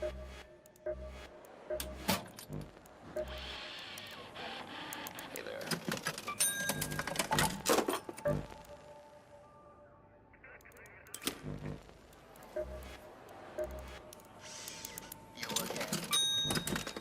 Hey there. You again.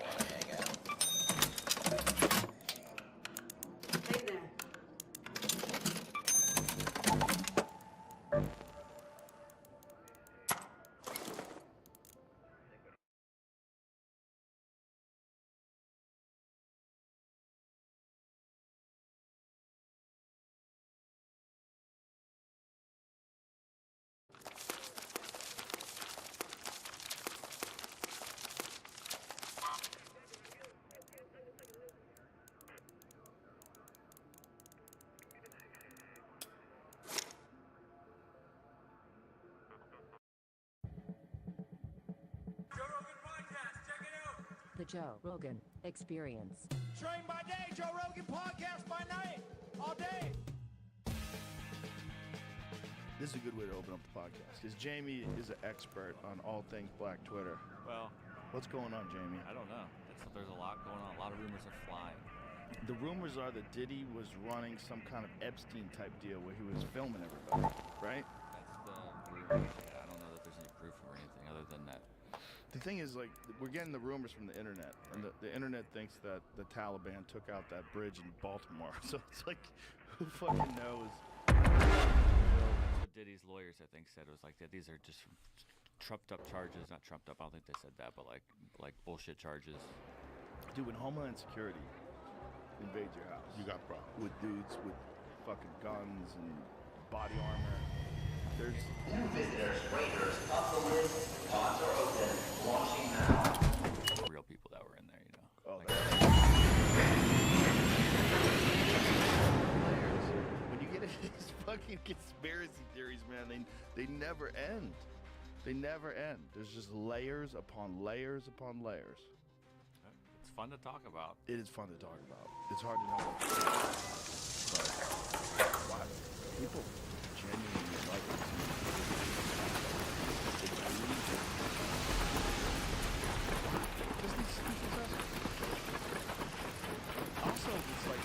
Wanna hang out? Hey there. Joe Rogan Podcast, check it out. The Joe Rogan Experience. Train by day, Joe Rogan Podcast by night, all day. This is a good way to open up the podcast because Jamie is an expert on all things Black Twitter. Well, What's going on, Jamie? I don't know. There's a lot going on. A lot of rumors are flying. The rumors are that Diddy was running some kind of Epstein type deal where he was filming everybody, right? That's the rumors. Yeah, I don't know that there's any proof or anything other than that. The thing is, like, we're getting the rumors from the internet, and the internet thinks that the Taliban took out that bridge in Baltimore. So it's like, who fucking knows? That's what Diddy's lawyers, I think, said. It was like that these are just trumped up charges. Not trumped up. I don't think they said that, but like bullshit charges. Dude, when Homeland Security invades your house, You got a problem. with dudes with fucking guns and body armor. There's New visitors, Raiders, up the list. Pods are open. Launching now. Real people that were in there, you know. oh, Like, layers. When you get into these fucking conspiracy theories, man, they never end. They never end. There's just layers upon layers upon layers. it's fun to talk about. It is fun to talk about. It's hard to know what to say. But wow, people genuinely like it. They believe it. Just these successful. Also, it's like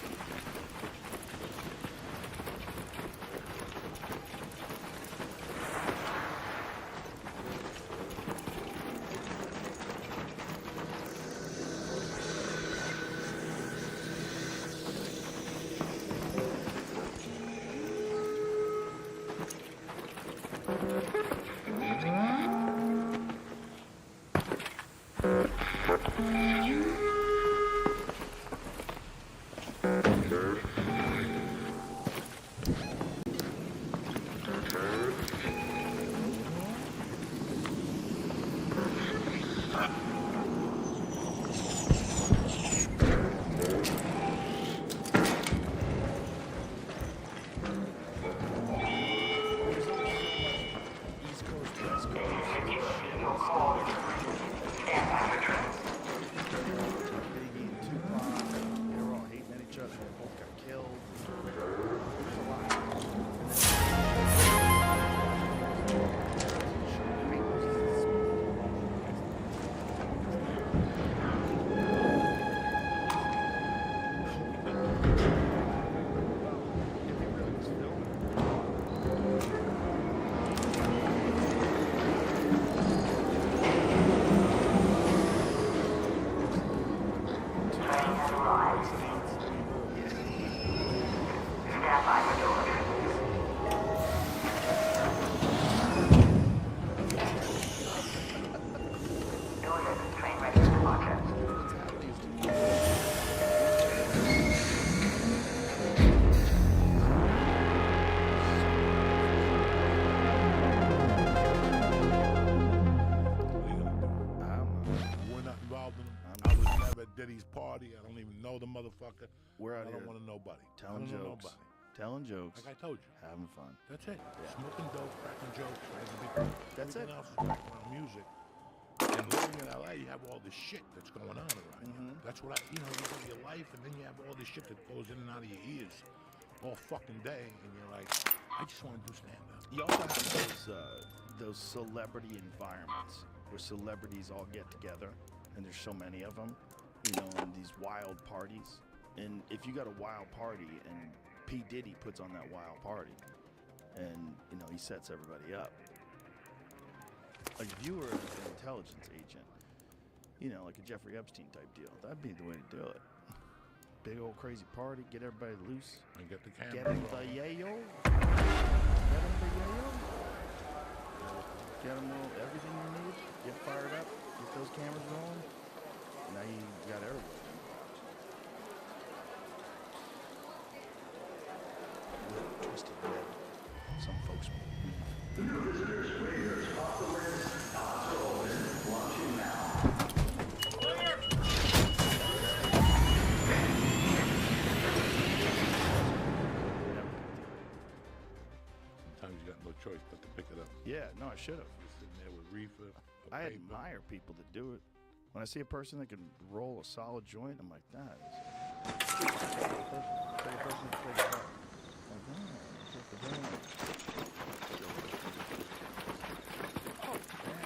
East Coast, West Coast, shit and stuff. Biggie and Tupac, they were all hating at each other. They both got killed. There's a lot. If he really was filming, what's happening is We're not involved in them. I was never at Diddy's party. I don't even know the motherfucker. We're out I here don't want to know nobody. telling I don't know jokes, nobody. telling jokes, Like I told you. having fun. That's it. Yeah. Smoking dope, cracking jokes. That's Everything it. else is background music. And living in LA, you have all this shit that's going on around you. That's what you live your life, and then you have all this shit that goes in and out of your ears all fucking day, and you're like, I just want to do stand-up. You also have those celebrity environments where celebrities all get together, and there's so many of them, you know, in these wild parties. And if you got a wild party, and P. Diddy puts on that wild party, and you know he sets everybody up. Like if you were an intelligence agent, you know, like a Jeffrey Epstein type deal, that'd be the way to do it. Big old crazy party, get everybody loose, And get the get camera them the rolling. yayo, get them the yayo, get them everything you need, get fired up, get those cameras rolling. Now you got everybody involved. With twisted red, some folks believe. Sometimes you got no choice but to pick it up. Yeah, no, I should have. You're sitting there with reefer. I paper. admire people that do it. When I see a person that can roll a solid joint, I'm like, that is. Take a person that plays hard. Like, take the joint. Oh, man.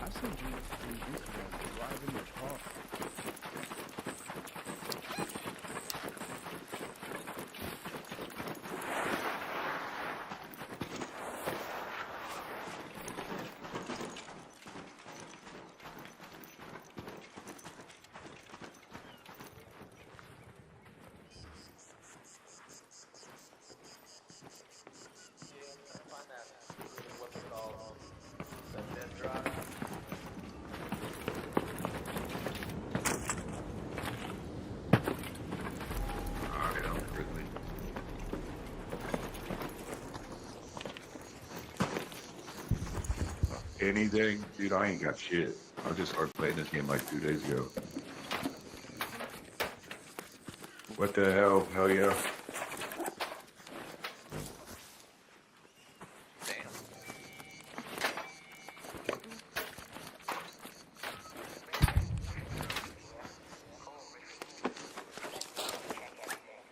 I've seen people on Instagram drive in their car. Find that, what's it called? That dead drop. anything, dude, I ain't got shit. I just started playing this game like 2 days ago. What the hell? Hell yeah. Damn.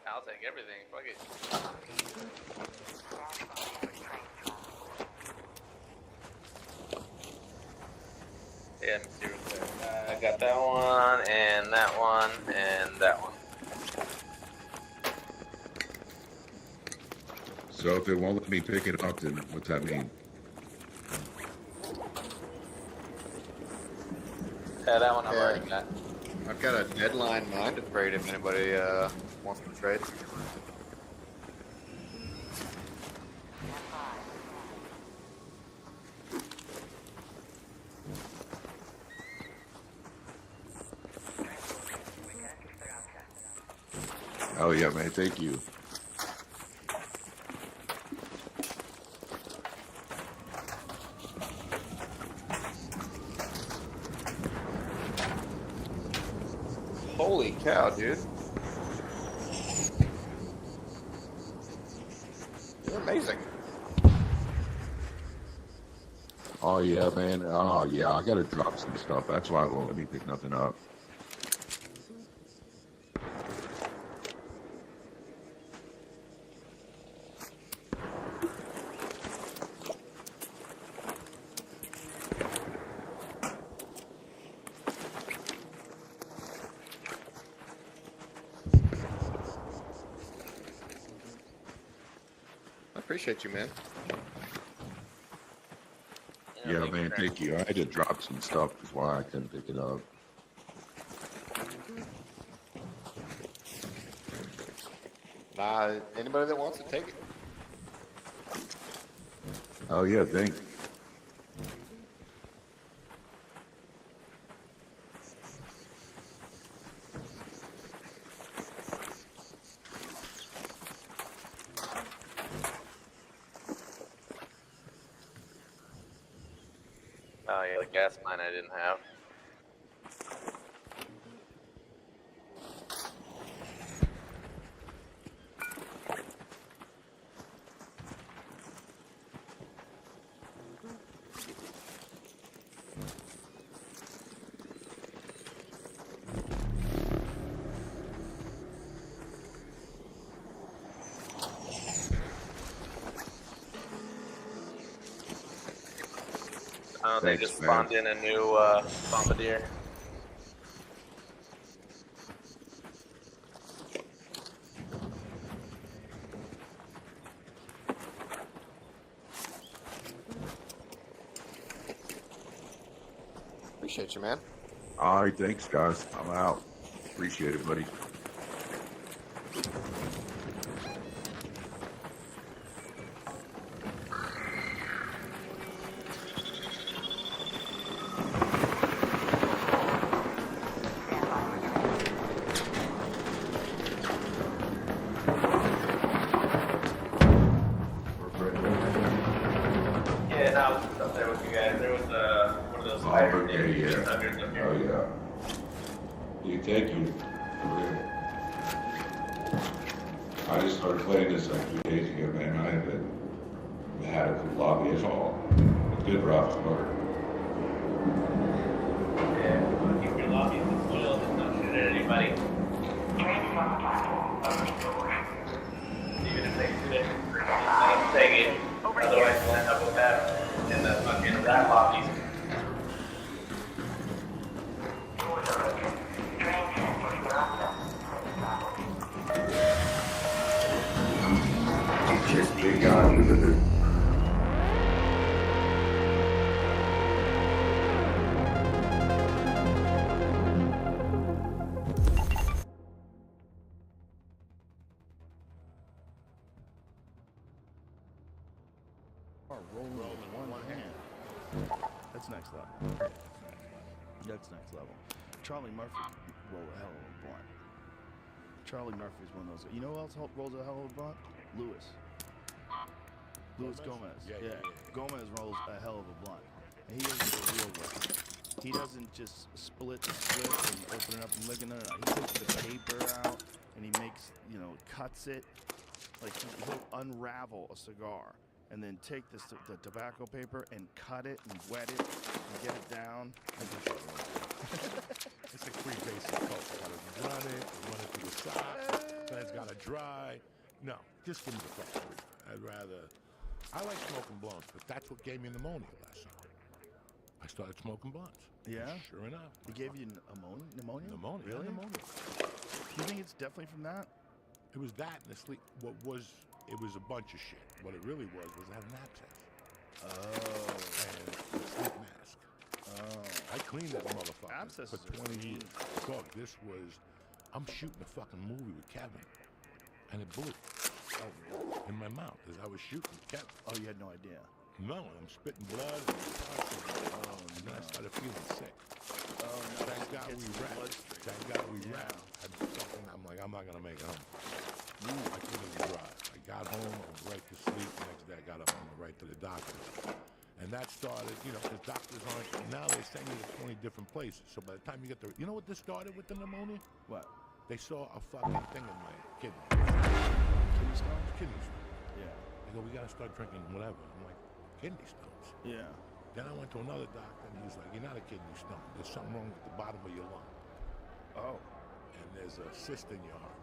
I'll take everything. Fuck it. Yeah, let me see real quick. I got that one, and that one, and that one. So if it won't let me pick it up, then what's that mean? Yeah, that one I've Yeah. already got. I've got a deadline mind to trade if anybody wants to trade. Oh yeah, man. Thank you. Holy cow, dude. You're amazing. Oh yeah, man. Oh yeah, I gotta drop some stuff. That's why it won't let me pick nothing up. I appreciate you, man. Yeah, man. Thank you. I had to drop some stuff. That's why I couldn't pick it up. Anybody that wants to take it. Oh yeah, thanks. Oh yeah, the gas mine I didn't have. They Thanks, just man. spawned in a new bombardier. Appreciate you, man. All right, thanks, guys. I'm out. Appreciate it, buddy. Yeah, no, I was just up there with you guys. There was one of those Oh, fire okay, things, yeah. nuggets up here. Oh yeah. Dude, thank you. Okay. I just started playing this like 2 days ago, man. I haven't had a good lobby at all. It's good rough start. Yeah, well, keep your lobbies spoiled and not shoot at anybody. Even if they shoot it, let them take it. Otherwise, we'll end up with that in the fucking rat lobbies. Just big guy with it. Rolling with one hand. That's next level. That's next level. Charlie Murphy rolled a hell of a blunt. Charlie Murphy's one of those. You know who else rolls a hell of a blunt? Louis Gomez. Yeah. Gomez rolls a hell of a blunt. And he does it the real way. He doesn't just split the split and open it up and lick it. No. He takes the paper out and he makes, cuts it. Like he'll unravel a cigar and then take the tobacco paper and cut it and wet it and get it down. It's like three basic coats. I gotta run it through the sock, then it's gotta dry. No, just give me the fucking reefer. I like smoking blunts, but that's what gave me pneumonia last summer. I started smoking blunts. Yeah? Sure enough. He gave you pneumonia? Pneumonia. Really? Yeah, pneumonia. You think it's definitely from that? It was that and the sleep. It was a bunch of shit. What it really was I had an abscess. Oh. And a sleep mask. Oh. I cleaned that motherfucker Abscesses for are 20 years. Dog, I'm shooting a fucking movie with Kevin, and it blew. Oh, in my mouth as I was shooting Kevin. Oh, you had no idea? No, and I'm spitting blood. And then I started feeling sick. Oh, no. Thank God we wrapped. I'm like, I'm not going to make it home. I couldn't even drive. I got home, I went right to sleep. The next day I got up and went right to the doctor. And that started, because doctors aren't, now they send you to 20 different places. So by the time you get you know what this started with the pneumonia? What? They saw a fucking thing in my kidney. Kidney stones? Kidney stones. Yeah. They go, we got to start drinking whatever. I'm like, kidney stones? Yeah. Then I went to another doctor, and he's like, you're not a kidney stone. There's something wrong with the bottom of your lung. Oh. And there's a cyst in your heart.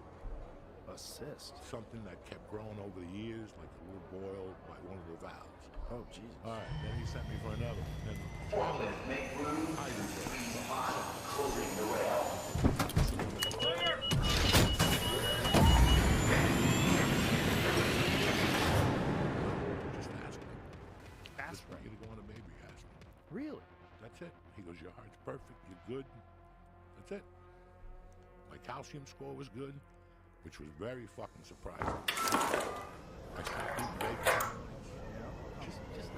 A cyst? Something that kept growing over the years, like a little boil by one of the valves. Oh, Jesus. All right, then he sent me for another one. Then Forklift make room. Closing the rail. just asked him. Aspirin? Just want you to go on a baby aspirin. Really? That's it. He goes, your heart's perfect. You're good. That's it. My calcium score was good, which was very fucking surprising. I stopped eating bacon. Just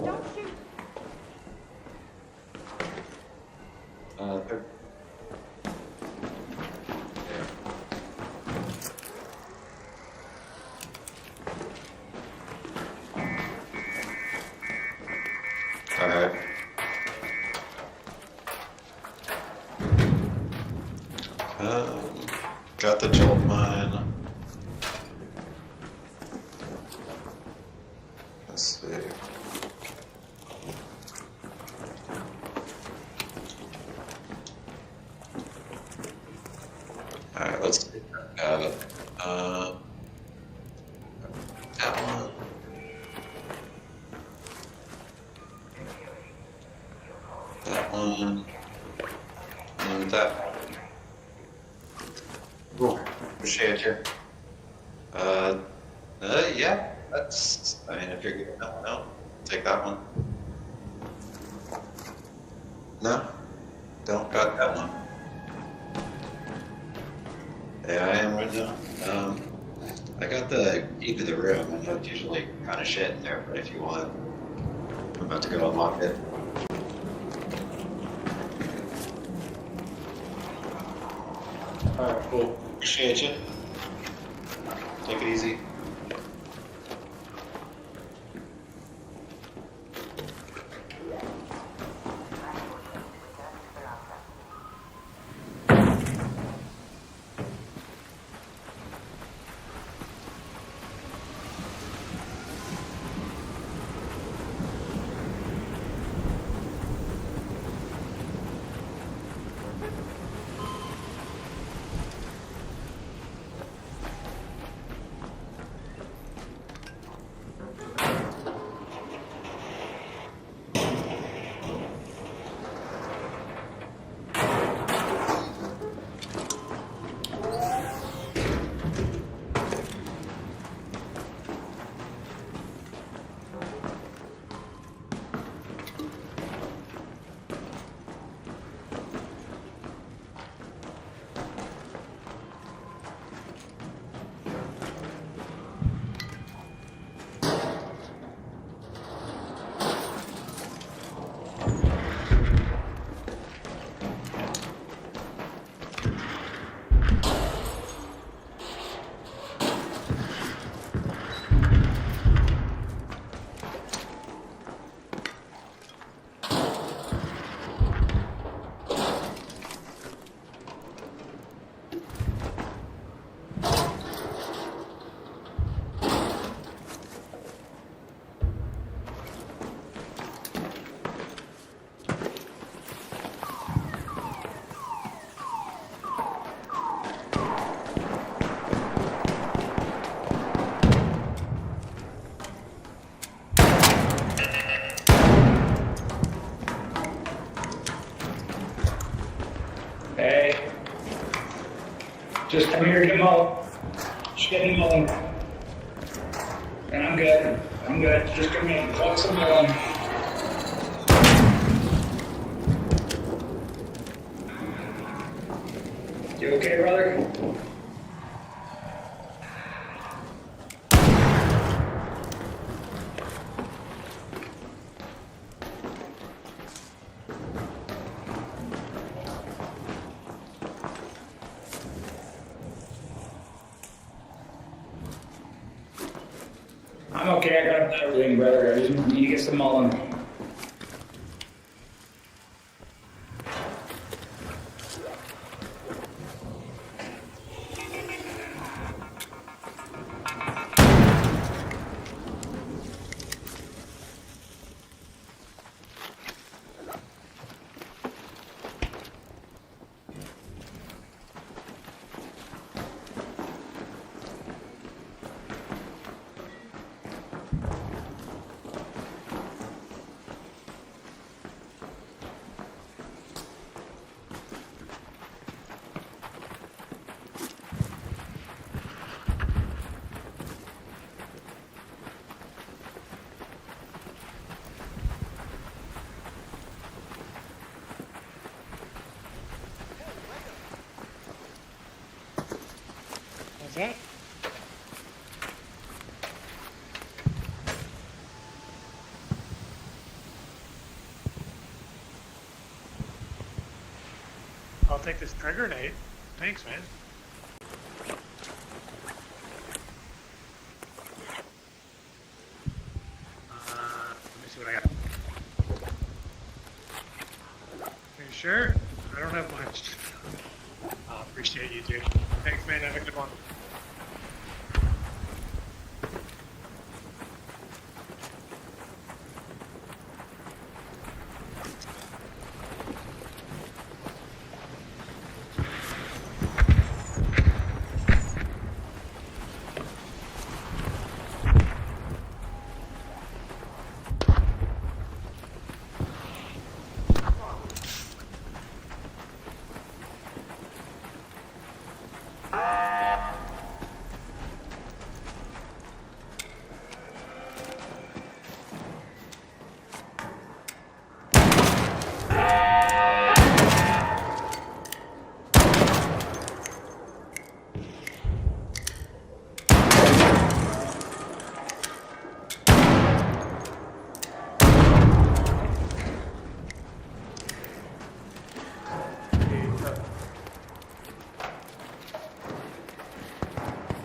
Don't shoot. Third. Alright. Got the jolt mine. Let's see. Alright, let's see. Got it. That one. That one. And that one. Cool. Appreciate you. Yeah, that's, I mean, if you're good, no, take that one. No, don't got that one. Yeah, I am right now. I got the key to the room. I know it's usually kind of shit in there, but if you want, I'm about to go unlock it. Alright, cool. Appreciate you. Take it easy. Hey. Just come here, get mowed. Just get me mowed. And I'm good. I'm good. Just come in. Walk some mowing. You okay, brother? I'm okay, I got everything, brother. I just need to get some mowing. take this trigger, Nate. Thanks, man. Let me see what I got. Are you sure? I don't have much. Appreciate you, dude. Thanks, man. Have a good one.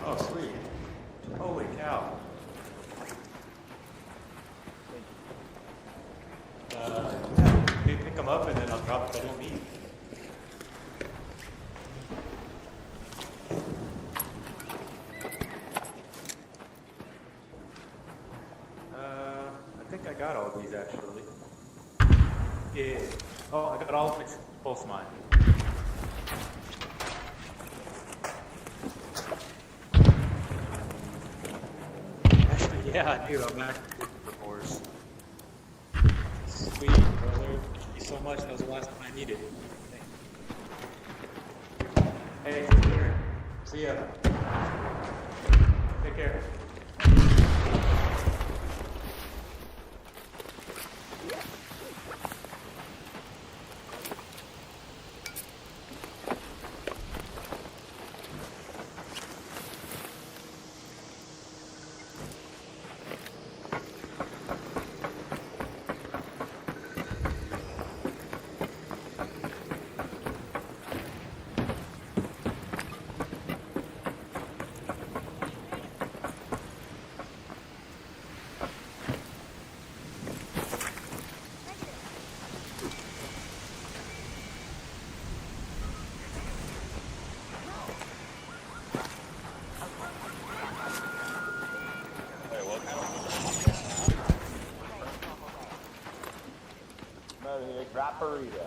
Oh, sweet. Holy cow. Yeah, maybe pick them up and then I'll drop the little meat. I think I got all of these actually. Yeah. Oh, I got all of it. Both mine. Yeah, I do. I'm actually looking for horse. Sweet, brother. Thank you so much. That was the last time I needed. Hey, take care. See ya. Take care. Raparita.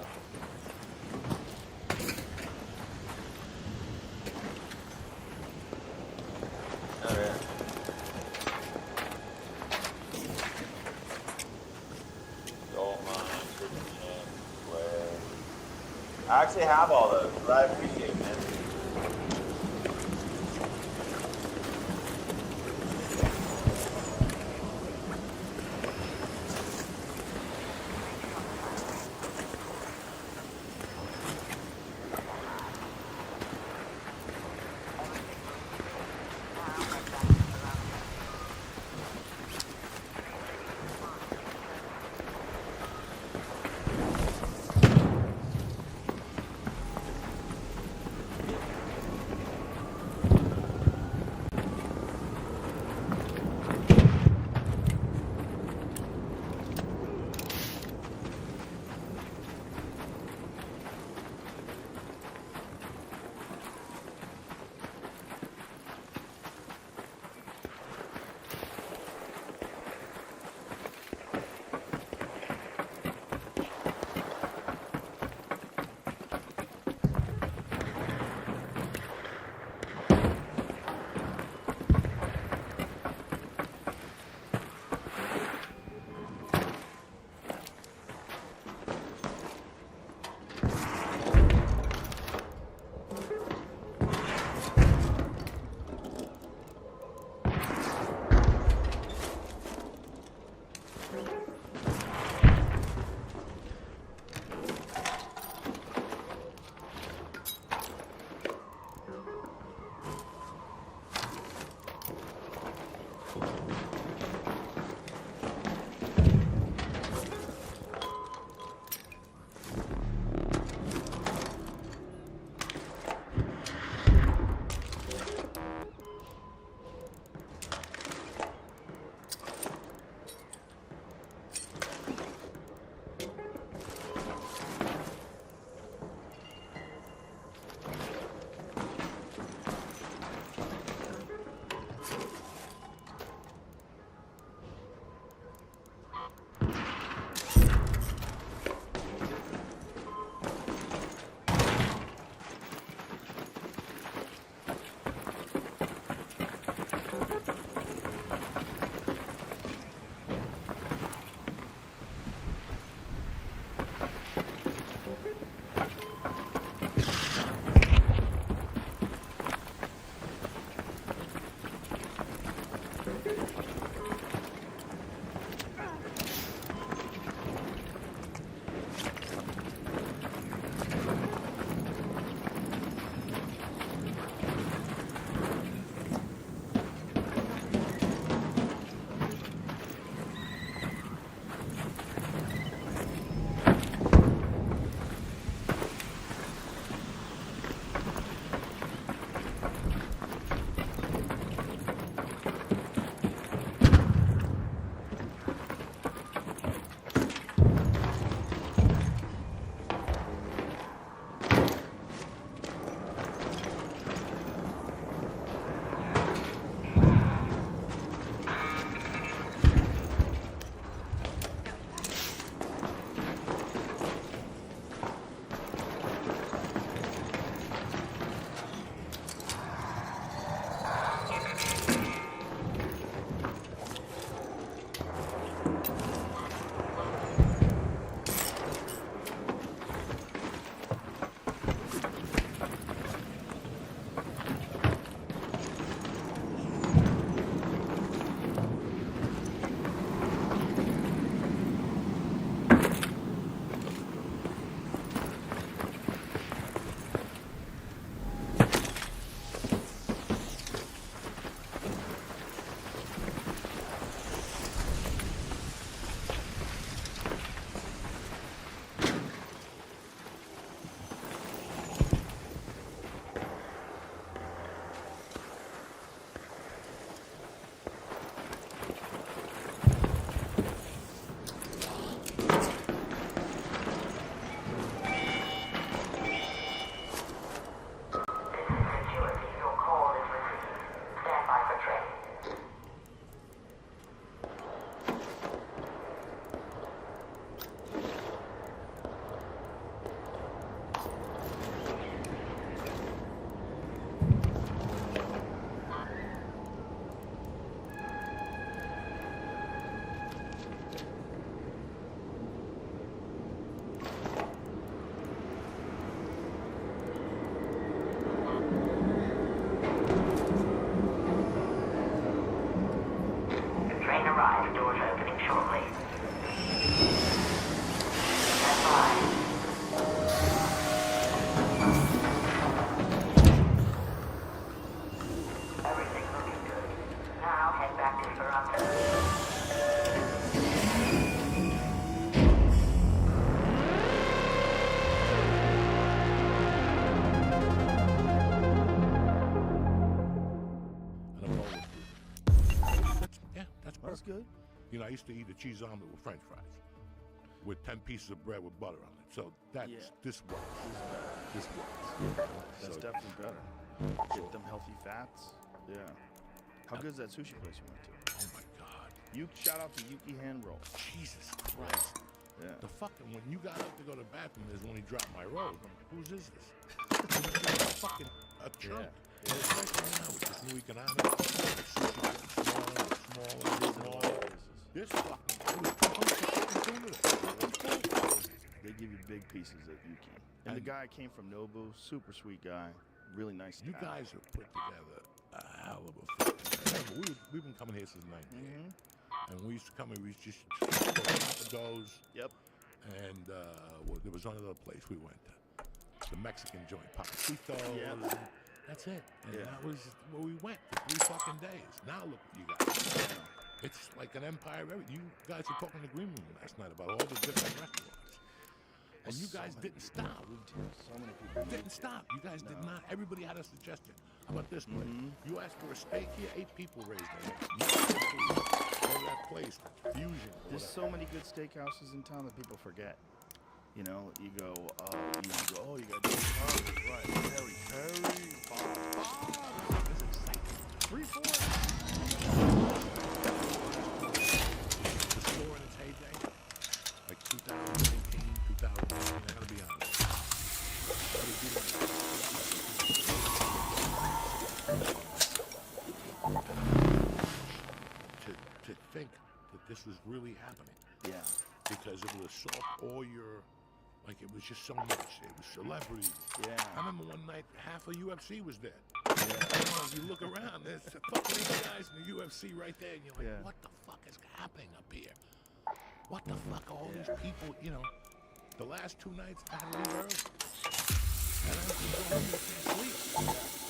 Okay. Gold mine, kryptonite, flare. I actually have all those, but I appreciate it, man. good. You know, I used to eat a cheese omelet with French fries, with 10 pieces of bread with butter on it. So that's this works. This works. That's definitely better. Get them healthy fats. Yeah. How good is that sushi place you went to? Oh my God. Shout out to Yuki Hand Roll. Jesus Christ. Yeah. The fucking, when you got up to go to the bathroom is when he dropped my robe. I'm like, whose is this? Fucking a chunk. Yeah. Especially now with this new economic, sushi getting smaller. This fucking, they give you big pieces at Yuki. And the guy came from Nobu, super sweet guy, really nice. You guys have put together a hell of a fucking. We've been coming here since '98, and we used to come here. We used to just go those. Yep. And there was another place we went to, the Mexican joint, Papacito. Yeah. That's it. And that was where we went for 3 fucking days. Now look what you guys. It's like an empire. You guys were talking in the green room last night about all the different restaurants. And you guys didn't stop. So many people didn't stop. You guys did not. Everybody had a suggestion. How about this place? You asked for a steak here, 8 people raised their hands. You go to that place, Fusion. There's so many good steakhouses in town that people forget. You know, you go, oh, you got right, Perry, Bob. This is exciting. 3-4. The store in its heyday, like 2019, 2019, I gotta be honest. To think that this was really happening. Yeah. Because it would have solved all your, like it was just so much. It was celebrities. Yeah. I remember one night half of UFC was dead. You look around, there's fucking 8 guys in the UFC right there, and you're like, Yeah. what the fuck is happening up here? What the fuck are all these people, you know? The last 2 nights, I had to leave early. And I was going home and sleep.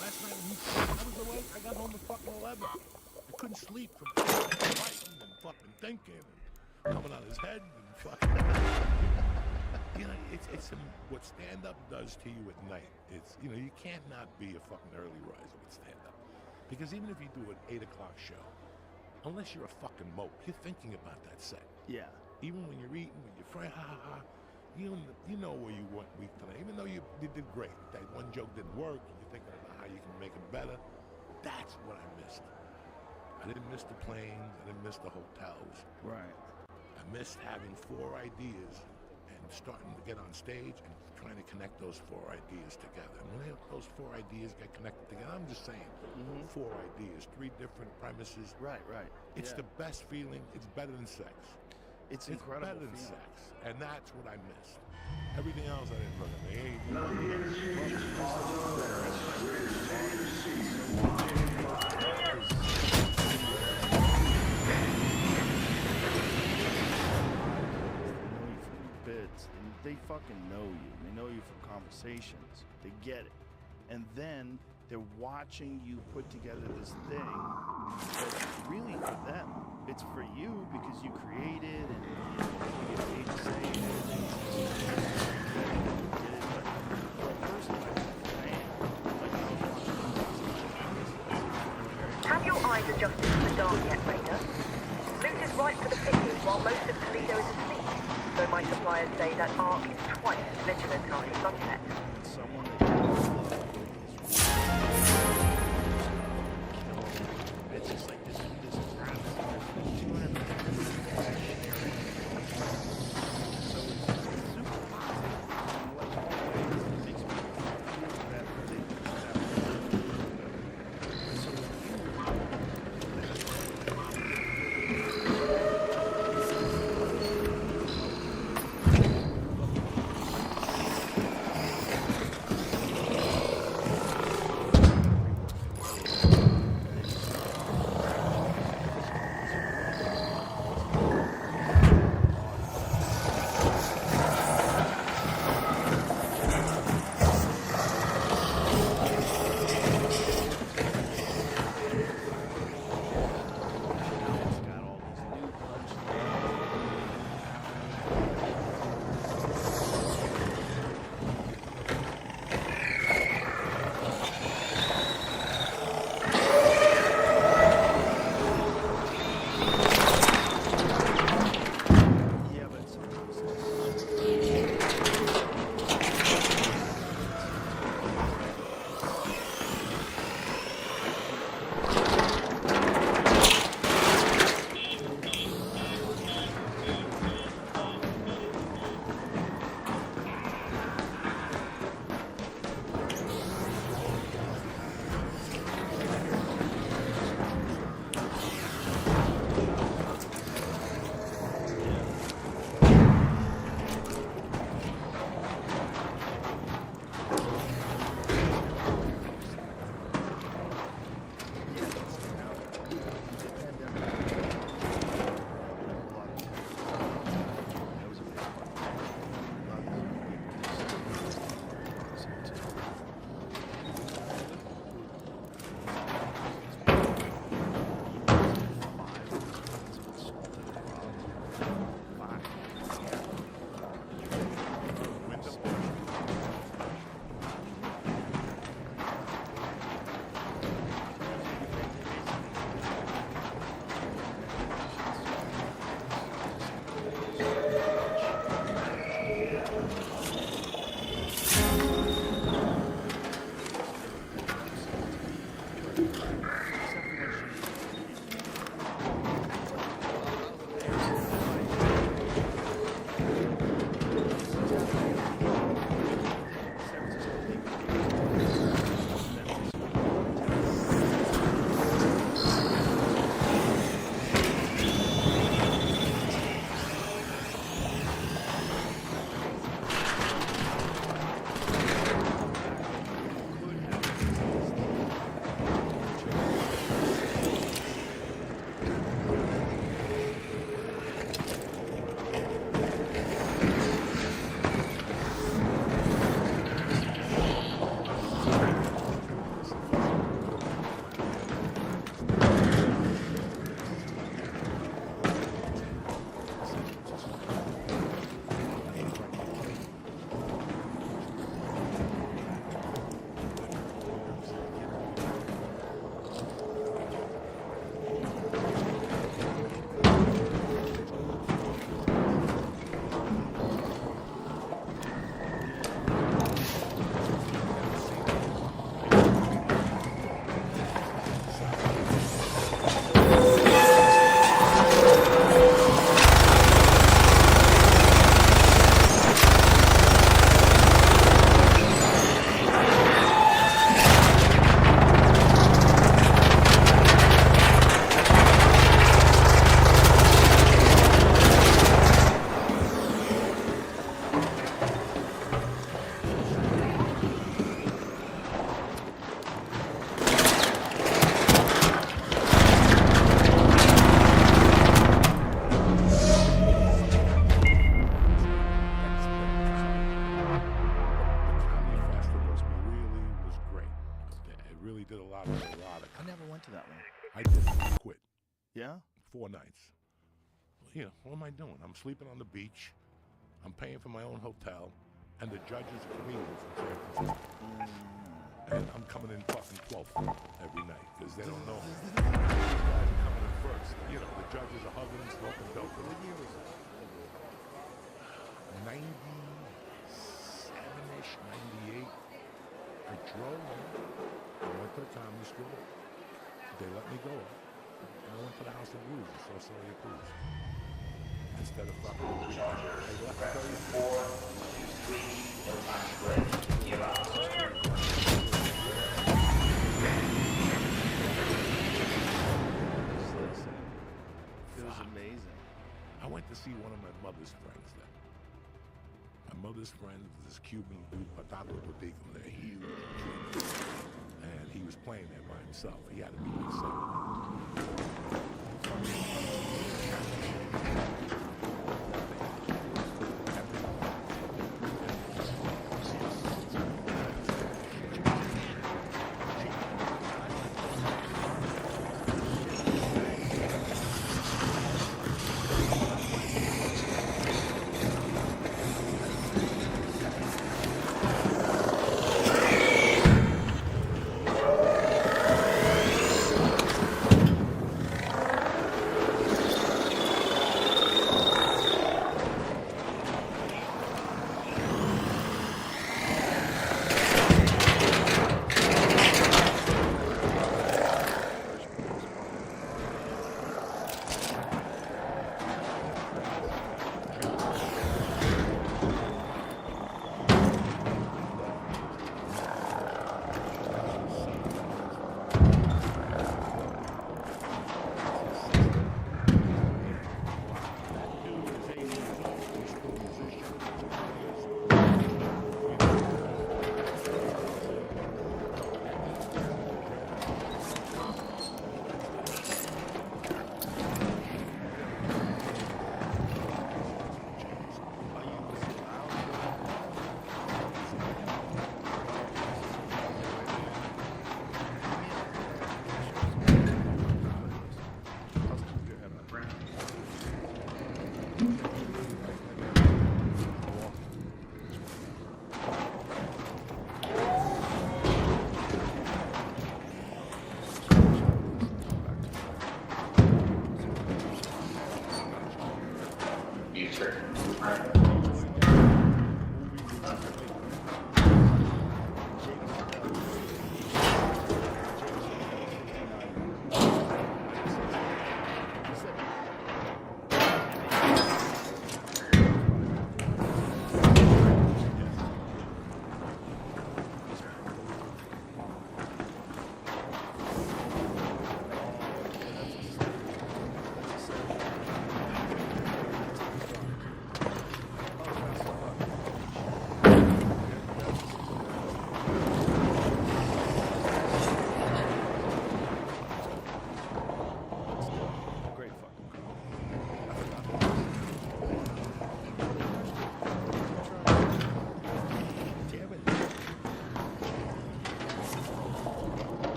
Last night, I was awake. I got home at fucking 11. I couldn't sleep from fighting and fucking thinking and coming out his head and fucking... You know, it's what stand-up does to you at night. It's, you know, you can't not be a fucking early riser with stand-up. Because even if you do an 8 o'clock show, unless you're a fucking mope, you're thinking about that set. Yeah. Even when you're eating with your friend, you know where you went week tonight. Even though you did great. That one joke didn't work, and you're thinking about how you can make it better. That's what I missed. I didn't miss the planes. I didn't miss the hotels. Right. I missed having 4 ideas and starting to get on stage and trying to connect those 4 ideas together. And when those 4 ideas get connected together, I'm just saying, 4 ideas, 3 different premises. Right. It's the best feeling. It's better than sex. It's incredible better than feeling. sex. And that's what I missed. Everything else I didn't really. Bits, and they fucking know you. They know you from conversations. They get it. And then they're watching you put together this thing that's really for them. It's for you because you created and you get paid to say Have your eyes adjusted to the dark yet, Raider? Loot is ripe for the picking while most of Toledo is asleep. So my suppliers say that Ark is twice as vigilant after sunset. someone that you love it's just like this Yeah? 4 nights. You know, what am I doing? I'm sleeping on the beach. I'm paying for my own hotel. And the judge is a comedian from San Francisco. And I'm coming in fucking 12th every night because they don't know these guys are coming in first. You know, the judges are hugging and smoking dope. What year was that? 97-ish, 98. I drove in. I went to the comedy school. They let me go. And I went to the House of Blues and saw Celia Cruz. Instead of fucking... They left me 4, 2, 3, no time to break. You're out. It was amazing. I went to see one of my mother's friends then. My mother's friend was this Cuban dude, Patato Botico, they're huge. And he was playing there by himself. He had to be like 7.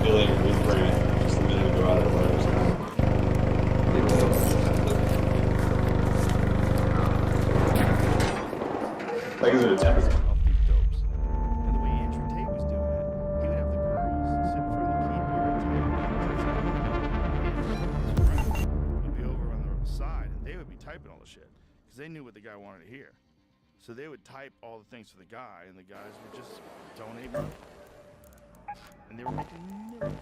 feeling your big brain just a minute ago out of the letters. Like, is it a Tempest? Off these dopes. And the way Andrew Tate was doing it, he would have the girls sit in front of the keyboard would be over on the side, and they would be typing all the shit because they knew what the guy wanted to hear. So they would type all the things for the guy, and the guys would just donate money. And they were making millions.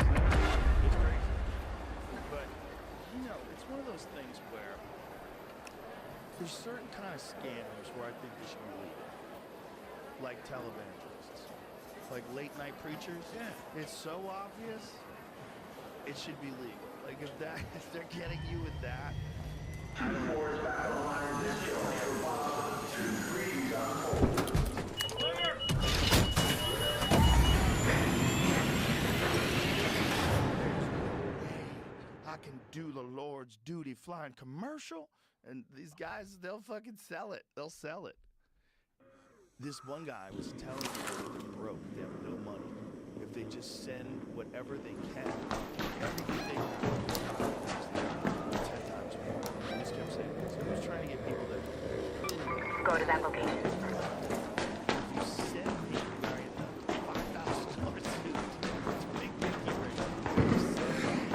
It's crazy. But, you know, it's one of those things where there's certain kind of scammers where I think they should be legal. Like televangelists. Like late night preachers. Yeah. It's so obvious, it should be legal. Like if they're getting you with that, I don't know. I can do the Lord's duty flying commercial, and these guys, they'll fucking sell it. They'll sell it. This one guy was telling people that they're broke, they have no money. If they just send whatever they can, everything they have, 10 times more. And this kept saying this. He was trying to get people that Go to that location. if you send people wearing a $5,000 suit to make Mickey rich, you send them.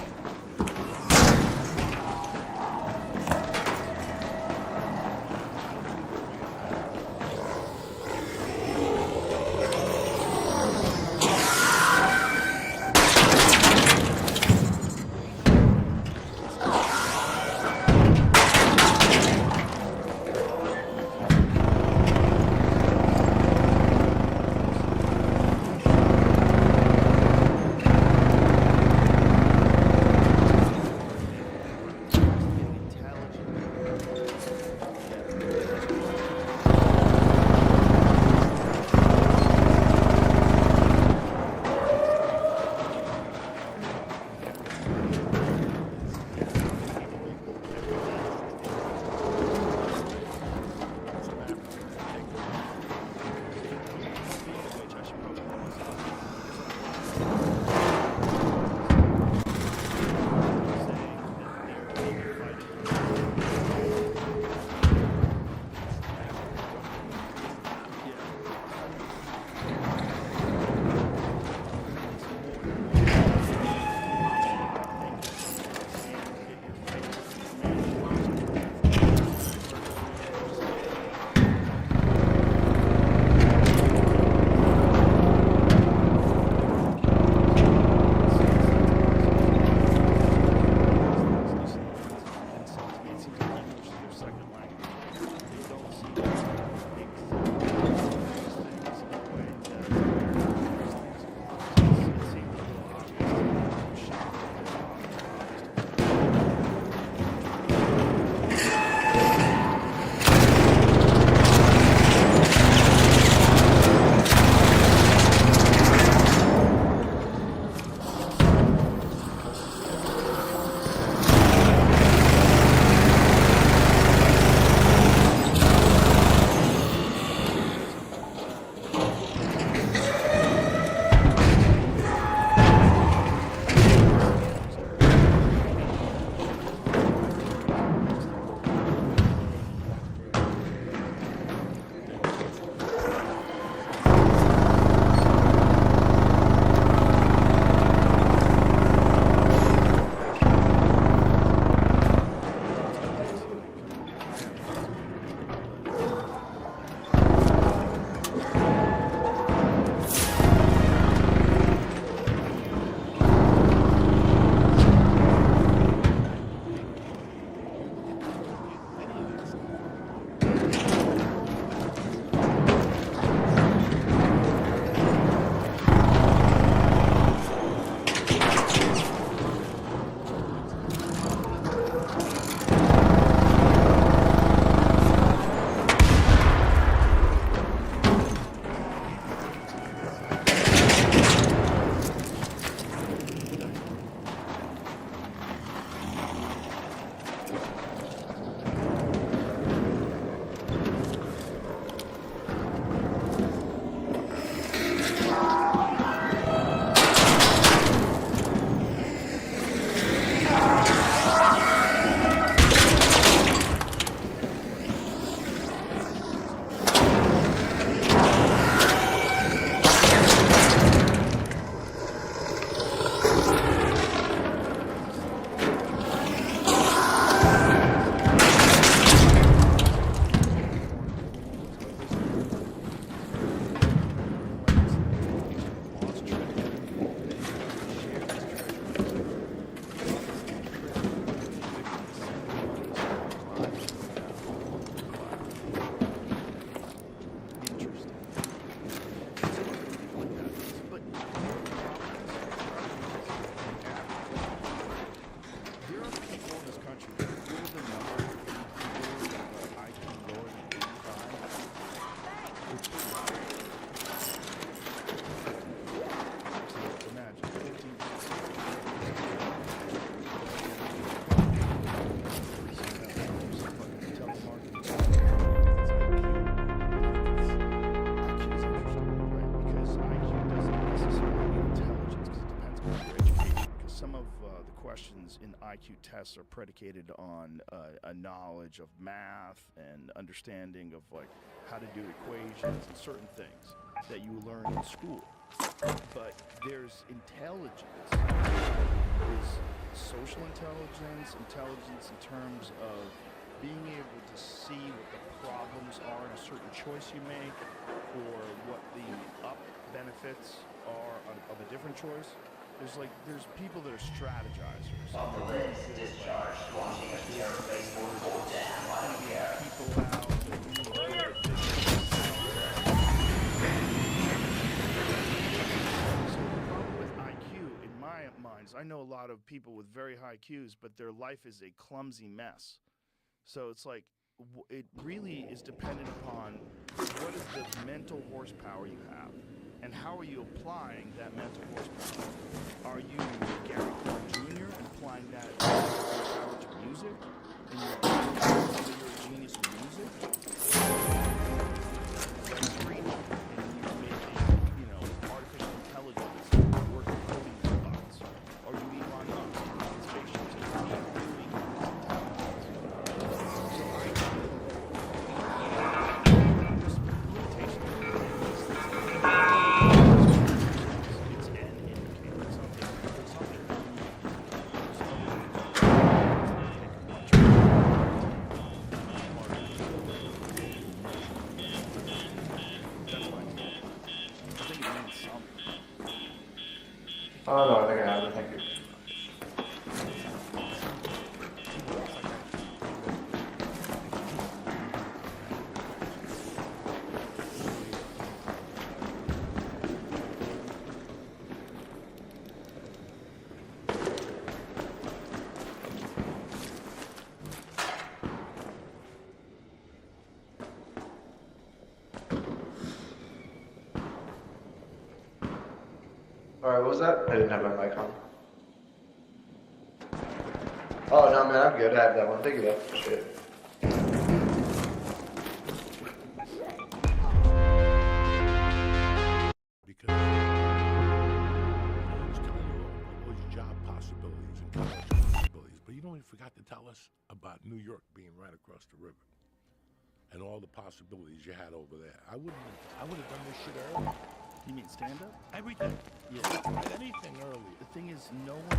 the questions in IQ tests are predicated on a knowledge of math and understanding of like how to do equations and certain things that you learn in school. But there's intelligence, is social intelligence, intelligence in terms of being able to see what the problems are in a certain choice you make, or what the up benefits are of a different choice. There's people that are strategizers. On the list, discharge, launching a terror-based portable dam. I don't care. People out that are really good at this. So the problem with IQ, in my minds, I know a lot of people with very high IQs, but their life is a clumsy mess. So it's like, it really is dependent upon what is the mental horsepower you have, and how are you applying that mental horsepower. Are you Gary Clark Jr. and applying that horsepower to music, and you're a genius in music? Streaming, and you're making, artificial intelligence work coding robots. Are you Elon Musk in spaceships and Oh, no, I think I have it. Thank you. Alright, what was that? I didn't have my mic on. Oh, no, man, I'm good. I have that one. Thank you, though. Shit. Because I was telling you all these job possibilities and college possibilities, but you know what you forgot to tell us about New York being right across the river and all the possibilities you had over there. I would have done this shit earlier. You mean stand-up? Everything. Yeah. Anything earlier. The thing is, no one's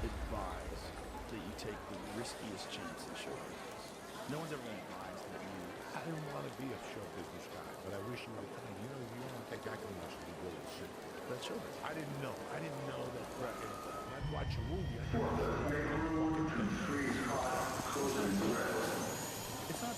advised that you take the riskiest chance in show business. No one's ever advised that you... I didn't want to be a show business guy, but I wish you would have told me, you don't want to take that kind of to go and shit. That's show business. I didn't know. I didn't know that fucking... I'd watch a movie. It's not...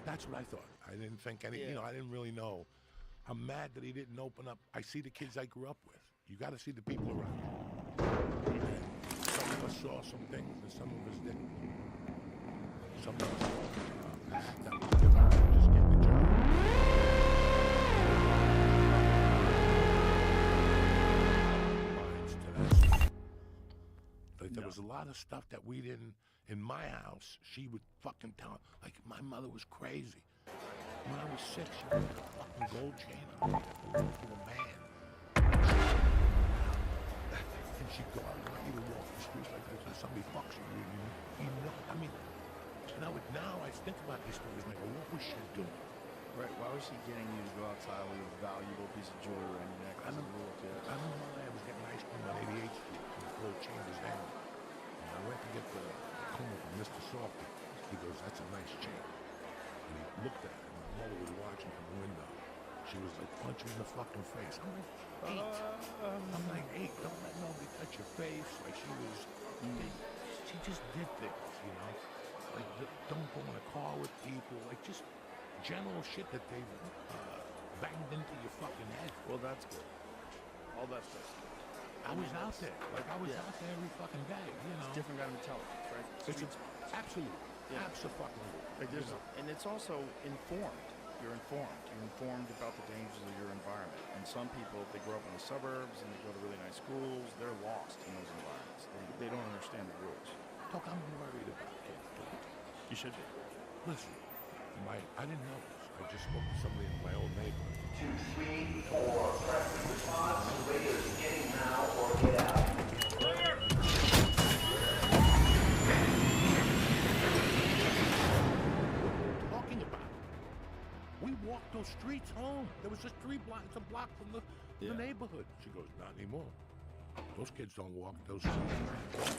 That's what I thought. I didn't think any, I didn't really know. I'm mad that he didn't open up. I see the kids I grew up with. You got to see the people around you. And some of us saw some things and some of us didn't. Some of us act that was different than just getting the job. Minds to that stuff. Like, there was a lot of stuff that we didn't. In my house, she would fucking tell, like, my mother was crazy. When I was 6, she put a fucking gold chain on me to a man. And she'd go, I want you to walk the streets like this, and somebody fucks you know, I mean, now I think about these stories and I go, what was she doing? Right, why was she getting you to go outside with a valuable piece of jewelry around your neck? I don't know why I was getting ice cream on 88th Street, and the gold chain was down. And I went to get the Kuma from Mr. Softy. He goes, that's a nice chain. And he looked at it, and my mother was watching from the window. She was like, punch me in the fucking face. I'm like, 8. I'm like, 8. Don't let nobody touch your face. Like, she was, she just did things, you know? Like, don't go in a car with people. Like, just general shit that they banged into your fucking head. Well, that's good. All that stuff. I was out there. Like, I was out there every fucking day, you know? It's different kind of intelligence, right? Absolutely. Yeah. Absolutely. Like and it's also informed. You're informed. You're informed about the dangers of your environment. And some people, if they grow up in the suburbs and they go to really nice schools, they're lost in those environments. They don't understand the rules. Look, I'm worried about kids. You should be. Listen, I didn't know this. I just spoke to somebody in my old neighborhood. 234, press response. Raiders in now or get out. Talking about it. We walked those streets home. There was just 3 blocks, it's a block from the neighborhood. She goes, not anymore. Those kids don't walk those streets.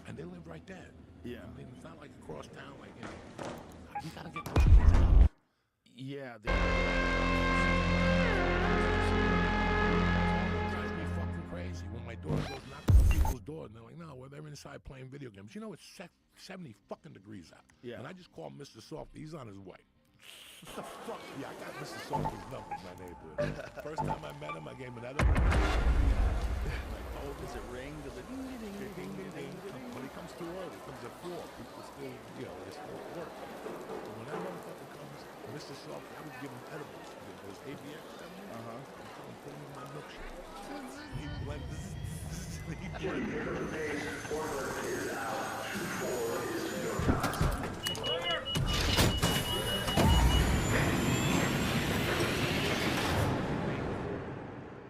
And they live right there. Yeah. I mean, it's not like across town, like, you know. We gotta get those kids out. Yeah. It drives me fucking crazy when my daughter goes knocking on people's door and they're like, no, well, they're inside playing video games. You know, it's 70 fucking degrees out. Yeah. And I just call Mr. Softy. He's on his way. What the fuck? Yeah, I got Mr. Softy's number in my neighborhood. First time I met him, I gave him an edible. Like, oh, Does it ring? Does it ding, ding, ding, ding, ding, ding, ding? when he comes too early, he comes at 4. People still, you know, they still work. So when that motherfucker comes, Mr. Softy, I would give him edibles. Those ABX edibles. I'm putting them in my milkshake. He blends. He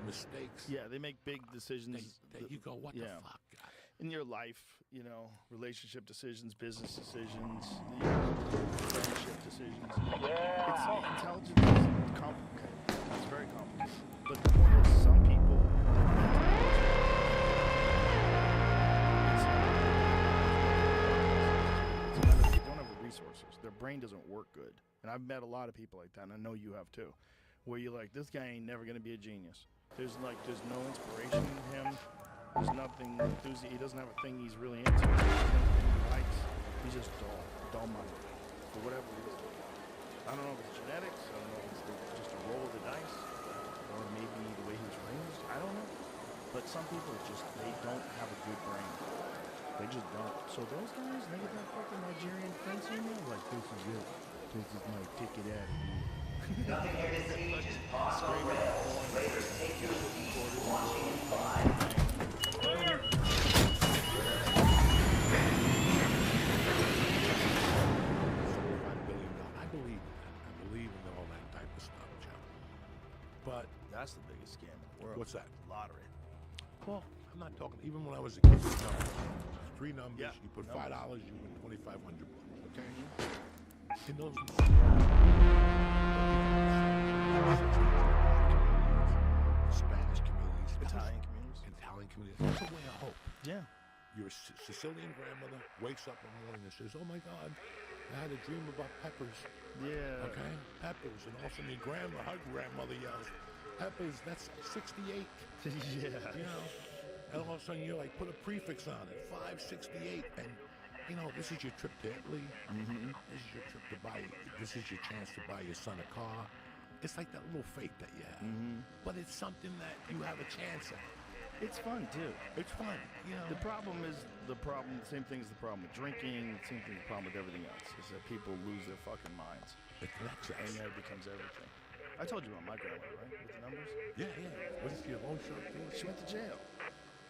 mistakes. Yeah, they make big decisions. You go, what the fuck? In your life, you know, relationship decisions, business decisions, you know, friendship decisions. It's intelligence is complicated. It's very complicated. But the point is, some people they don't have the resources. Their brain doesn't work good. And I've met a lot of people like that, and I know you have too, where you're like, this guy ain't never gonna be a genius. There's no inspiration in him. There's nothing enthusiastic. He doesn't have a thing he's really into. There's nothing he likes. He's just dull minded for whatever reason. I don't know if it's genetics. I don't know if it's just a roll of the dice, or maybe the way he was raised. I don't know. But some people they don't have a good brain. They just don't. So those guys, they get that fucking Nigerian prince in there, like, this is it. This is my ticket out of here. Nothing here to see, just pause on rails. Raiders take your lead, launching in 5. I believe in all that type of stuff, Joe. But that's the biggest scam in the world. What's that? Lottery. Well, I'm not talking. Even when I was a kid, three numbers. Yeah, you put $5, you win $2,500. Okay. In those Spanish communities, Italian communities. That's a way of hope. Yeah. Your Sicilian grandmother wakes up in the morning and says, "Oh my God, I had a dream about peppers." Yeah. Okay, peppers, and all of a sudden her grandmother yells, "Peppers, that's 68." Yeah. You know, and all of a sudden you're like, put a prefix on it, 568, and you know, this is your trip to Italy. This is your trip to this is your chance to buy your son a car. It's like that little fate that you have, but it's something that you have a chance at. It's fun too. It's fun, you know. The same thing as the problem with drinking, the same thing, the problem with everything else, is that people lose their fucking minds. It connects us. And that becomes everything. I told you about my grandmother, right? With the numbers? Yeah. What is she, a loan shark too? She went to jail.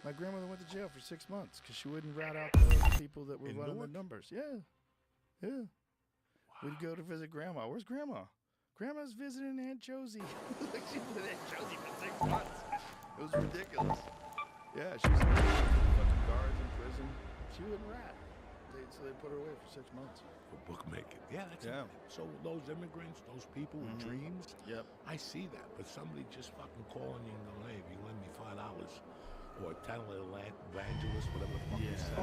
My grandmother went to jail for 6 months because she wouldn't rat out the people that were running the numbers. Yeah. Wow. We'd go to visit Grandma. Where's Grandma? Grandma's visiting Aunt Josie. Like, she was with Aunt Josie for 6 months. It was ridiculous. Yeah, she was fucking guards in prison. She wouldn't rat. So they put her away for 6 months. For bookmaking. Yeah, that's it. So those immigrants, those people with dreams, I see that. But somebody just fucking calling you and going, "Hey, if you lend me $5 or a little evangelist, whatever the fuck you say."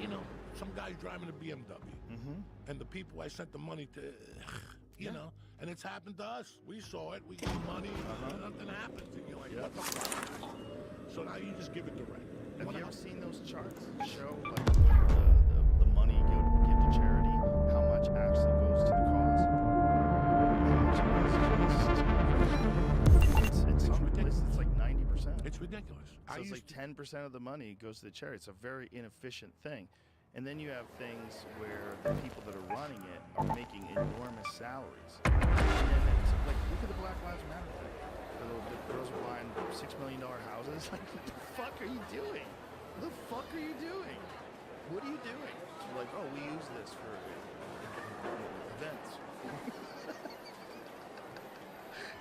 You know, some guy's driving a BMW, and the people I sent the money to, you know, and it's happened to us. We saw it. We gave money. Nothing happens. And you're like, what the fuck? So now you just give it direct. Have you ever seen those charts that show like the money you give to charity, how much actually goes to the cause? It's ridiculous. It's like 90%. It's ridiculous. So it's like 10% of the money goes to the charity. It's a very inefficient thing. And then you have things where the people that are running it are making enormous salaries. And then it's like, look at the Black Lives Matter thing. the girls are buying $6 million houses. Like, what the fuck are you doing? What the fuck are you doing? What are you doing? They're like, oh, we use this for events.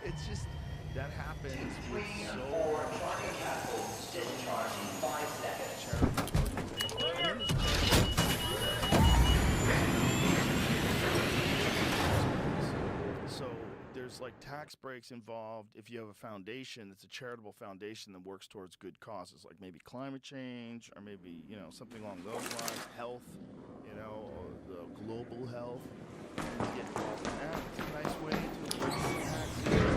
It's just, that happens with so So there's like tax breaks involved. If you have a foundation, it's a charitable foundation that works towards good causes, like maybe climate change, or maybe, you know, something along those lines, health, you know, or the global health. And you get involved in that. It's a nice way to avoid taxes.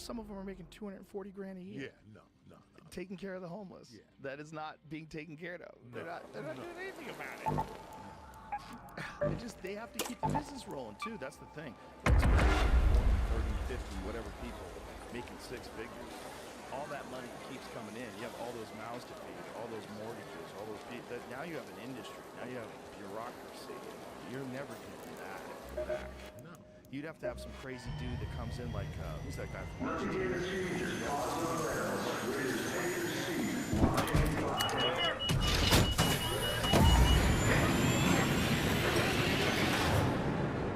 some of them are making 240 grand a year. Yeah, no. Taking care of the homeless. Yeah. That is not being taken care of. No. They're not doing anything about it. They have to keep the business rolling too. That's the thing. Like 30, 50, whatever people making six figures. All that money keeps coming in. You have all those mouths to feed, all those mortgages, all those people. Now you have an industry. Now you have bureaucracy. You're never getting that back. No. You'd have to have some crazy dude that comes in like, who's that guy from Argentina?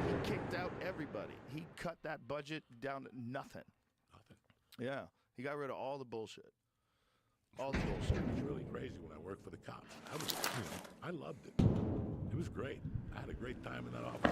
He kicked out everybody. He cut that budget down to nothing. Yeah. He got rid of all the bullshit. All the bullshit. It was really crazy when I worked for the cops. I loved it. It was great. I had a great time in that office.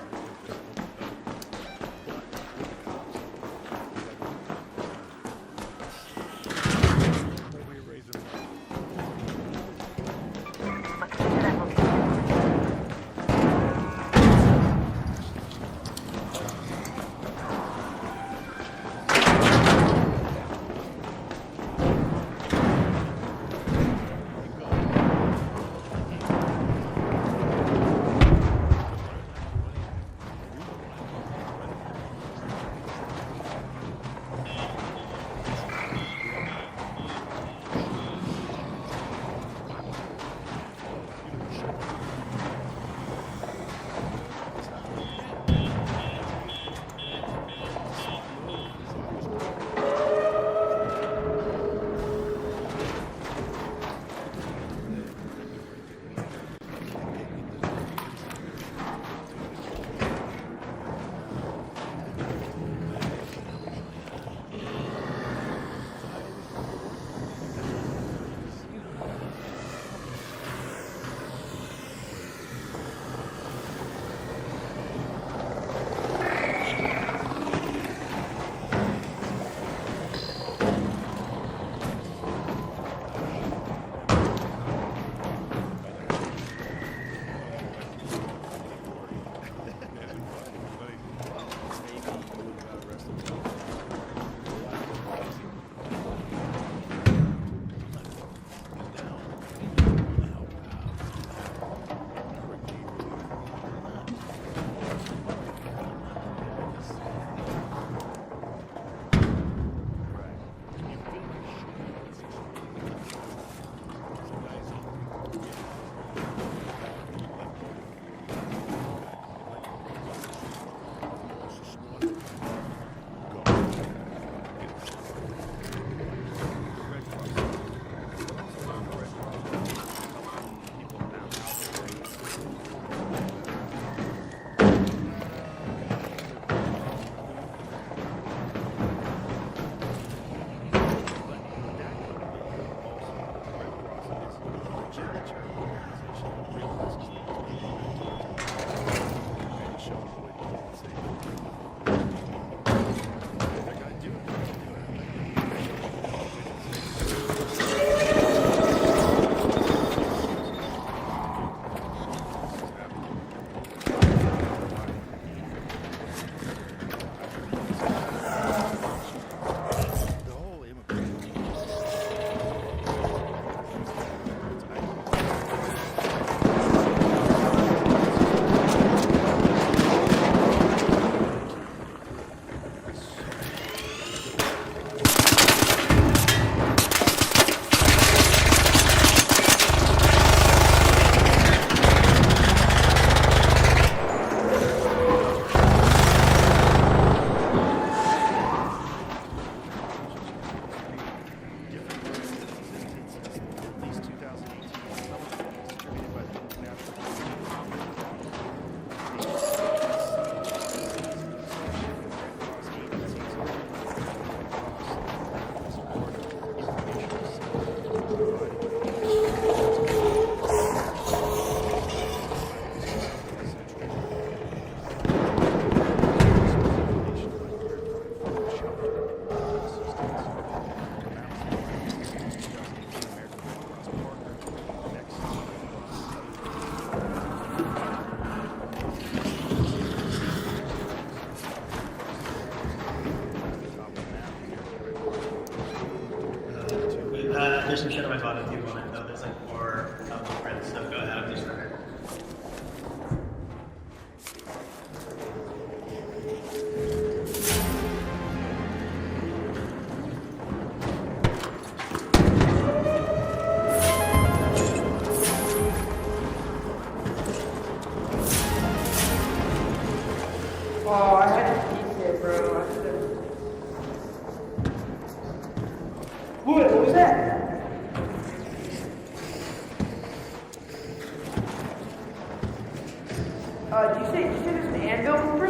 Do you say there's an anvil mover?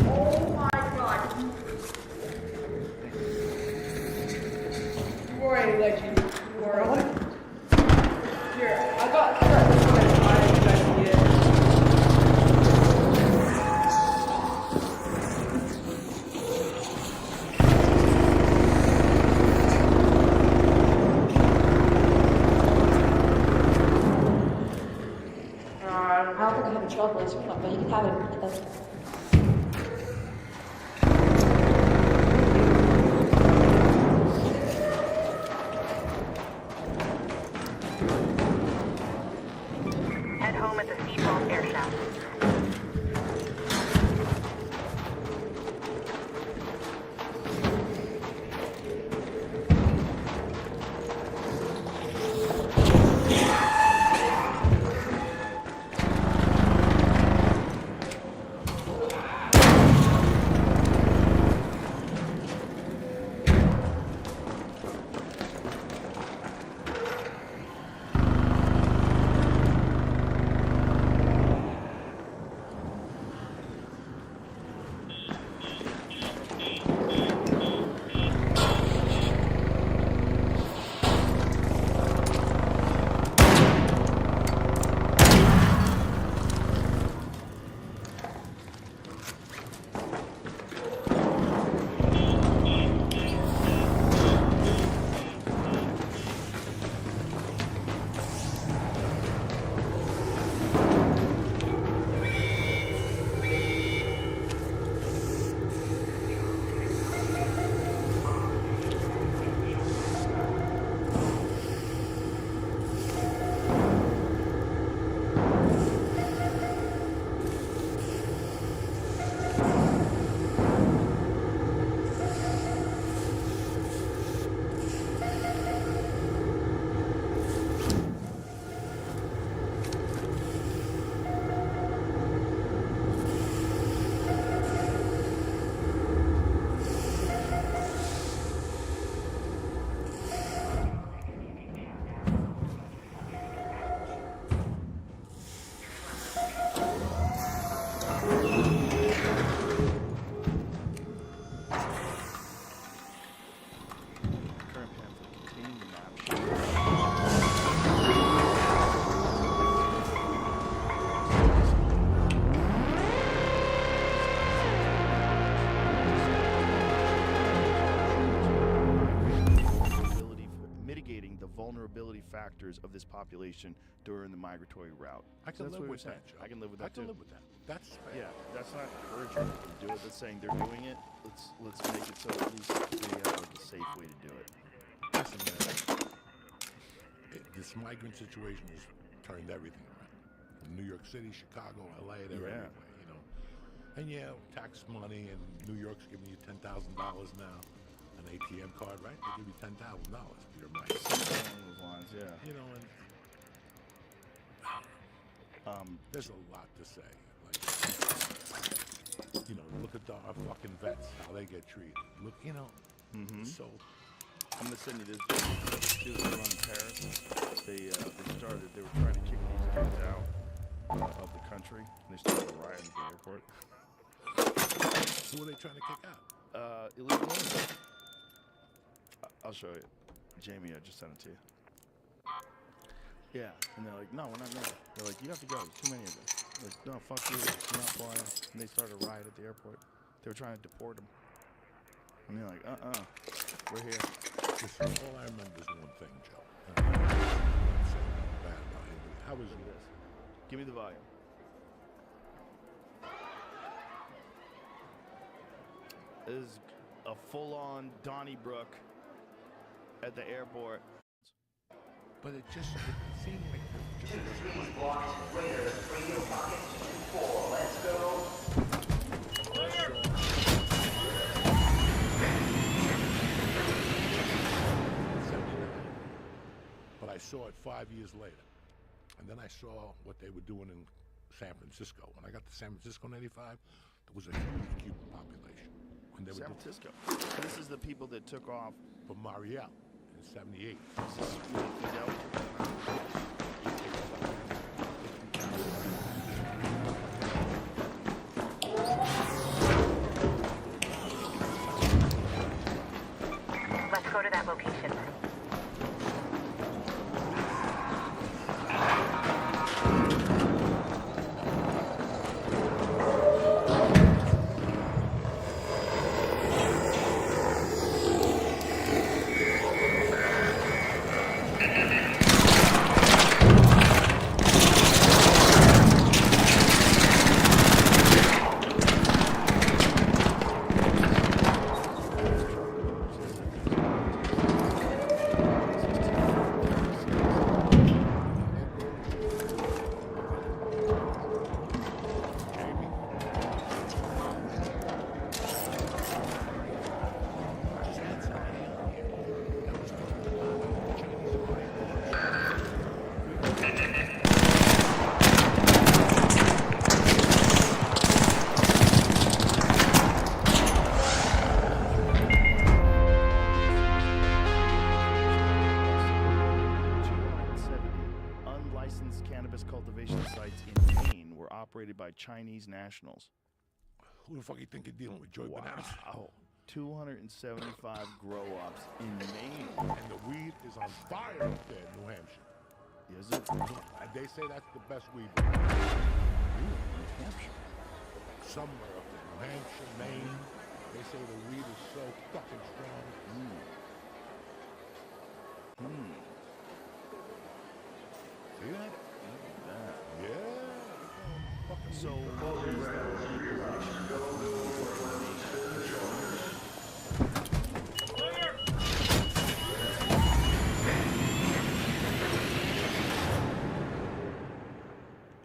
Oh my god. You are a legend. You are a legend. Here, I got this one at 5 you guys can get it. I don't think I have a trailblazer club, but you can have it at the Head home at the Seafrost air shaft. vulnerability factors of this population during the migratory route. I can live with that, Joe. I can live with that I can too. live with that. That's fair. Yeah, that's not encouraging them to do it. That's saying they're doing it. Let's make it so at least they have like a safe way to do it. Listen, man, this migrant situation has turned everything around. New York City, Chicago, LA, they're everywhere, you know. And yeah, tax money, and New York's giving you $10,000 now. An ATM card, right? They give you $10,000 for your money. Something along those lines, yeah. You know, and there's a lot to say. Like, you know, look at our fucking vets, how they get treated. Look, you know, so. I'm gonna send you this. She was in Paris. They were trying to kick these kids out of the country, and they started a riot at the airport. Who are they trying to kick out? Illegal immigrants. I'll show you. Jamie, I just sent it to you. Yeah, and they're like, no, we're not going. They're like, you have to go. There's too many of them. Like, no, fuck you. You're not flying. And they started a riot at the airport. They were trying to deport them. And they're like, we're here. Listen, all I remember is one thing, Joe. I'm not saying bad about anybody. How was this? Give me the volume. This is a full-on Donnybrook at the airport. But it seemed like just blocked. Raiders, radio pocket 2-4. Let's go. But I saw it 5 years later. And then I saw what they were doing in San Francisco. When I got to San Francisco in 85, there was a huge Cuban population. When they San Francisco. This is the people that took off from Mariel in 78. licensed cannabis cultivation sites in Maine were operated by Chinese nationals. Who the fuck you think you're dealing with, Joy Bananas? Wow. 275 grow-ops in Maine. And the weed is on fire up there in New Hampshire. Is it? And they say that's the best weed. New Hampshire? Somewhere up there. New Hampshire, Maine. They say the weed is so fucking strong. See that? Look at that. Yeah. So, what is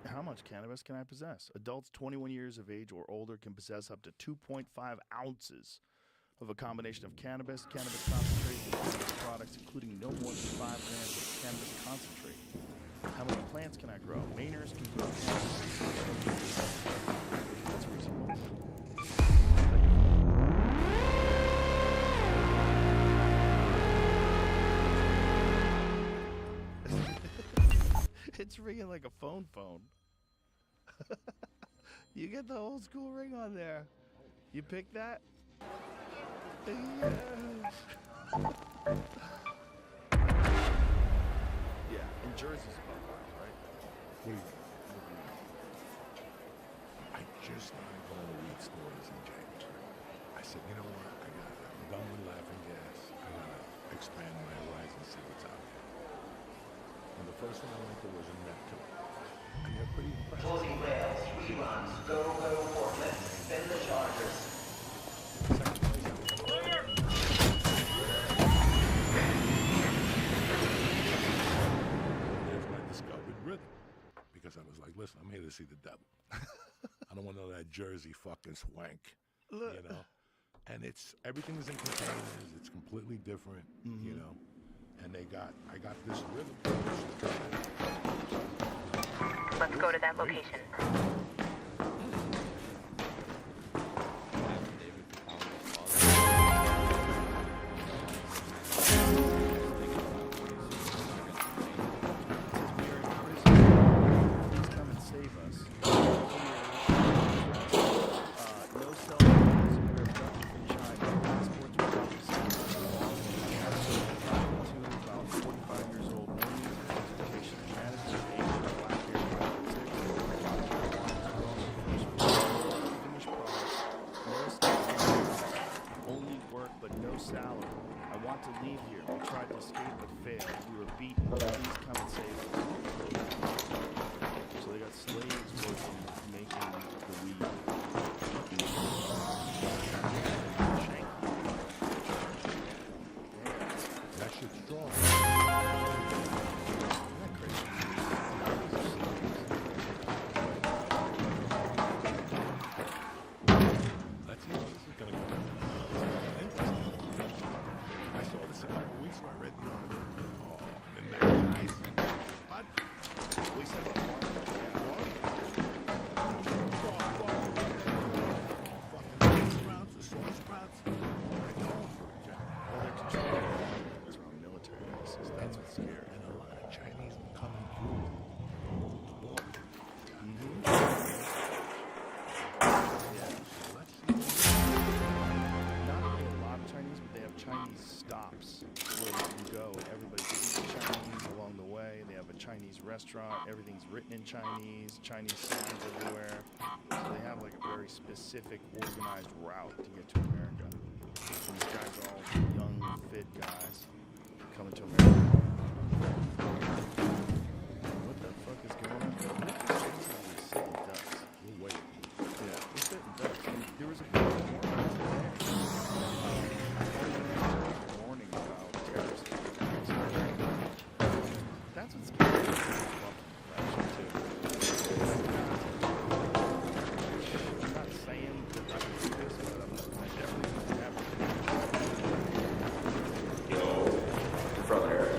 How much cannabis can I possess? Adults 21 years of age or older can possess up to 2.5 ounces of a combination of cannabis, cannabis concentrate, and cannabis products, including no more than 5 grams of cannabis concentrate. How many plants can I grow? Mainers can grow cannabis. That's reasonable. It's ringing like a phone. You get the old school ring on there. You pick that? Yes. Yeah, in Jersey's about right, right? What do you think? I just started going to weed stores in January. I said, you know what? I'm done with laughing gas. I gotta expand my horizons, see what's out there. And the first one I went to was in Neptune. And they're pretty impressive. Closing rails, reruns, go forklifts, spin the chargers. Second place I went to. That's when I discovered rhythm. Because I was like, listen, I'm here to see the devil. I don't want none of that Jersey fucking swank. You know? And everything is in containers. It's completely different, you know? And I got this rhythm. Let's go to that location. Please come and save us. No cell phones. We're abducted from China. Passports were probably sent to about 45 years old. No need for identification. Manager, Asian, black hair, finished products. No skills. Only work, but no salary. I want to leave here. We tried to escape, but failed. We were beaten. Please come and save us. So they got slaves working, making the weed. That shit's strong. Let's see how this is gonna go. I saw this a couple weeks ago. I read the article. Oh, and they're nice. But we said fucking sprouts, the soy sprouts. I know. All they're controlling is from military bases. That's what's scary. And a lot of Chinese coming through the border. Not only a lot of Chinese, but they have Chinese stops where you can go and everybody speaks Chinese along the way. They have a Chinese restaurant. Everything's written in Chinese. Chinese signs everywhere. So they have like a very specific, organized route to get to America. And these guys are all young, fit guys coming to America. What the fuck is going on? We're sitting ducks. We'll wait. Yeah, we're sitting ducks. And there was a big warning about terrorists. That's what's scary. I'm not saying that I can do this, but I definitely have to. Yo, from here.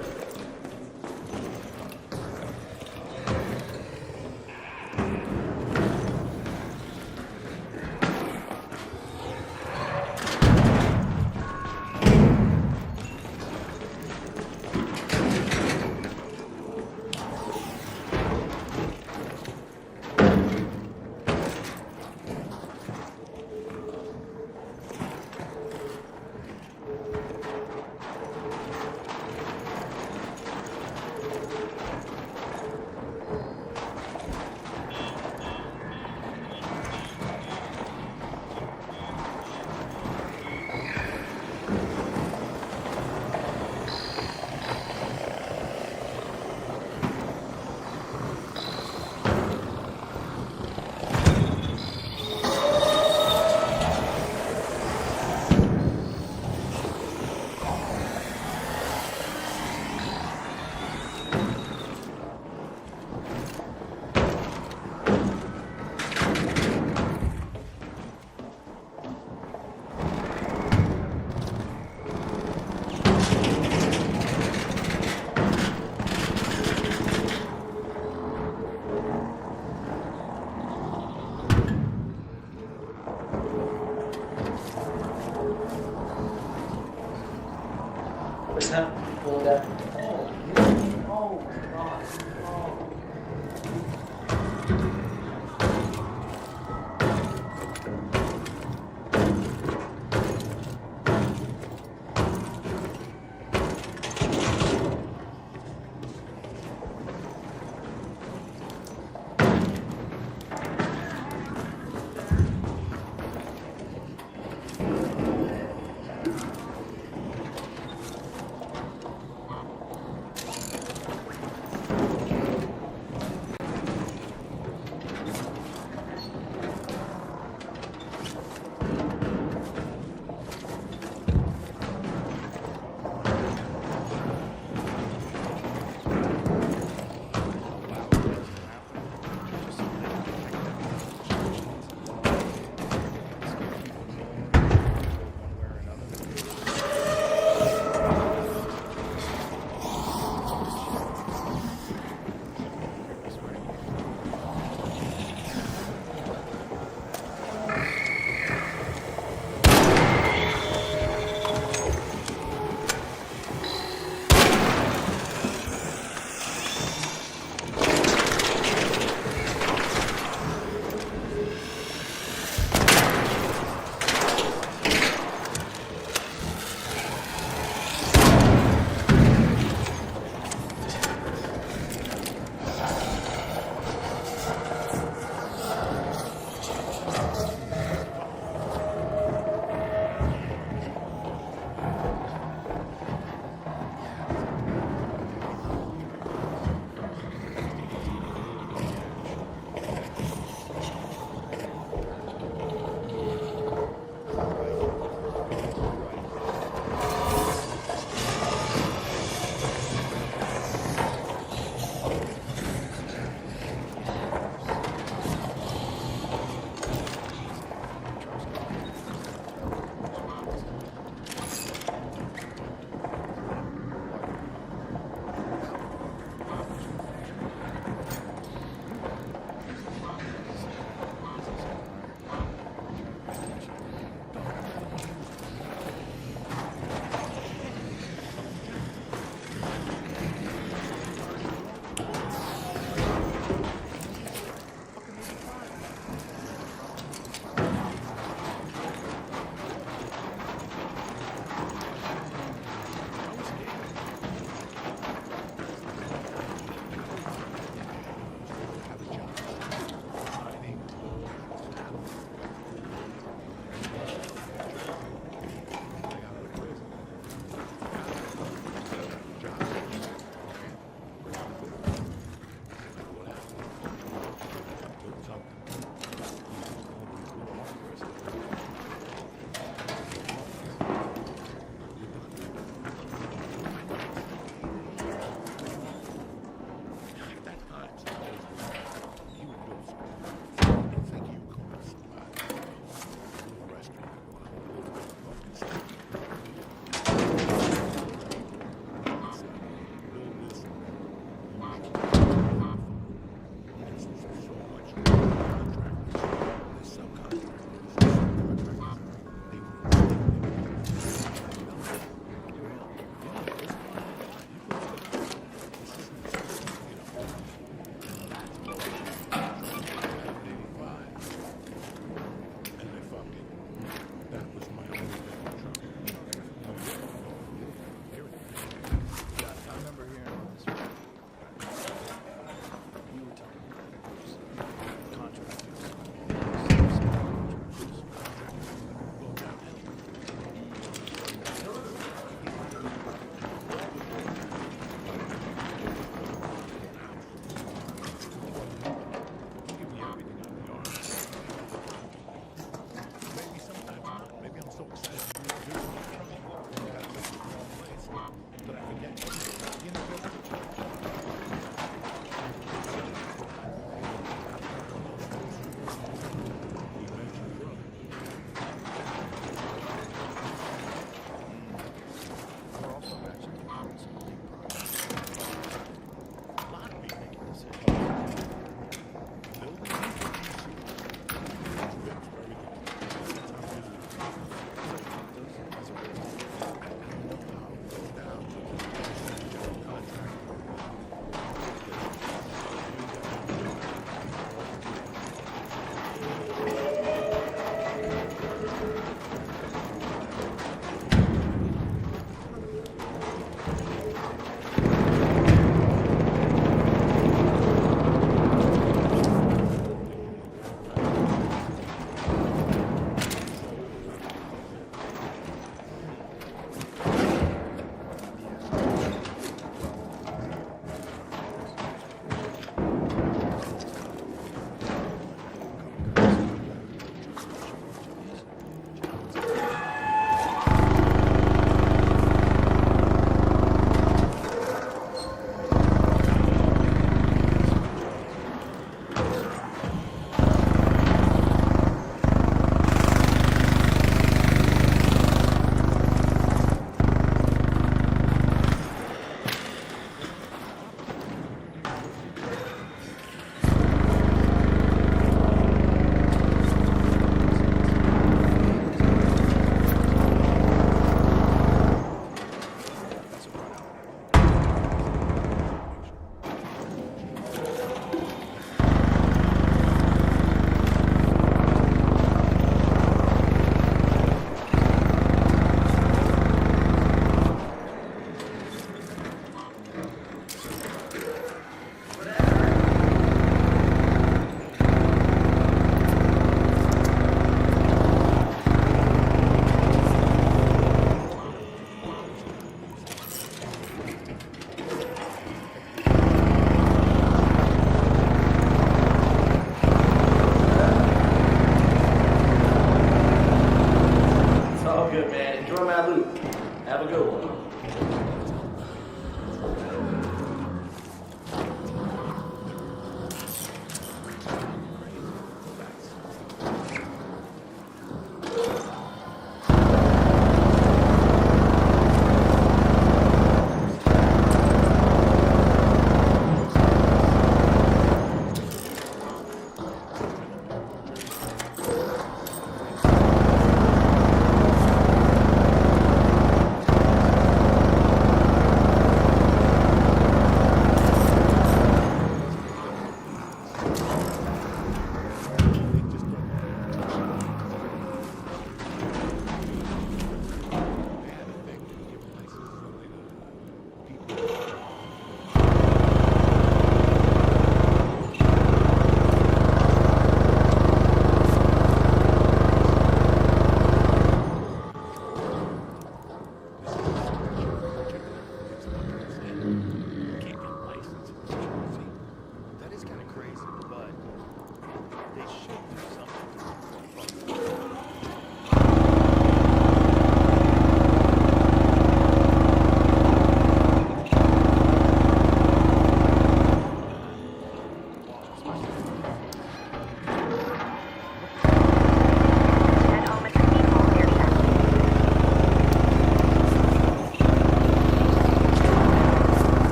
attempt to pull that. Oh God. Oh.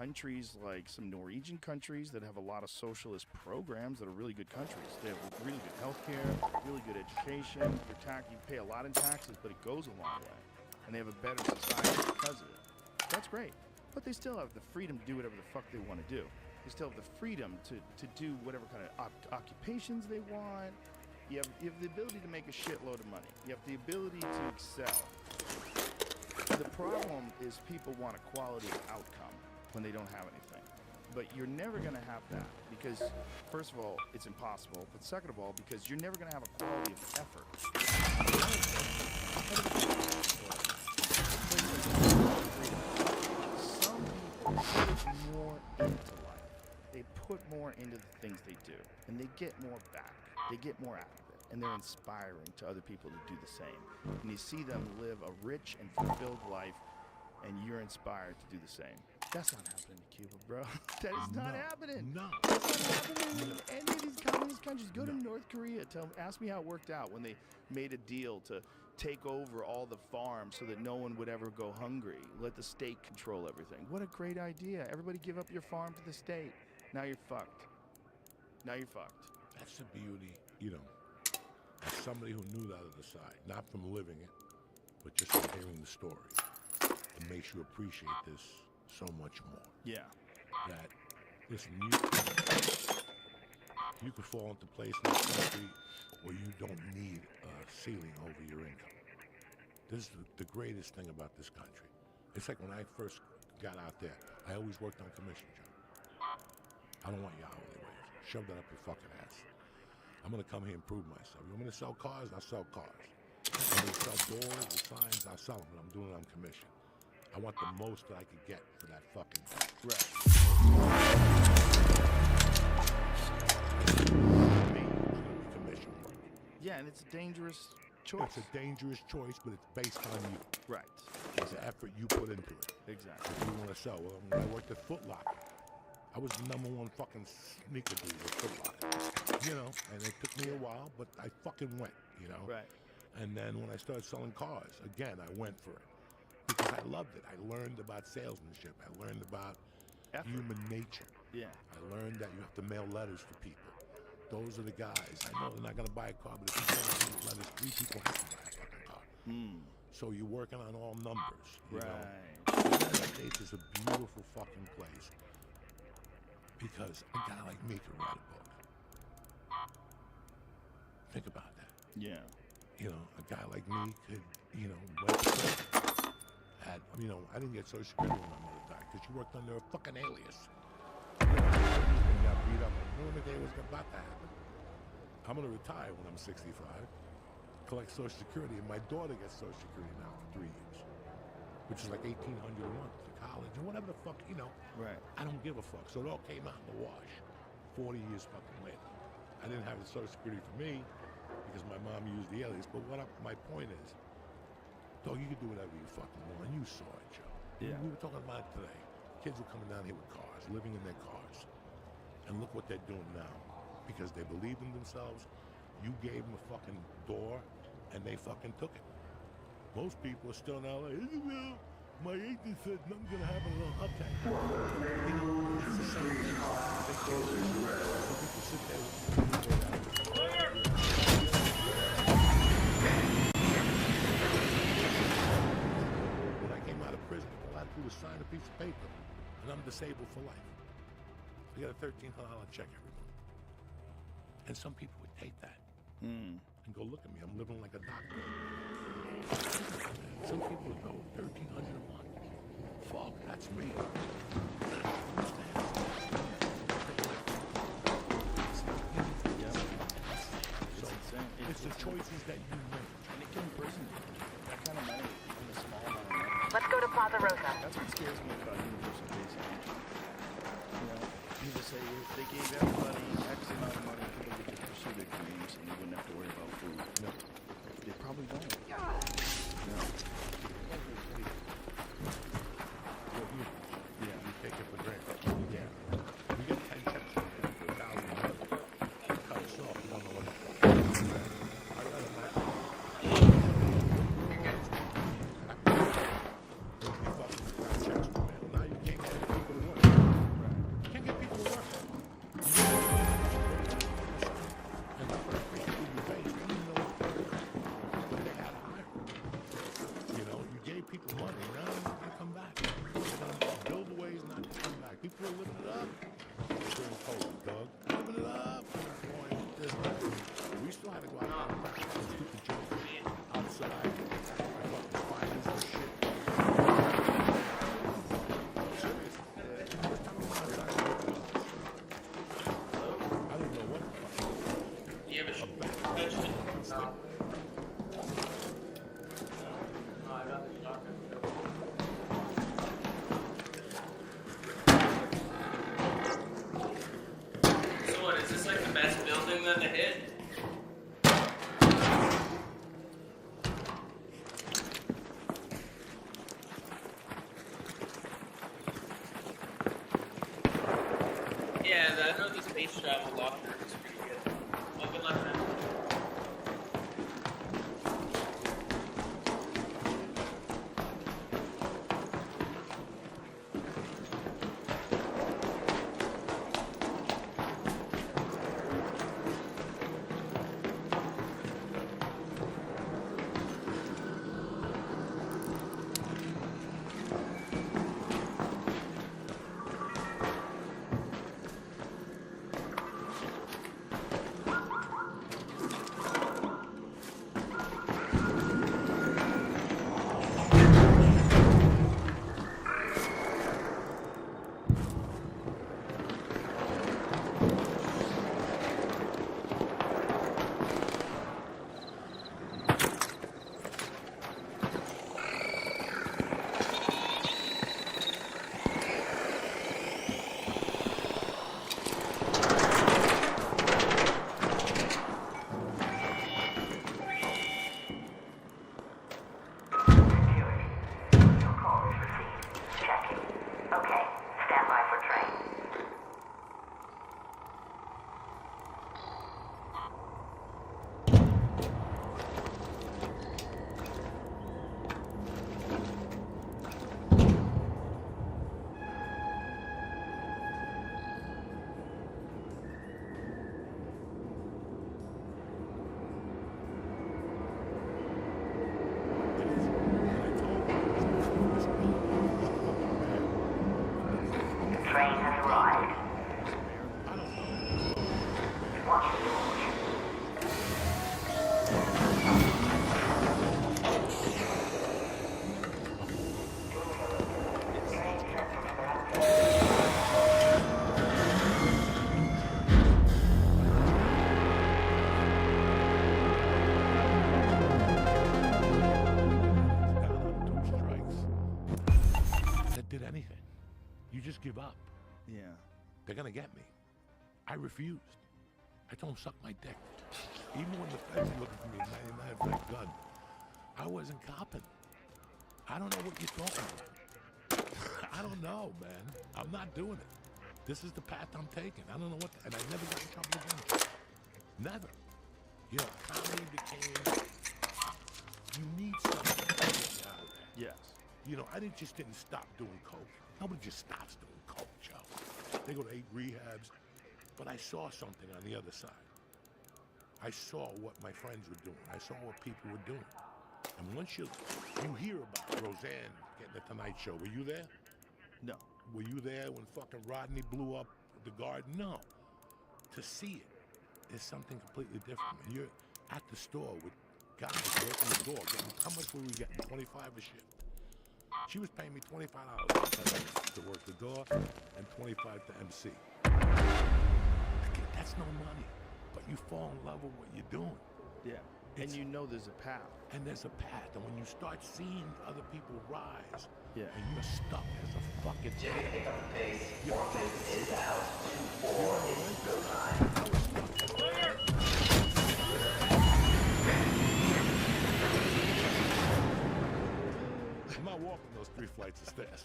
countries like some Norwegian countries that have a lot of socialist programs that are really good countries. They have really good healthcare, really good education. You pay a lot in taxes, but it goes a long way. And they have a better society because of it. That's great. But they still have the freedom to do whatever the fuck they want to do. They still have the freedom to do whatever kind of occupations they want. You have the ability to make a shitload of money. You have the ability to excel. The problem is people want a quality of outcome when they don't have anything. But you're never going to have that because, first of all, it's impossible. But second of all, because you're never going to have a quality of effort. Some people put more into life. They put more into the things they do, and they get more back. They get more out of it, and they're inspiring to other people to do the same. And you see them live a rich and fulfilled life, and you're inspired to do the same. That's not happening to Cuba, bro. That is not happening. No. That's not happening in any of these communist countries. Go to North Korea. Ask me how it worked out when they made a deal to take over all the farms so that no one would ever go hungry. Let the state control everything. What a great idea. Everybody give up your farm to the state. Now you're fucked. Now you're fucked. That's the beauty, you know, as somebody who knew the other side, not from living it, but just from hearing the story. It makes you appreciate this so much more. Yeah. That, listen, you could fall into place in this country where you don't need a ceiling over your income. This is the greatest thing about this country. It's like when I first got out there, I always worked on commission, Joe. I don't want your hourly wage. Shove that up your fucking ass. I'm gonna come here and prove myself. You want me to sell cars? I'll sell cars. I'm gonna sell doors and signs, I'll sell them, but I'm doing it on commission. I want the most that I could get for that fucking commission work. Yeah, and it's a dangerous choice. It's a dangerous choice, but it's based on you. Right. It's the effort you put into it. Exactly. If you want to sell, well, when I worked at Foot Locker, I was the #1 fucking sneaker dude at Foot Locker. You know, and it took me a while, but I fucking went, you know? Right. And then when I started selling cars, again, I went for it. Because I loved it. I learned about salesmanship. I learned about human nature. Yeah. I learned that you have to mail letters to people. Those are the guys. I know they're not going to buy a car, but if you send these letters, 3 people have to buy a fucking car. So you're working on all numbers. You know? The United States is a beautiful fucking place because a guy like me could write a book. Think about that. Yeah. You know, a guy like me could, you know, went to prison. You know, I didn't get Social Security when my mother died because she worked under a fucking alias. And got beat up. I knew the day was about to happen. I'm going to retire when I'm 65, collect Social Security, and my daughter gets Social Security now for 3 years, which is like $1,800 a month for college or whatever the fuck, you know. Right. I don't give a fuck. So it all came out in the wash 40 years fucking later. I didn't have the Social Security for me because my mom used the alias, but my point is, dog, you can do whatever you fucking want. You saw it, Joe. Yeah. We were talking about it today. Kids were coming down here with cars, living in their cars. And look what they're doing now. Because they believed in themselves. You gave them a fucking door, and they fucking took it. Most people are still in LA. My agent said nothing's gonna happen. Okay. You know, it's the same thing. People sit there with when I came out of prison, all I had to do was sign a piece of paper, and I'm disabled for life. I got a $1,300 check every month. And some people would take that and go, look at me, I'm living like a doctor. Some people would go, $1,300 a month. Fuck, that's me. So it's the choices that you make. And it can imprison you. That kind of money, even a small amount of money. Let's go to Plaza Rosa. That's what scares me about universal basic income. You know, you just say if they gave everybody X amount of money, people would just pursue their dreams and they wouldn't have to worry about food. No. They probably won't. No. Yeah, you take it for granted. Yeah. You get 10 checks for $1,000. Cut us off, you don't know what I'd rather not. Now you can't get people to work. So what, is this like the best building that they hit? Yeah, I know the space travel locker is pretty good. Well, good luck, man. Train has arrived. Watch the door. That did anything. You just give up. Yeah. They're gonna get me. I refused. I told them suck my dick. Even when the feds were looking for me at 99 for gun, I wasn't copping. I don't know what you're talking about. I don't know, man. I'm not doing it. This is the path I'm taking. I don't know what, and I never got in trouble again. Never. You know, comedy became, you need something to get you out of there. Yes. You know, I just didn't stop doing coke. Nobody just stops doing coke, Joe. They go to 8 rehabs, but I saw something on the other side. I saw what my friends were doing. I saw what people were doing. And once you hear about Roseanne getting the Tonight Show, were you there? No. Were you there when fucking Rodney blew up the garden? No. To see it is something completely different. And you're at the store with guys who open the door, getting, how much were we getting? 25 a shift. She was paying me $25 to work the door and $25 to MC. That's no money, but you fall in love with what you're doing. Yeah. And you know there's a path. And there's a path, and when you start seeing other people rise, yeah, and you're stuck as a fucking Jimmy, pick up the pace. Orphan is out. 2-4 is go time. I'm not walking those 3 flights of stairs.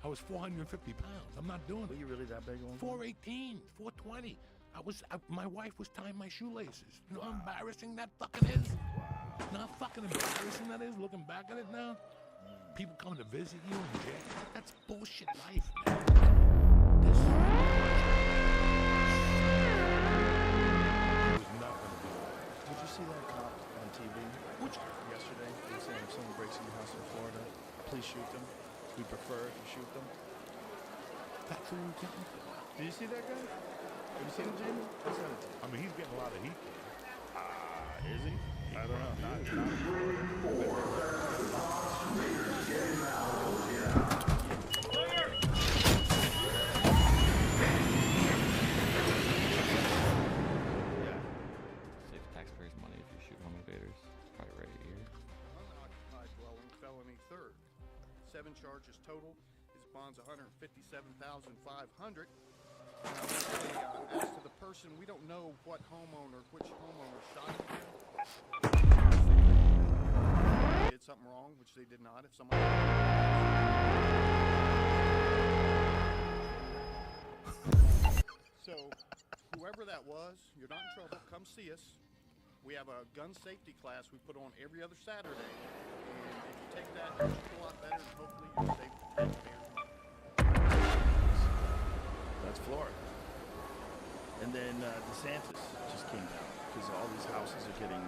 I was 450 pounds. I'm not doing it. Were you really that big? 418, 420. My wife was tying my shoelaces. You know how embarrassing that fucking is? Wow. Not fucking embarrassing that is, looking back at it now? People coming to visit you in jail. That's bullshit life, man. This was not gonna be right. Did you see that cop on TV? Which yesterday? He was saying if someone breaks in your house in Florida, please shoot them. We prefer if you shoot them. That's what we're getting to. Did you see that guy? Have you seen him, Jamie? I sent it to you. I mean, he's getting a lot of heat. Is he? I don't know. Not Save taxpayers' money if you shoot homophobic 7 charges total. His bond's $157,500. As to the person, we don't know which homeowner shot him. Did something wrong, which they did not. If someone so whoever that was, you're not in trouble. Come see us. We have a gun safety class we put on every other Saturday, and if you take that, you'll feel a lot better, and hopefully you'll stay prepared. That's Florida. And then DeSantis just came down because all these houses are getting,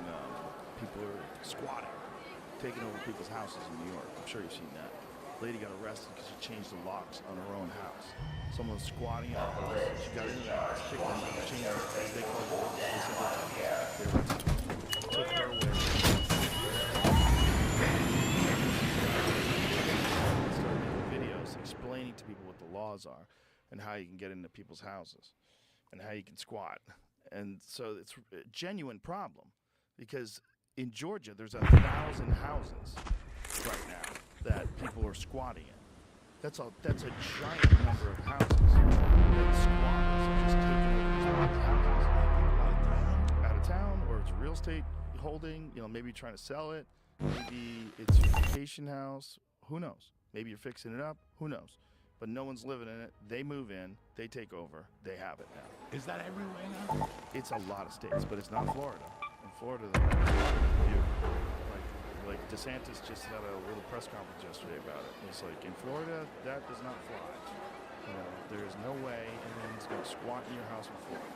people are squatting, taking over people's houses in New York. I'm sure you've seen that. Lady got arrested because she changed the locks on her own house. Someone was squatting in her house. She got into the house, kicked them, changed the locks. They called the police. They said they arrested her. Took her away. Started making videos explaining to people what the laws are and how you can get into people's houses and how you can squat. And so it's a genuine problem because in Georgia there's 1,000 houses right now that people are squatting in. That's a giant number of houses that squatters are just taking over these houses. Out of town, or it's a real estate holding, maybe trying to sell it. Maybe it's your vacation house. Who knows? Maybe you're fixing it up. Who knows? But no one's living in it. They move in. They take over. They have it now. Is that everywhere now? It's a lot of states, but it's not Florida. In Florida, like DeSantis just had a little press conference yesterday about it. It's like, in Florida, that does not fly. There is no way anyone's going to squat in your house in Florida.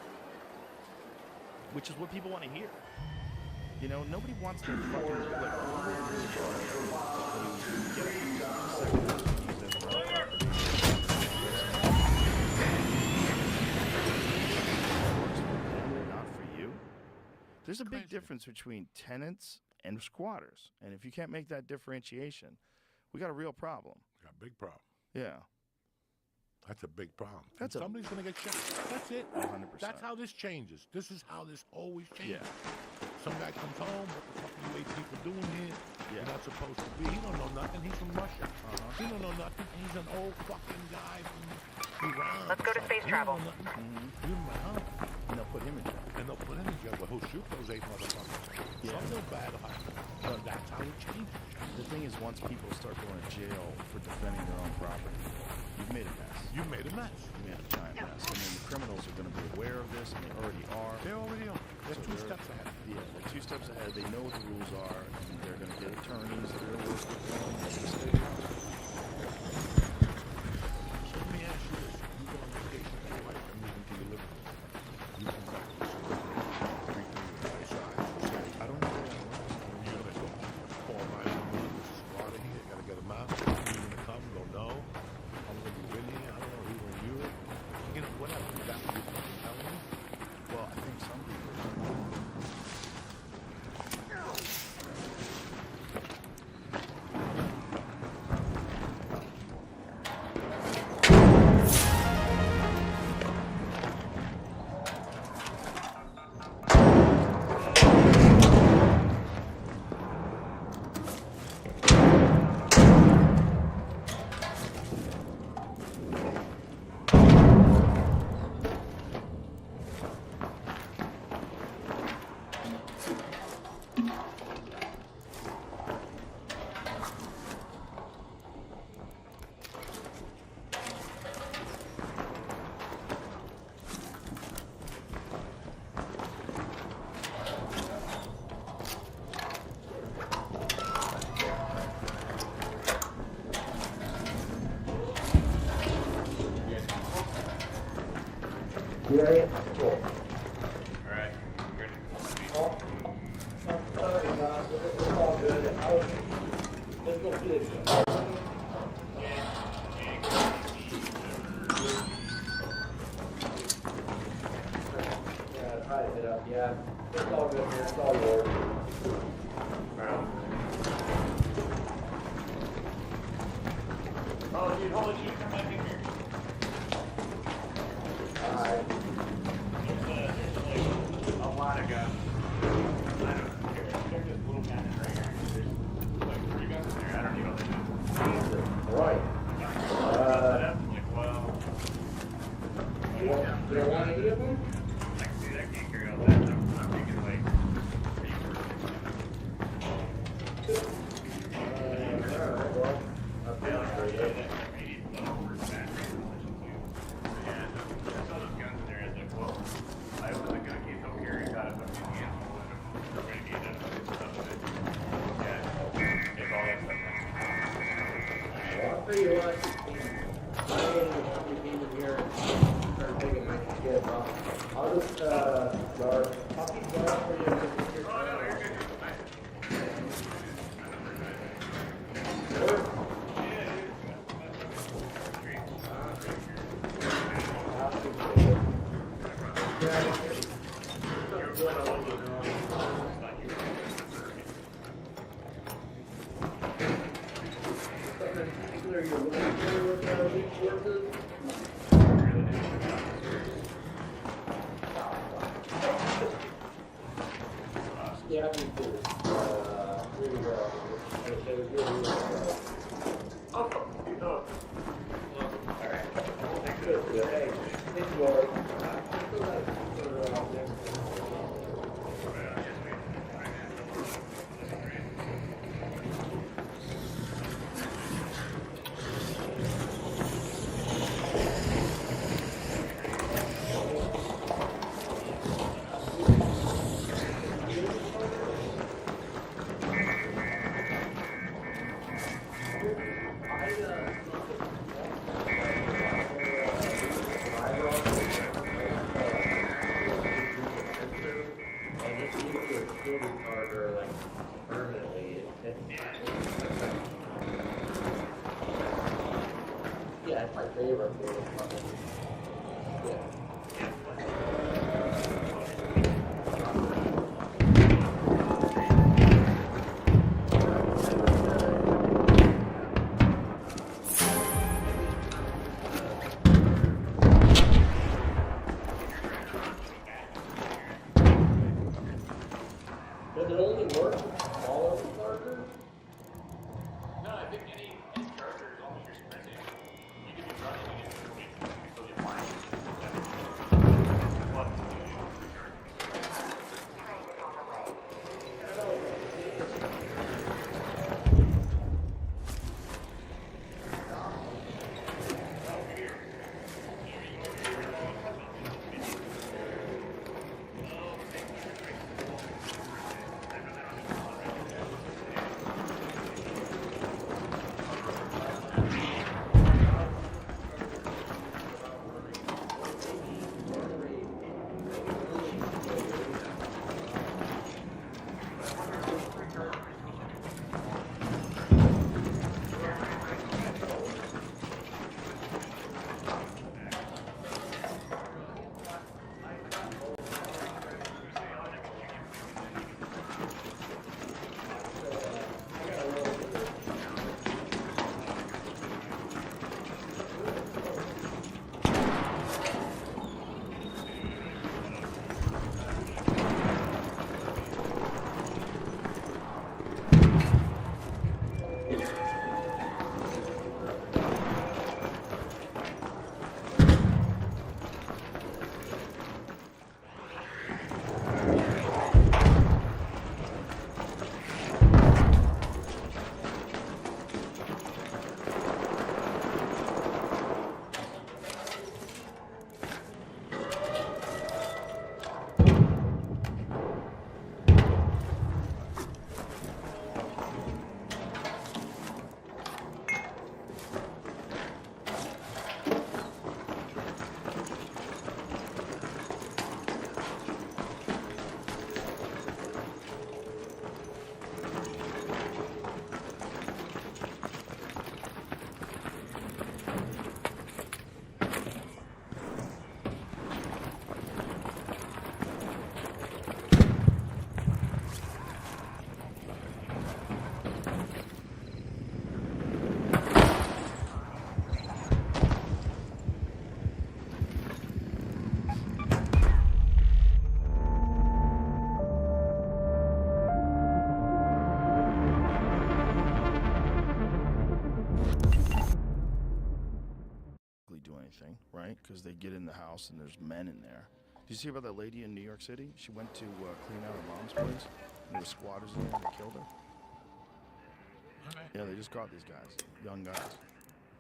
Which is what people want to hear. Nobody wants their fucking not for you. There's a big difference between tenants and squatters. And if you can't make that differentiation, we got a real problem. Got a big problem. Yeah. That's a big problem. Somebody's going to get shot. That's it. 100%. That's how this changes. This is how this always changes. Yeah. Some guy comes home, what the fuck are you 8 people doing here? Yeah. You're not supposed to be. He don't know nothing. He's from Russia. He don't know nothing. He's an old fucking guy from Iran. Let's go to space travel. And they'll put him in jail. But who'll shoot those 8 motherfuckers? Yeah. Some feel bad about it. But that's how it changes. The thing is, once people start going to jail for defending their own property, you've made a mess. You've made a mess. You made a giant mess. And then the criminals are going to be aware of this, and they already are. They already are. They're 2 steps ahead. Yeah, they're 2 steps ahead. They know what the rules are, and they're going to get attorneys that are going to work with them. Let me ask you this. You go on vacation with your wife and move into your living room. You come back to this I don't know where that works. You're going to go call 911. This is water here. You got to get them out. You're going to come. Go, no. I'm going to be with you. I don't know who in Europe. Whatever. That's what you're fucking telling me. Well, I think some people Alright. Yeah, it's all good here. It's all yours. Oh, dude, holy shit, come back in here. Alright. There's a lot of guns. I don't care. They're just little guns right here. There's like 3 guns in there. I don't even know what they do. Right. You don't want any of them? I'll tell you what, I don't know how many people here are taking my shit off. I'll just, I'll keep going for you. Yeah, me too. Here we go. Alright. Good. Hey, enjoy. Yeah, it's my favorite. Yeah. Does it only work with smaller chargers? No, I think any charger, as long as you're sprinting, you can be running it until you're fine. down, right? Because they get in the house and there's men in there. Did you see about that lady in New York City? She went to clean out her mom's place, and there were squatters in there and they killed her. Yeah, they just caught these guys, young guys.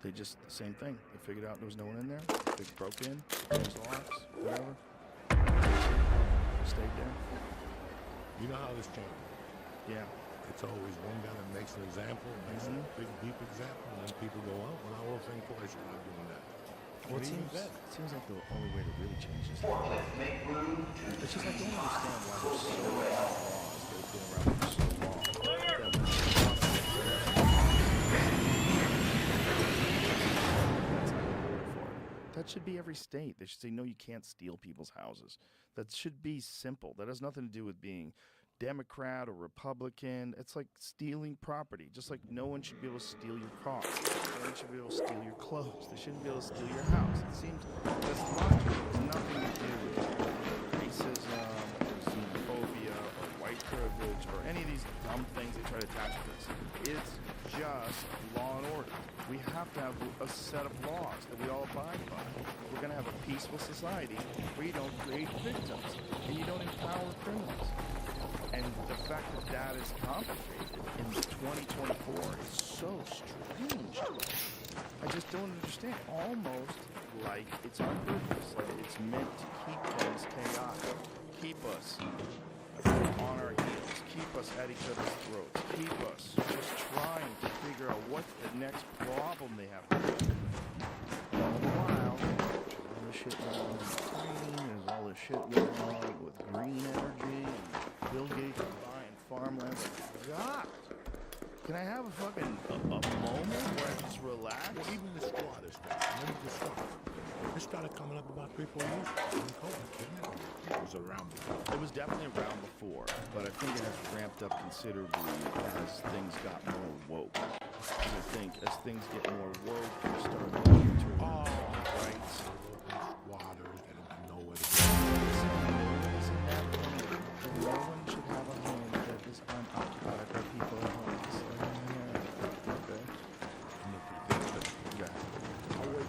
They just, same thing. They figured out there was no one in there. They broke in, changed the locks, whatever. Stayed there. You know how this changes? Yeah. It's always one guy that makes an example, makes a big, deep example, and then people go, oh, well, I will think twice about doing that. Well, it seems like the only way to really change this. It's just I don't understand why there's so many laws that have been around for so long. That should be every state. They should say, no, you can't steal people's houses. That should be simple. That has nothing to do with being Democrat or Republican. It's like stealing property. Just like no one should be able to steal your car. No one should be able to steal your clothes. They shouldn't be able to steal your house. It seems that's logical. It has nothing to do with racism or xenophobia or white privilege or any of these dumb things they try to attach to this. It's just law and order. We have to have a set of laws that we all abide by. We're going to have a peaceful society where you don't create victims and you don't empower criminals. And the fact that that is complicated in 2024 is so strange. I just don't understand. Almost like it's on purpose. Like it's meant to keep things chaotic. Keep us on our heels. Keep us at each other's throats. Keep us just trying to figure out what's the next problem they have to do. All the while, all this shit going on with green, there's all this shit going on with green energy, and Bill Gates is buying farmland. God! Can I have a fucking a moment where I just relax? Well, even the squatters, remember the squatters? This started coming up about 3-4 years ago in COVID, didn't it? It was around before. It was definitely around before, but I think it has ramped up considerably as things got more woke. I think as things get more woke, you start looking to rights. Squatters, they don't have nowhere to go. No one should have a home that is unoccupied by people at home. Okay. Yeah. I'll wait.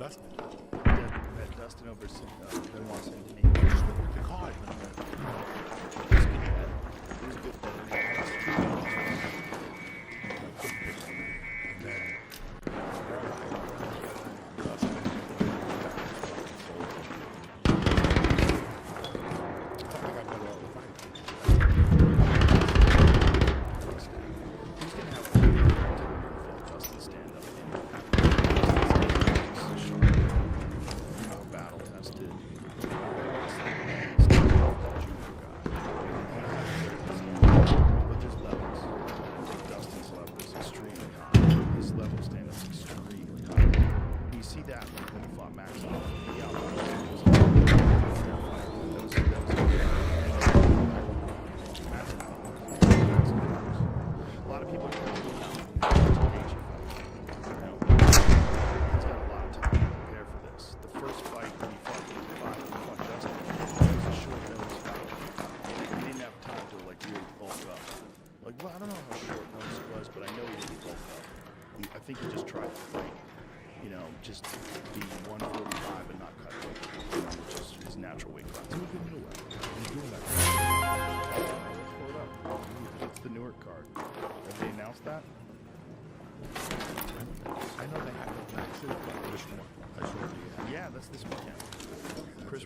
Dustin. That Dustin over Benoit sent to me. Just look at the card. He's a good bet. He's a good bet.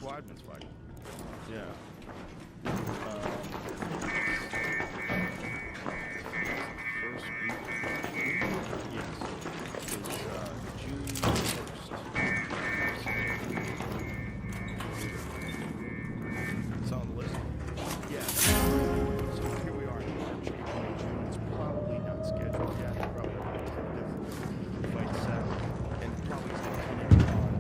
Weidman's fight. Yeah. First week. Yes. June 1st. It's on the list. Yeah. So here we are in March, April, and June. It's probably not scheduled yet. Probably a tentative fight set. And probably depending on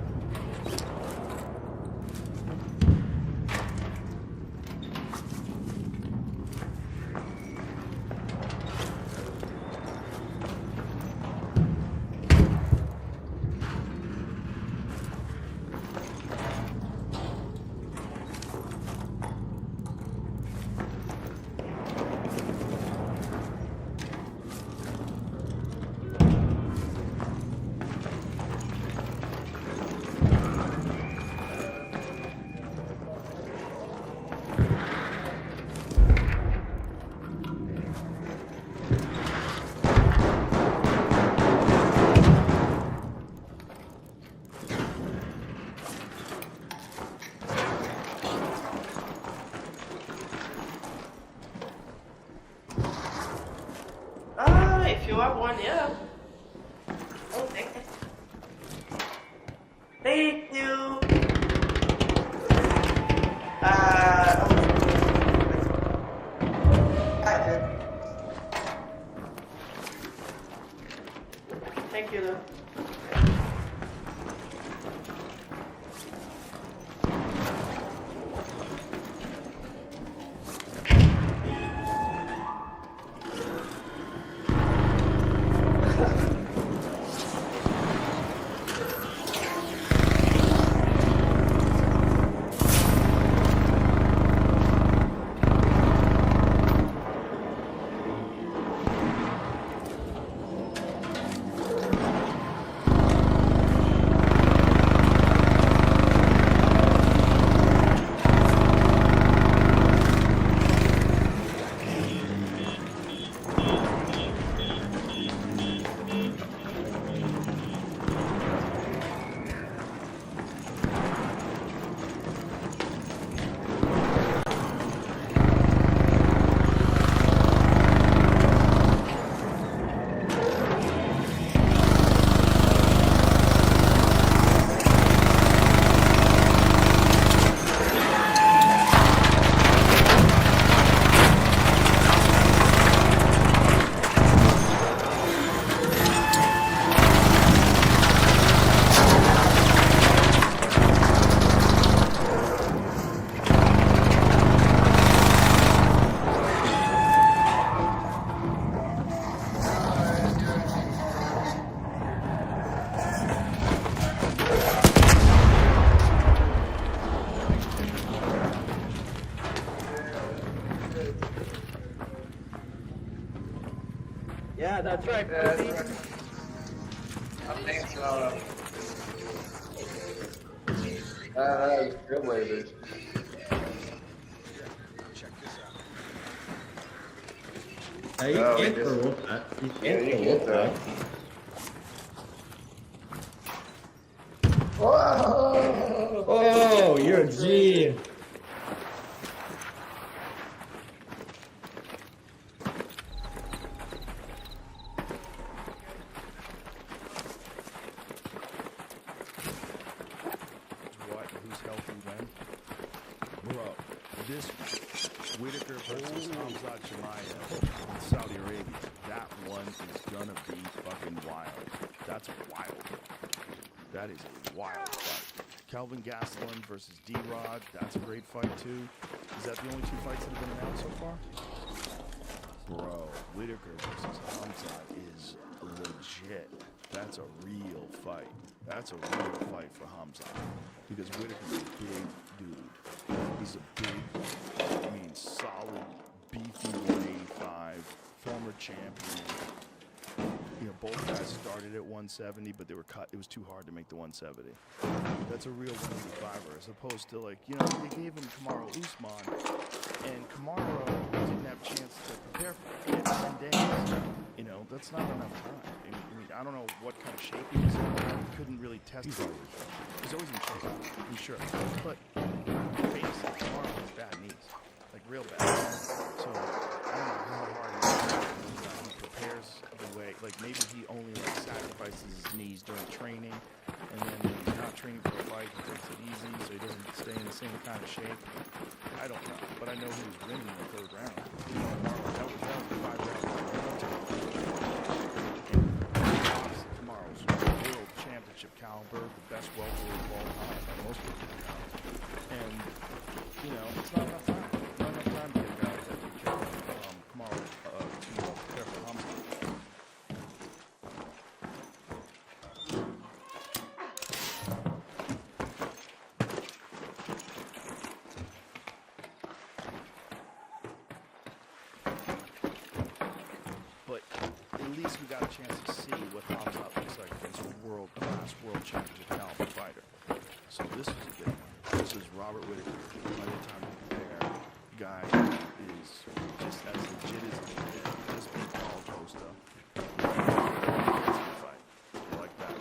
if you want one, yeah. Oh, thank you. Thank you. Thank you, though. Yeah, that's right. I think so. Trailblazers. Check this out. Hey, you can't throw that. You can't throw that. Whoa! Oh, you're a G. What? Who's healthy when? Bro, this Whitaker versus Hamzat Chimaev in Saudi Arabia, that one is gonna be fucking wild. That's wild. That is a wild fight. Kelvin Gastelum versus D-Rod, that's a great fight too. Is that the only two fights that have been announced so far? Bro, Whitaker versus Hamzat is legit. That's a real fight. That's a real fight for Hamzat. Because Whitaker's a big dude. He's a big, solid, beefy 185, former champion. You know, both guys started at 170, but they were cut. It was too hard to make the 170. That's a real 185er, as opposed to they gave him Kamaru Usman, and Kamaru didn't have a chance to prepare for it. He had 10 days. You know, that's not enough time. I don't know what kind of shape he was in. He couldn't really test it. He's always in shape, I'm sure. But basically, Kamaru has bad knees, like real bad. So I don't know how hard he prepares the way. Like maybe he only sacrifices his knees during training, and then when he's not training for a fight, he takes it easy so he doesn't stay in the same kind of shape. I don't know, but I know he was winning in the third round. That was 5 rounds. Tomorrow's world championship caliber, the best welterweight of all time by most people. And it's not enough time. Not enough time to get guys that can kill Kamaru to prepare for Hamzat. But at least we got a chance to see what Hamzat looks like against a world-class, world championship caliber fighter. So this was a big one. This is Robert Whitaker. By the time we compare, guy is just as legit as he did. Just beat Paul Costa. That's a good fight. Like that.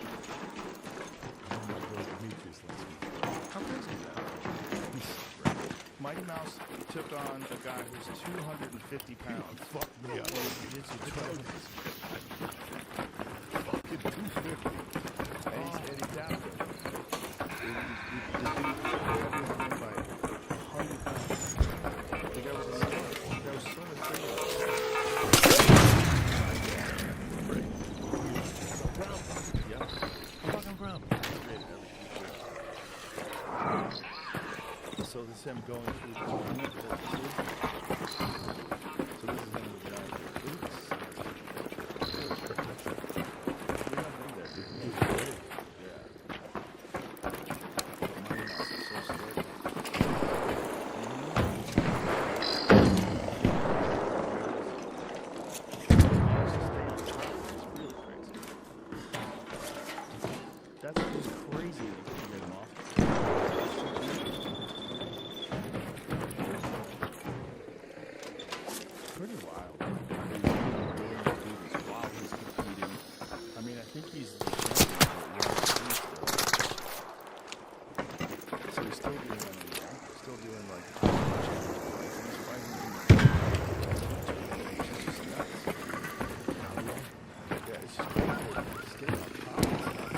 How crazy is that? Mighty Mouse took on a guy who's 250 pounds. Fuck me up. Fucking 250. And he's down there. The guy was a star. The guy was so insane. Yeah. Fucking Brown. So this is him going through the tournament. So this is him with the giant boots. We have him there. Yeah. Mighty Mouse is so slick. That's just crazy that you can get him off. Pretty wild. While he's competing. I mean, I think he's the champion. So he's still doing MMA. Still doing like he's fighting. It's just nuts. Yeah, it's just crazy. He's getting on top of stuff.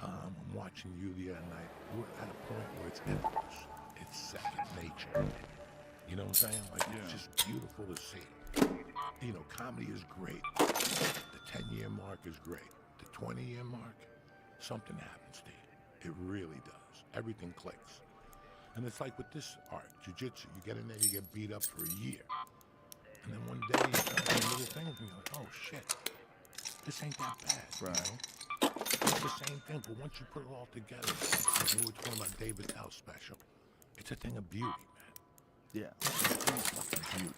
Tom, I'm watching you the other night. We're at a point where it's effortless. It's second nature. You know what I'm saying? Like, it's just beautiful to see. You know, comedy is great. The 10-year mark is great. The 20-year mark, something happens to you. It really does. Everything clicks. And it's like with this art, jiu-jitsu. You get in there, you get beat up for a year. And then one day you start doing little things and you're like, oh shit, this ain't that bad. Right. You know? It's the same thing, but once you put it all together, like we were talking about David Tell's special, it's a thing of beauty, man. Yeah. It's a thing of fucking beauty.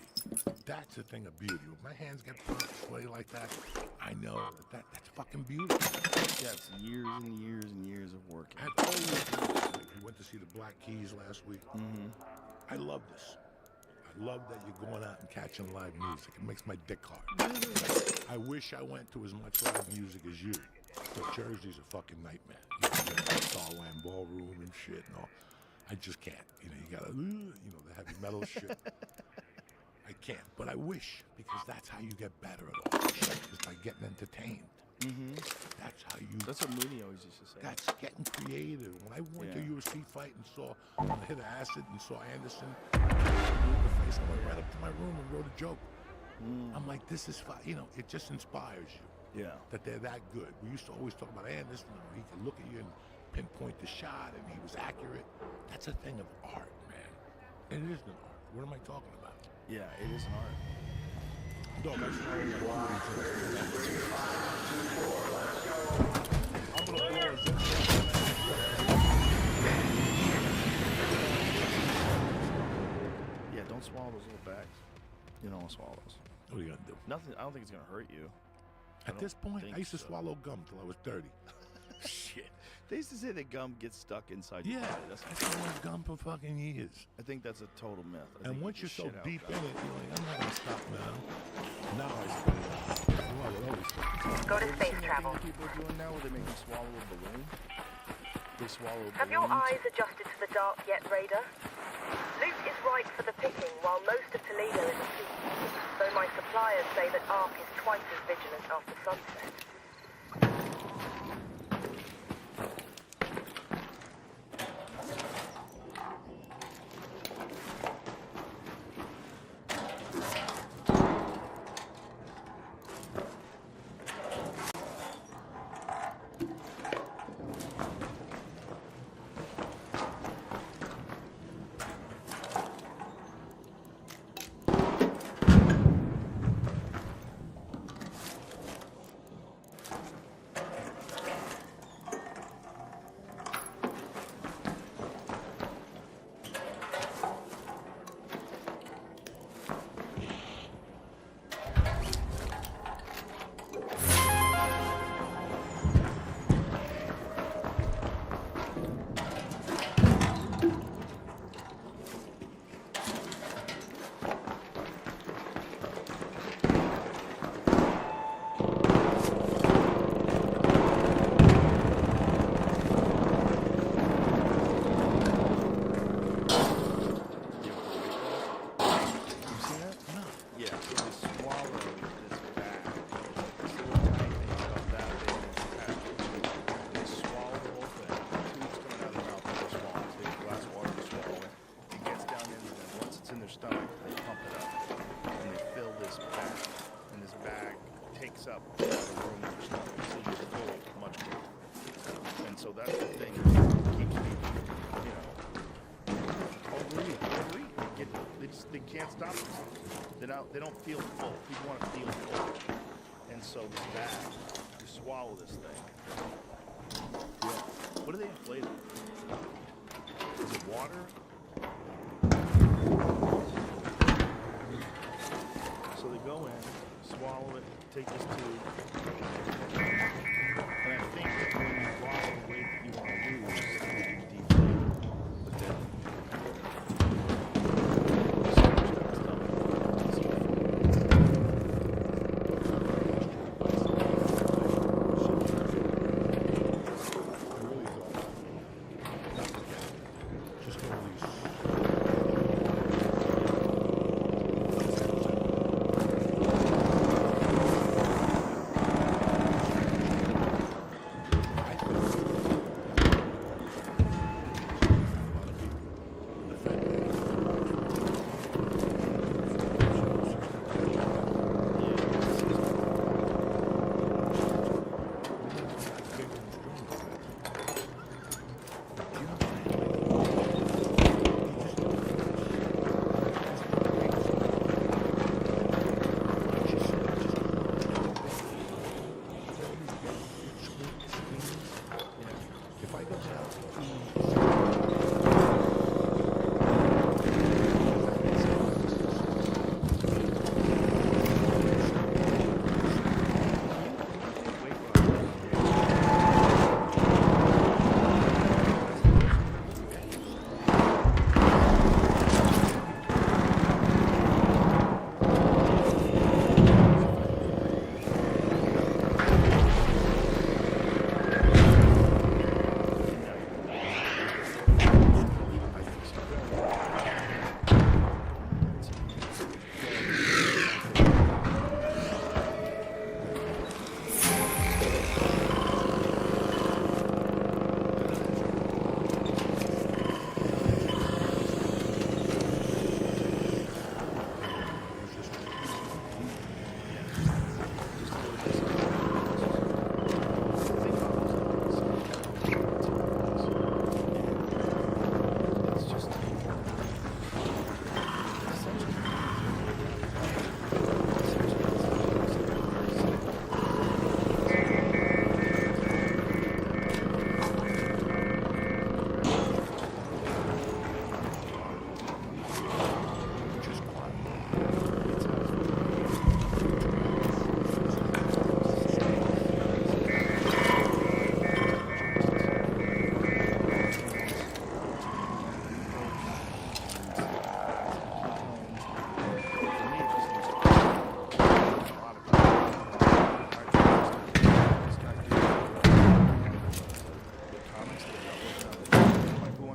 That's a thing of beauty. When my hands get sweaty like that, I know that's fucking beauty. Yeah, it's years and years and years of work. I always do this. Like, we went to see the Black Keys last week. I love this. I love that you're going out and catching live music. It makes my dick hard. I wish I went to as much live music as you. But Jersey's a fucking nightmare. You know, you got Starland Ballroom and shit and all. I just can't. You know, you gotta, you know, the heavy metal shit. I can't, but I wish, because that's how you get better at all this shit, is by getting entertained. That's how you... That's what Mooney always used to say. That's getting creative. When I went to a UFC fight and saw, hit an acid and saw Anderson, in the face, I went right up to my room and wrote a joke. I'm like, this is fine. You know, it just inspires you. Yeah. That they're that good. We used to always talk about Anderson. He could look at you and pinpoint the shot, and he was accurate. That's a thing of art, man. It is an art. What am I talking about? Yeah, it is an art. No, that's not I'm gonna blow it. Yeah, don't swallow those little bags. You don't want to swallow those. What are you gonna do? Nothing. I don't think it's gonna hurt you. At this point, I used to swallow gum till I was 30. Shit. They used to say that gum gets stuck inside your Yeah, body. That's I swallowed gum for fucking years. I think that's a total myth. I And think once you you're so shit out deep in gum. it, you're like, I'm not gonna stop now. Now I spit it out. Well, I would always fucking Go to space travel. People are doing now where they make you swallow a balloon. They swallow a Have your balloon. eyes adjusted to the dark yet, Raider? Loot is ripe for the picking while most of Toledo is asleep, though my suppliers say that Ark is twice as vigilant after sunset. They don't feel full. People want to feel full. And so this bag, you swallow this thing. Yeah. What are they inflated? Is it water? So they go in, swallow it, take this tube. And I think that when you swallow the weight that you want to lose, you deflate. But then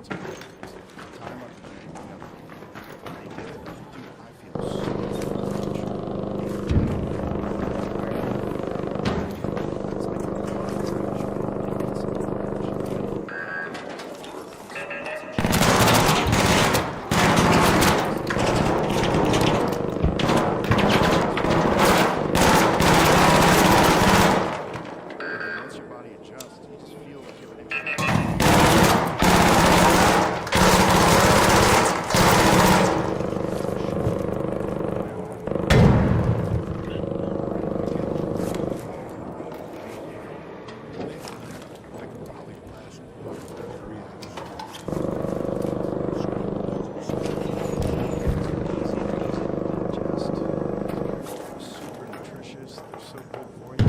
it's okay. The time up to do it, they did it. Dude, I feel so once your body adjusts, you just feel like everything's super nutritious. They're so good for you.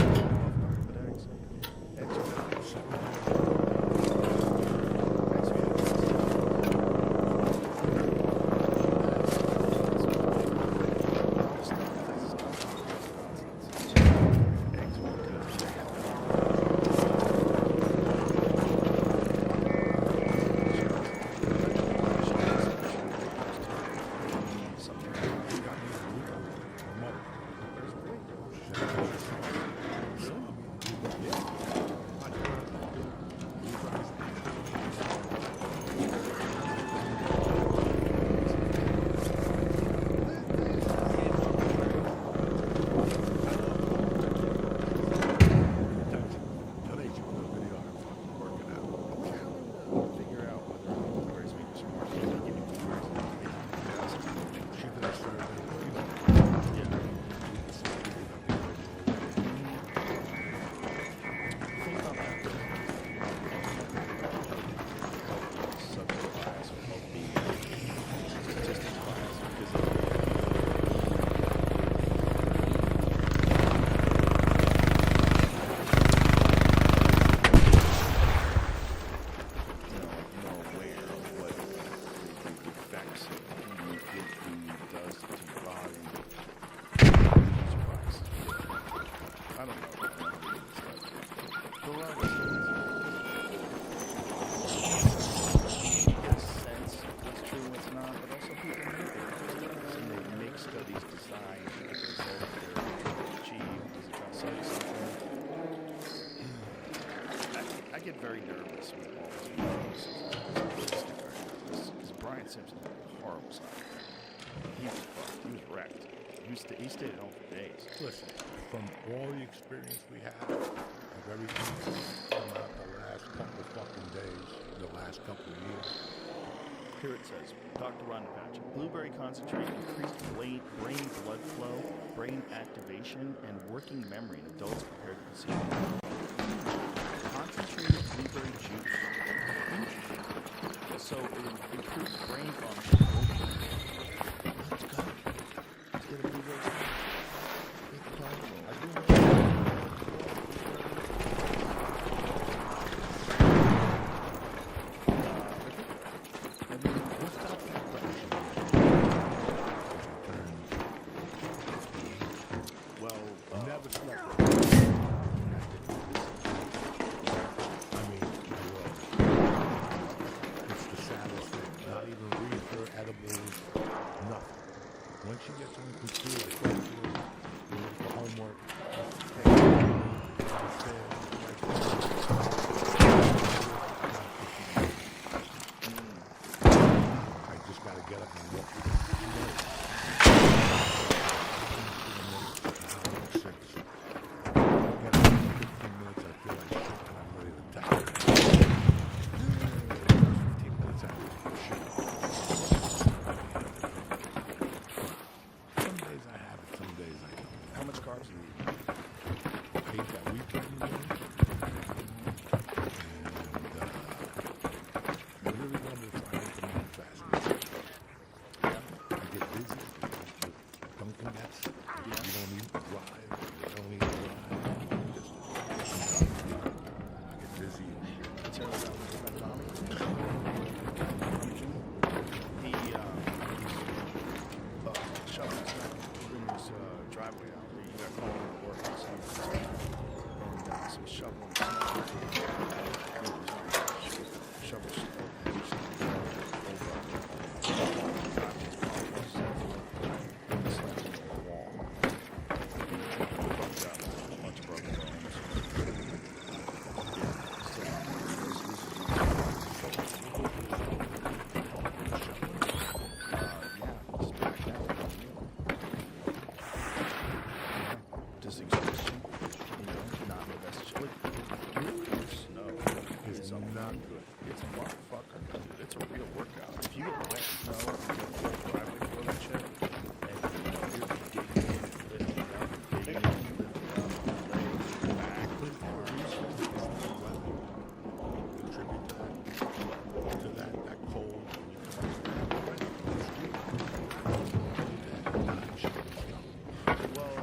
I love chocolate eggs. Eggs are so I get very nervous with all these videos because Brian Simpson had a horrible side effect. He was fucked. He was wrecked. He stayed at home for days. Listen, from all the experience we have of everything that's come out the last couple of fucking days, the last couple of years. Here it says, Dr. Rhonda Patch, blueberry concentrate increased brain blood flow, brain activation, and working memory in adults compared to placebo. Concentrated blueberry juice. So it improves brain function. Let's go. Let's get a blueberry juice. Once you get some computer, the homework, I just got to get up and look.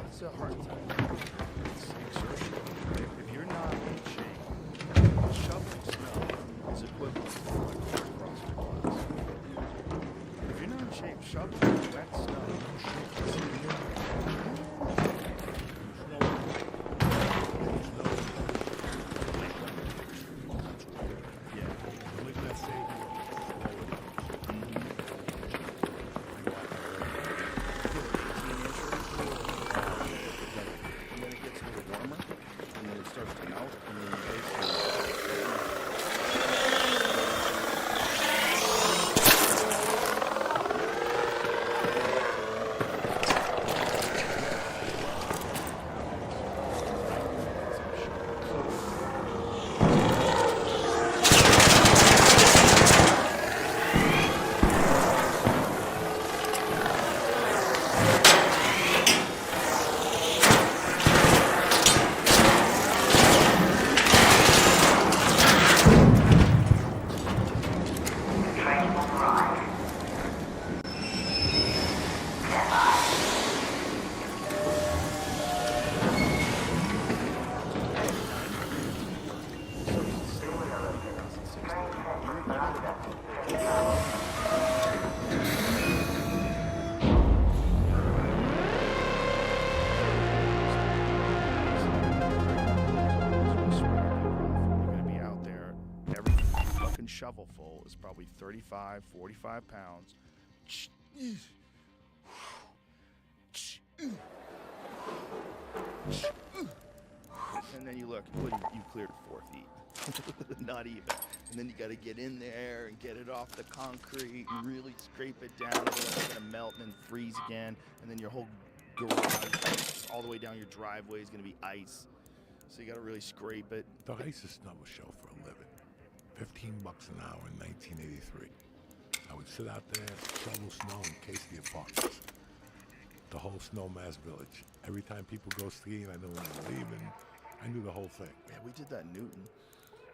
It's a hard time. It's exertion. If you're not in shape, shoveling snow is equivalent to like a CrossFit class. If you're not in shape, shoveling wet snow. Shovelful is probably 35, 45 pounds. And then you look, you cleared 4 feet. Not even. And then you got to get in there and get it off the concrete and really scrape it down. It's going to melt and then freeze again. And then your whole garage, all the way down your driveway, is going to be ice. So you got to really scrape it. I used to snuggle show for a living. $15 an hour in 1983. I would sit out there, shovel snow in case the apartments. The whole Snowmass Village. Every time people go skiing, I knew when they were leaving. I knew the whole thing. Yeah, we did that in Newton.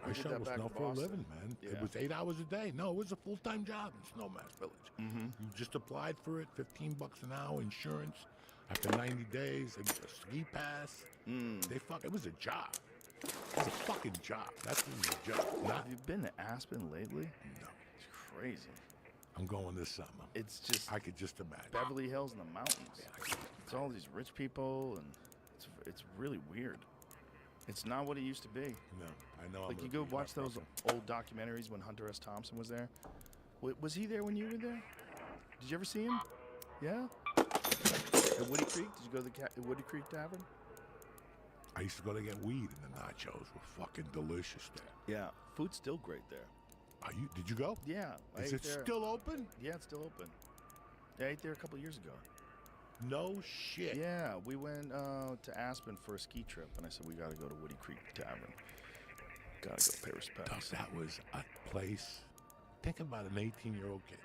I shovel snow for a living, man. Yeah. It was 8 hours a day. No, it was a full-time job in Snowmass Village. Mm-hmm. You just applied for it, $15 an hour, insurance. After 90 days, they get a ski pass. It was a job. It's a fucking job. That's what it's a job. Have you been to Aspen lately? No. It's crazy. I'm going this summer. It's just I could just imagine. Beverly Hills in the mountains. Yeah, it's all these rich people, and it's really weird. It's not what it used to be. No, I know. Like you go watch those old documentaries when Hunter S. Thompson was there. Was he there when you were there? Did you ever see him? Yeah. At Woody Creek? Did you go to the Woody Creek Tavern? I used to go to get weed, and the nachos were fucking delicious there. Yeah, food's still great there. Did you go? Yeah. Is it still open? Yeah, it's still open. I ate there a couple years ago. No shit. Yeah, we went to Aspen for a ski trip, and I said we got to go to Woody Creek Tavern. Got to go pay respects. That was a place. Think about an 18-year-old kid.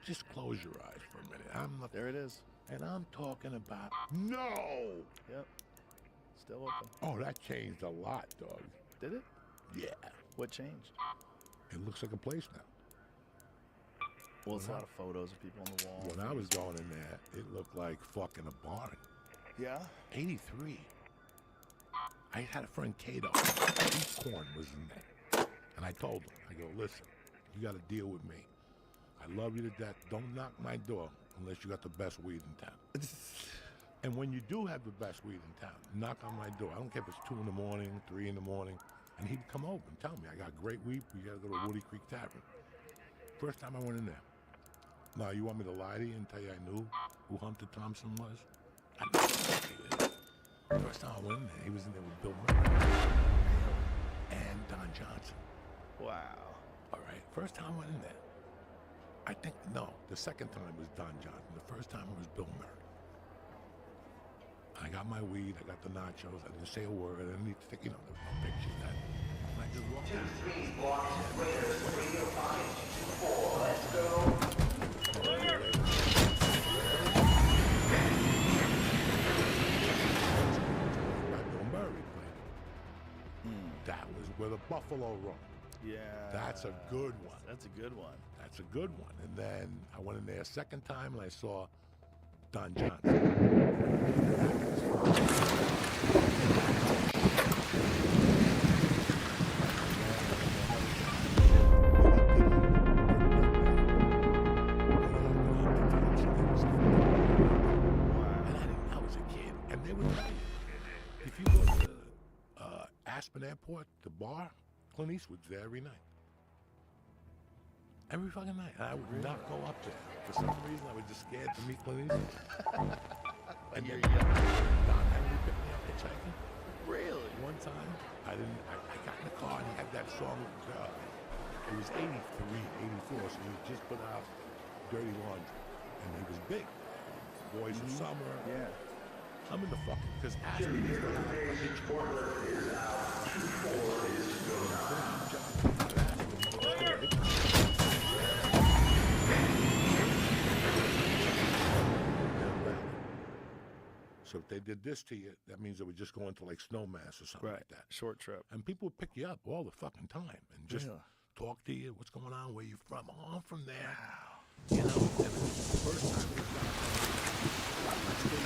Just close your eyes for a minute. There it is. And I'm talking about no. Yep. Still open. Oh, that changed a lot, dog. Did it? Yeah. What changed? It looks like a place now. Well, it's a lot of photos of people on the wall. When I was going in there, it looked like fucking a barn. Yeah? 83. I had a friend, Cato. Corn was in there. And I told him, I go, listen, you got to deal with me. I love you to death. Don't knock my door unless you got the best weed in town. And when you do have the best weed in town, knock on my door. I don't care if it's 2 in the morning, 3 in the morning. And he'd come over and tell me, I got great weed. We got to go to Woody Creek Tavern. First time I went in there. No, you want me to lie to you and tell you I knew who Hunter Thompson was? I knew who he was. First time I went in there, he was in there with Bill Murray and Don Johnson. Wow. All right, first time I went in there. I think, no, the second time was Don Johnson. The first time it was Bill Murray. I got my weed, I got the nachos, I didn't say a word, I didn't need to think, there was no pictures then. And I just walked out. 2-3 blocks, Raiders, radio package 2-4, let's go. Bill Murray played. That was where the Buffalo roam. Yeah. That's a good one. That's a good one. That's a good one. And then I went in there a second time and I saw Don Johnson. I was a kid, and they would tell you, if you go to Aspen Airport, the bar, Clint Eastwood's there every night. Every fucking night. And I would not go up there. For some reason, I was just scared to meet Clint Eastwood. And then Don Henry picked me up hitchhiking. Really? One time, I got in the car and he had that song. It was 83, 84, so he just put out Dirty Laundry. And he was big. Boys of Summer. Yeah. I'm in the fucking, because Aspen is not a hitchhiking. So if they did this to you, that means they would just go into like Snowmass or something like that. Short trip. And people would pick you up all the fucking time and just talk to you. What's going on? Where you from? Oh, I'm from there. Wow. You know, and it was the first time we got I still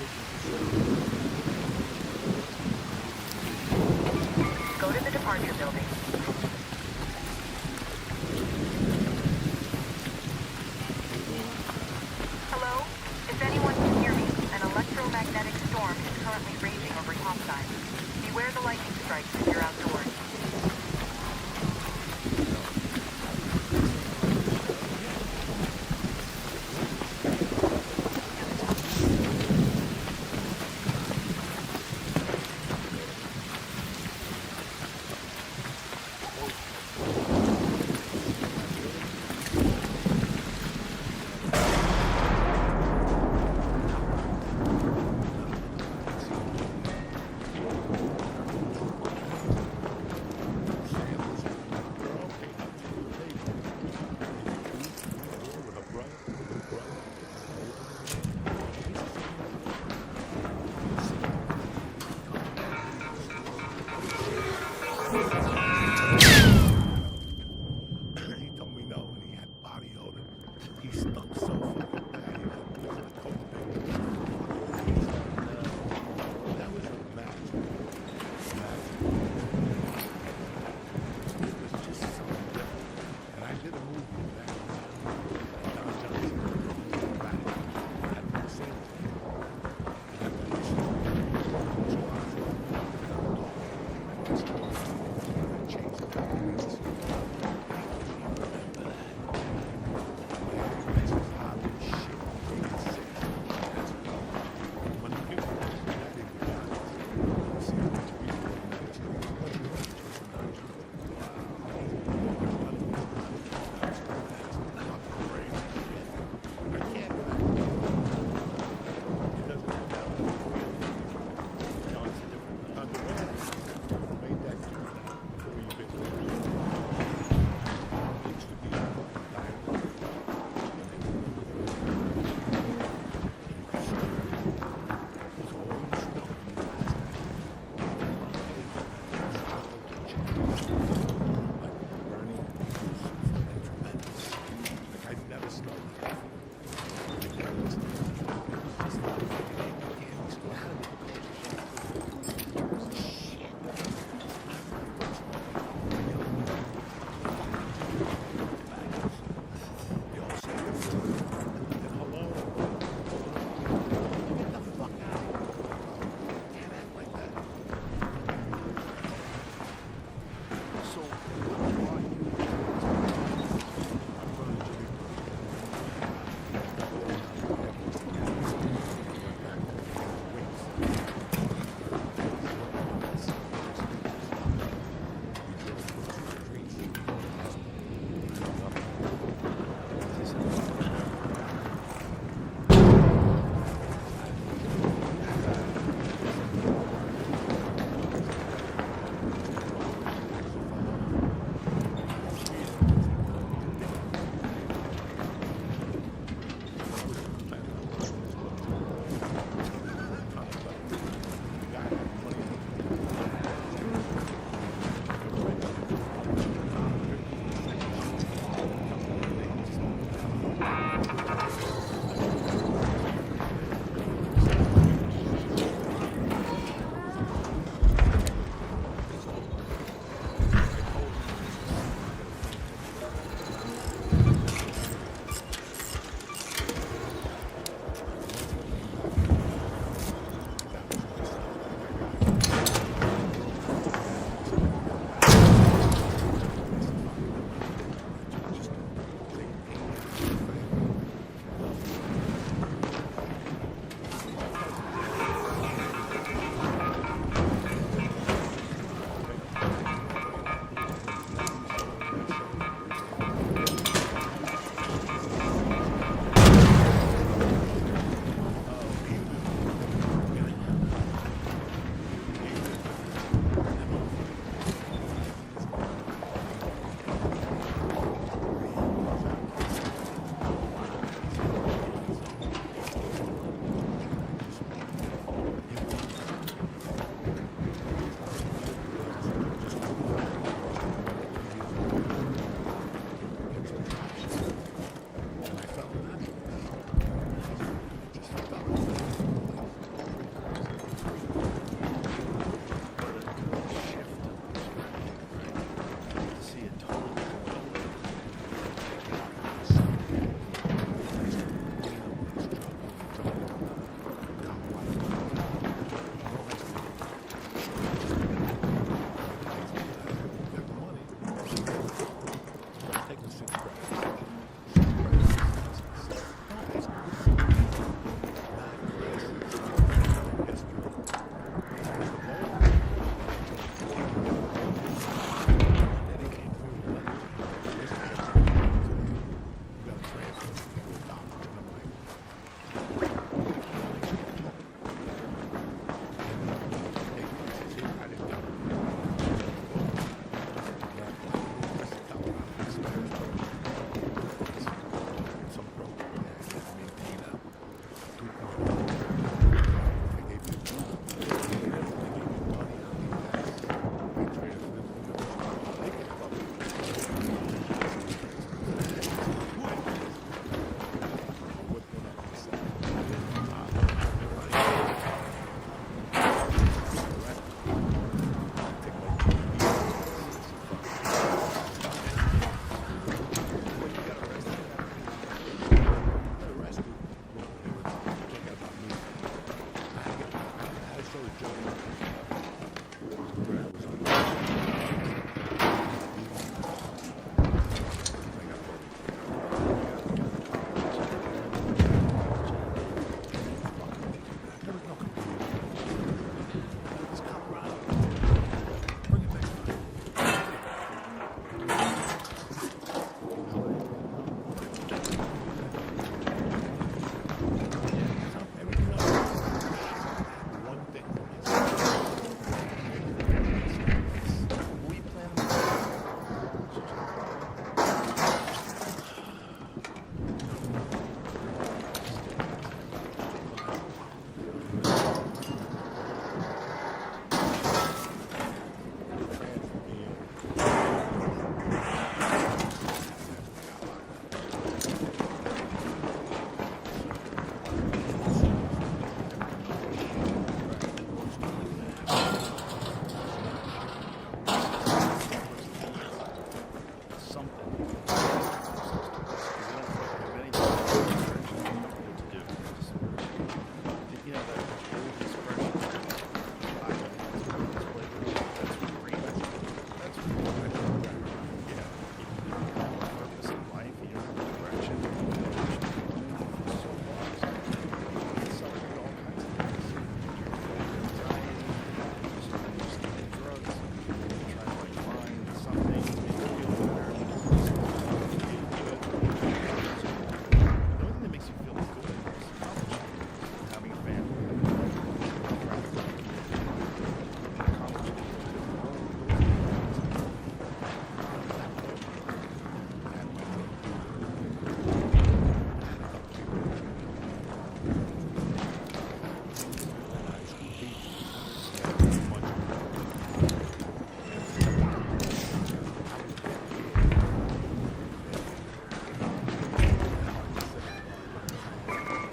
Go to the departure building. Hello? If anyone can hear me, an electromagnetic storm is currently raging over topside. Beware the lightning strikes if you're outdoors.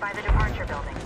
by the departure building.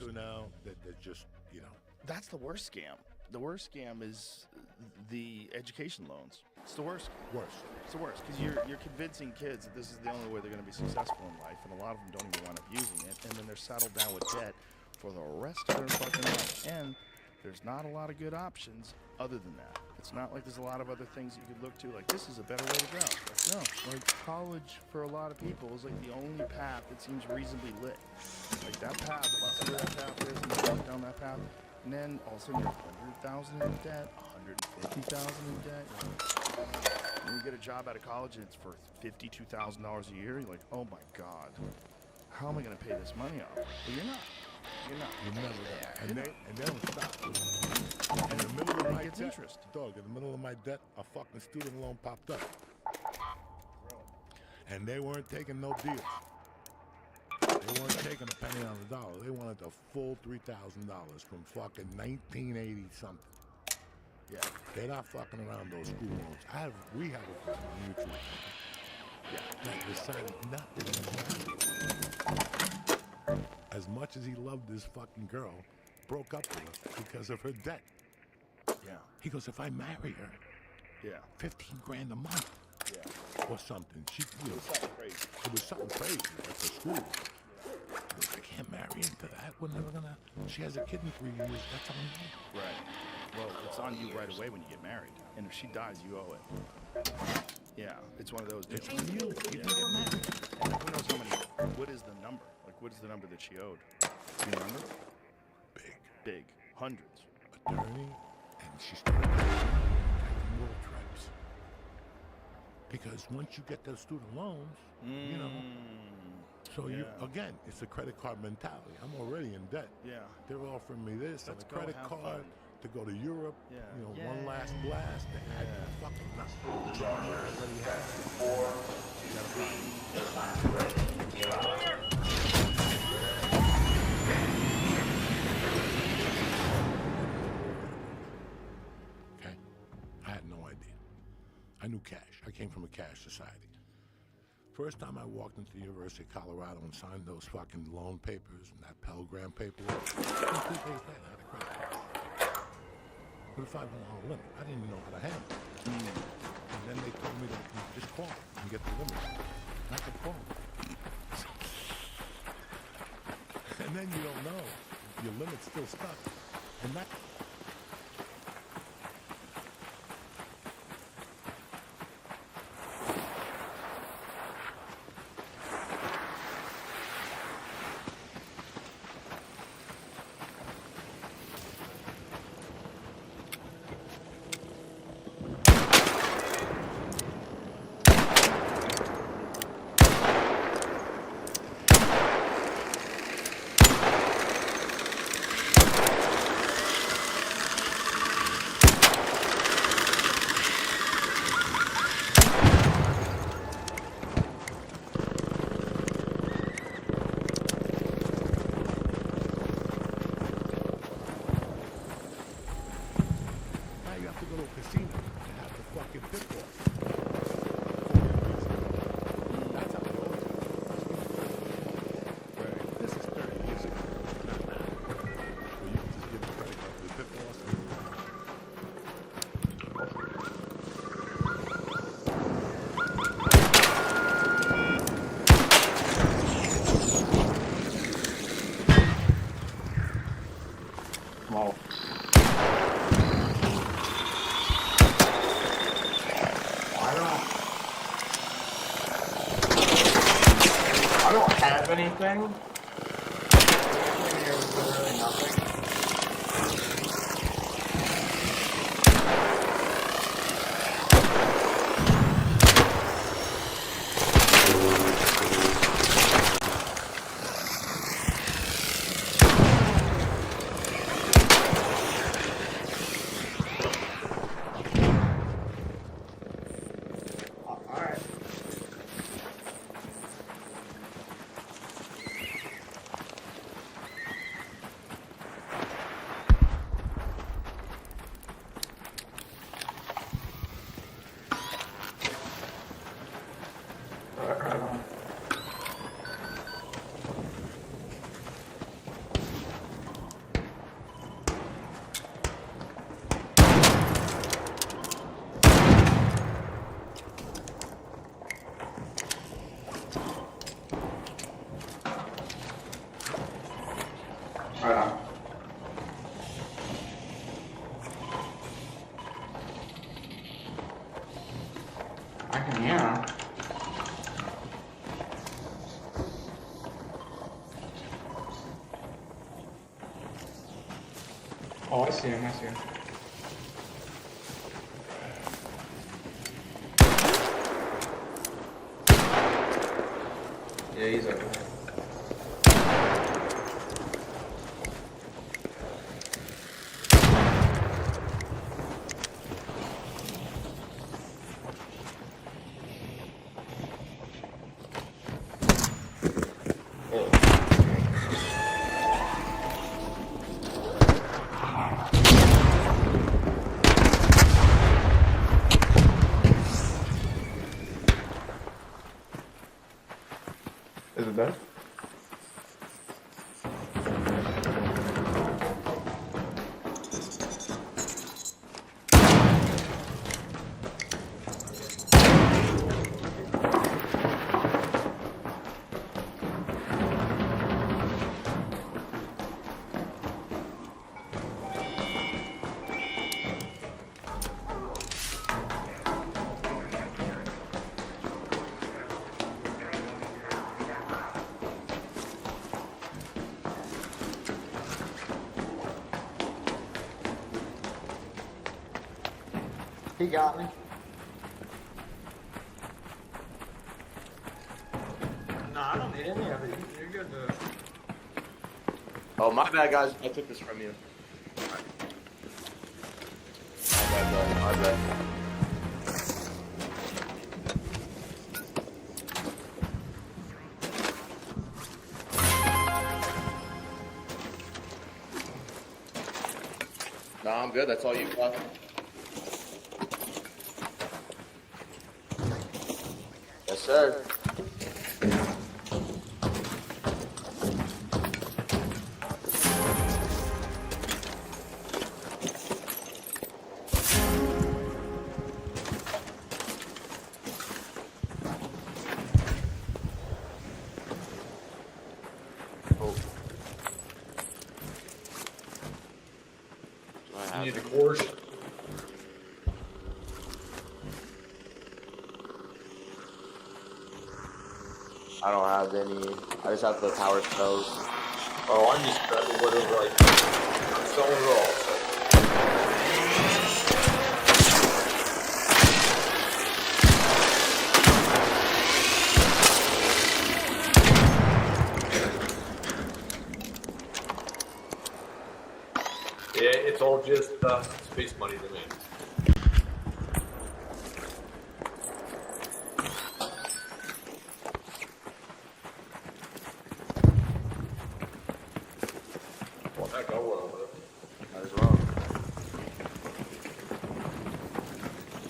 to now that just, you know. That's the worst scam. The worst scam is the education loans. It's the worst. It's the worst because you're convincing kids that this is the only way they're going to be successful in life, and a lot of them don't even wind up using it, and then they're saddled down with debt for the rest of their fucking life. And there's not a lot of good options other than that. It's not like there's a lot of other things you could look to, like this is a better way to go. Like, no, like college for a lot of people is like the only path that seems reasonably lit. Like that path, like see where that path is, and you walk down that path, and then all of a sudden you're 100,000 in debt, 150,000 in debt. And you get a job out of college and it's for $52,000 a year. You're like, oh my God, how am I going to pay this money off? Well, you're not. You're never there. And they don't stop. In the middle of my debt, dog, in the middle of my debt, a fucking student loan popped up. And they weren't taking no deals. They weren't taking a penny on the dollar. They wanted the full $3,000 from fucking 1980 something. Yeah, they're not fucking around those school loans. We have a fucking mutual. Yeah, that decided not to. As much as he loved this fucking girl, broke up with her because of her debt. Yeah. He goes, if I marry her, yeah, 15 grand a month. Yeah. Or something. She, you know, something crazy. It was something crazy, like for school. He goes, I can't marry into that. We're never gonna. She has a kid in 3 years. That's on me. Right. Well, it's on you right away when you get married. And if she dies, you owe it. Yeah, it's one of those. It's on you. You Yeah. can get married. And who knows how many, what is the number? Like, what is the number that she owed? Do you remember? Big. Hundreds. Attorney, and she started taking world trips. Because once you get those student loans, you know, so you, again, it's a credit card mentality. I'm already in debt. Yeah. They're offering me this and Let's a go credit have card fun. to go to Europe. Yeah. You know, Yeah. one last blast. They had fucking nothing. Okay? I had no idea. I knew cash. I came from a cash society. First time I walked into the University of Colorado and signed those fucking loan papers and that Pell Grant paperwork, 2 days later I had a credit card. With a $500 limit. I didn't even know how to handle it. And then they told me that you just call and get the limit. I could call. And then you don't know. Your limit's still stuck. And that. Now you have to go to a casino and have the fucking tip off. That's how it always was. Right. This is 30 years ago. Not now. So you can just give the credit card to the tip boss. Well, I don't have anything. There's literally nothing. Alright. Right on. I can hear him. Oh, I see him, I see him. Yeah, he's okay. Is it done? He got me. No, I don't need any of it. You're good to... Oh, my bad, guys. I took this from you. My bad, bro. My bad. No, I'm good. That's all you got. Yes, sir. You need the cores. I don't have any. I just have the power spells. Oh, I'm just grabbing whatever I can. I'm selling it all. Yeah, it's all just space money to me. Well, heck, I'll roll with it. Might as well.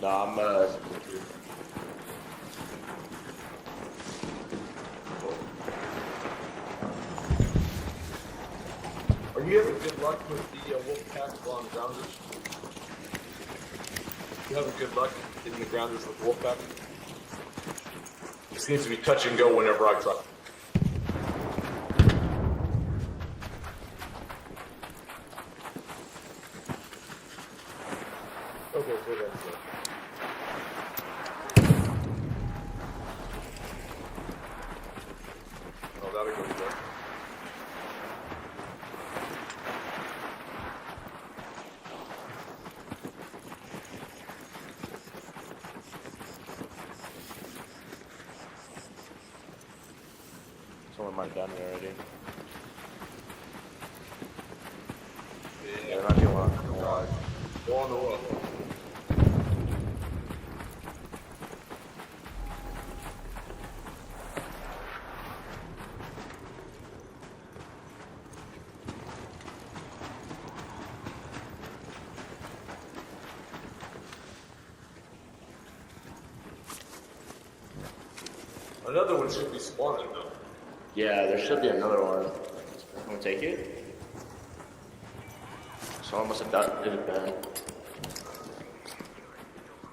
No, I'm Are you having good luck with the wolf packs on grounders? You having good luck getting the grounders with wolf pack? It seems to be touch and go whenever I try. Okay, so that's it. Oh, that'll go there. someone might have done it already. Yeah, there might be one. Go on the road. Another one should be spawning though. Yeah, there should be another one. Want to take it? Someone must have done it then.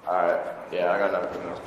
Alright, yeah, I got nothing else.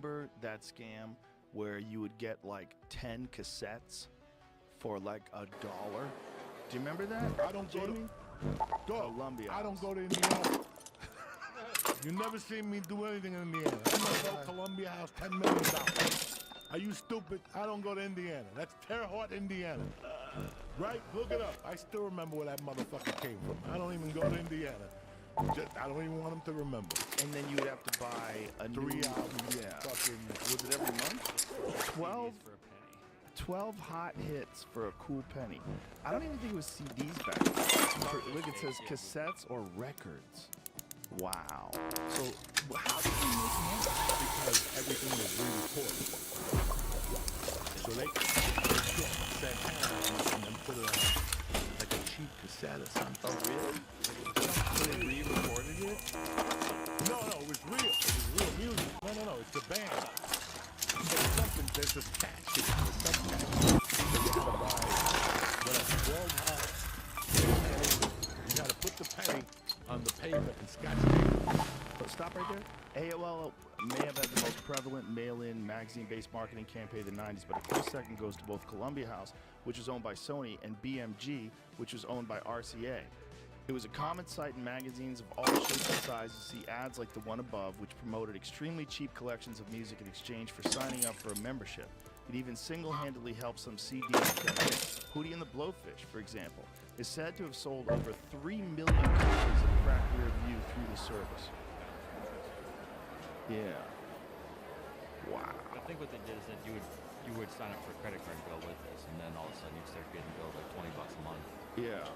remember that scam where you would get like 10 cassettes for like $1? Do you remember that? I don't go Jamie? Columbia. I don't go to Indiana. You never seen me do anything in Indiana. I'm gonna go to Columbia House, $10 million. Are you stupid? I don't go to Indiana. That's Terre Haute, Indiana. Right? Look it up. I still remember where that motherfucker came from. I don't even go to Indiana. I don't even want him to remember. And then you would have to buy a 3 new albums. Yeah. Fucking, Was it every month? 12 hot hits for a cool penny. I don't even think it was CDs back then. Look, it says cassettes or records. Wow. So how did you make money? Because everything was re-recorded. So they sent and then put it on like a cheap cassette or something. Oh, really? So they re-recorded it? No, it was real. It was real music. No, it's a band. There's something, there's this catch here. There's some catch. So you gotta buy, whatever, 12 hot. You gotta put the penny on the pavement and scotch tape. But stop right there. AOL may have had the most prevalent mail-in magazine-based marketing campaign of the 90s, but a close second goes to both Columbia House, which was owned by Sony, and BMG, which was owned by RCA. It was a common sight in magazines of all shapes and sizes to see ads like the one above, which promoted extremely cheap collections of music in exchange for signing up for a membership. It even single-handedly helped some CDs get hits. Hootie and the Blowfish, for example, is said to have sold over 3 million copies of Crack Rear View through the service. Yeah. Wow. I think what they did is that you would sign up for a credit card bill with this, and then all of a sudden you'd start getting billed like $20 a month. Yeah.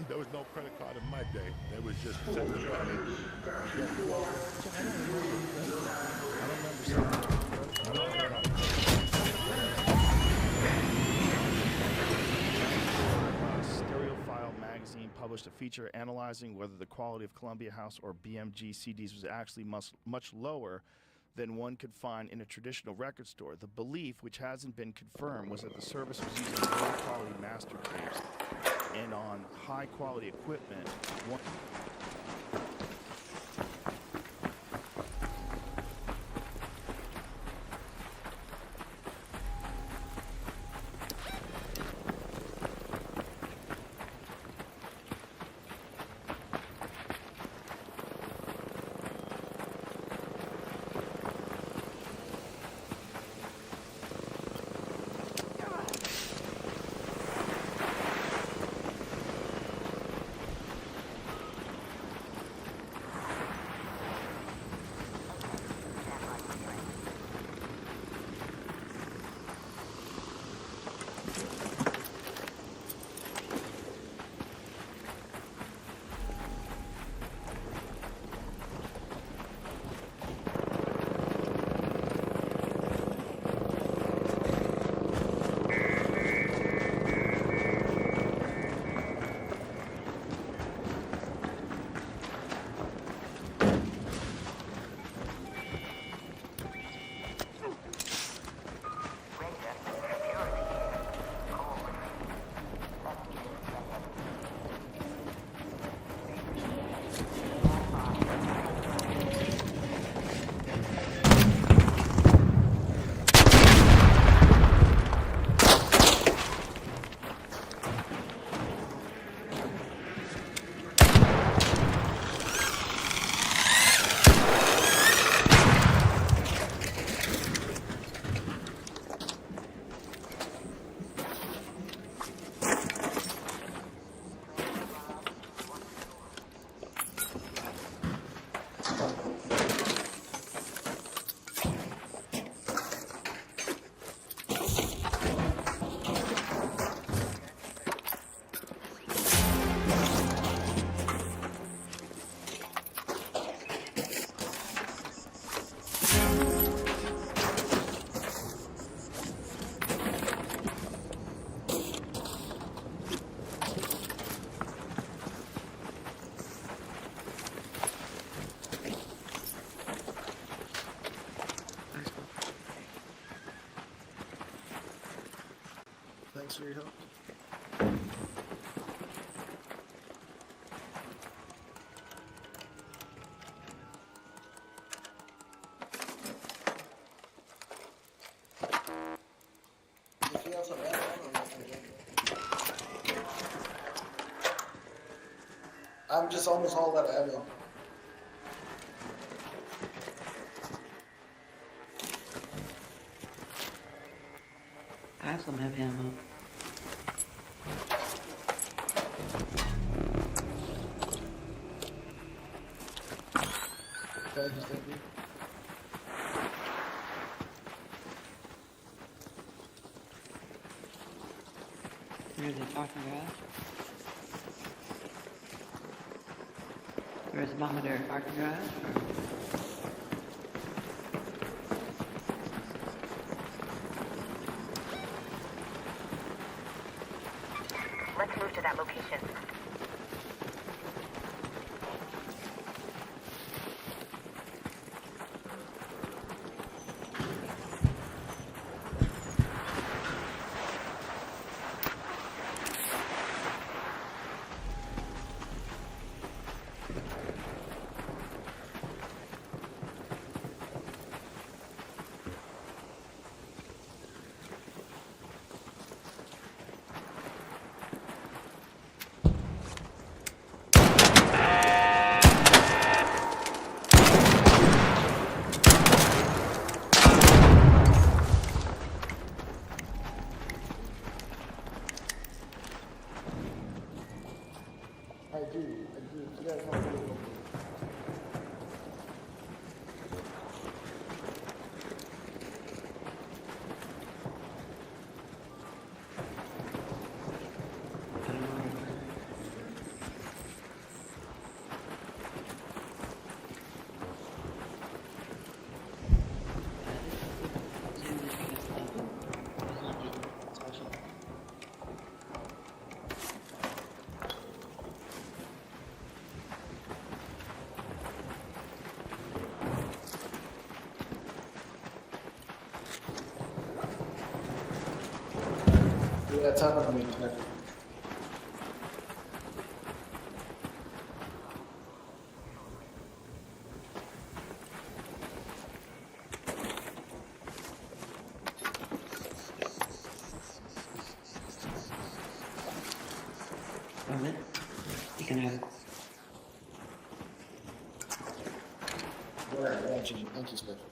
There was no credit card in my day. There was just send the penny. I don't remember Stereophile magazine published a feature analyzing whether the quality of Columbia House or BMG CDs was actually much lower than one could find in a traditional record store. The belief, which hasn't been confirmed, was that the service was using low quality master tapes and on high quality equipment. Thanks for your help. also have I'm just almost all out of ammo. I have some heavy ammo. Thank you. There's a parking garage. There's a mama there parking garage. Let's move to that location. I do. You guys know what yeah, it's happened to me tonight. Love it. You can have it. Alright, thank you, Special.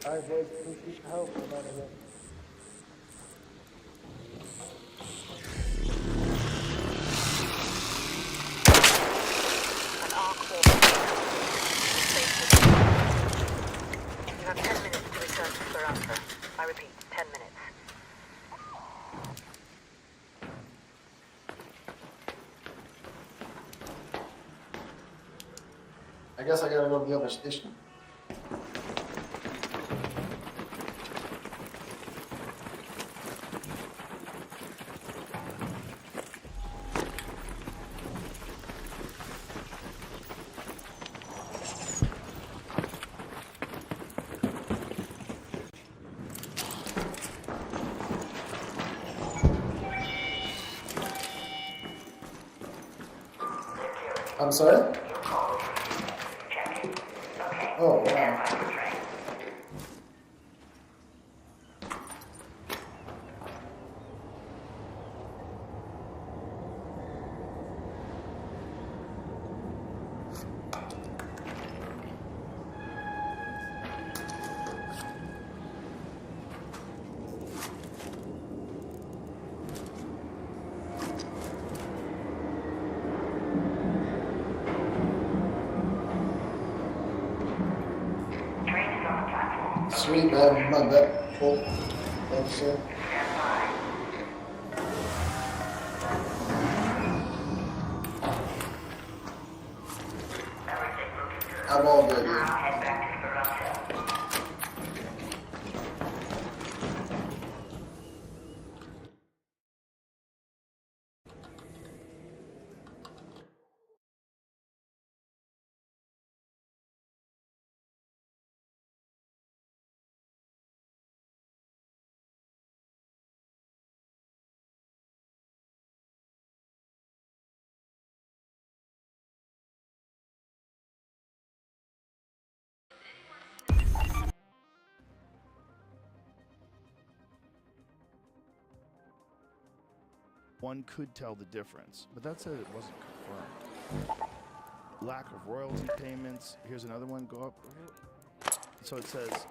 Alright, boys, appreciate your help. I'm out of here. An arc forming. You have 10 minutes to return to Speranza. I repeat, 10 minutes. I guess I gotta go to the other station. I'm sorry? Oh, wow. Sweet, man. My bad. Cool. Thanks, sir. I'm all good, man. One could tell the difference, but that said it wasn't confirmed. Lack of royalty payments. Here's another one. Go up. So it says,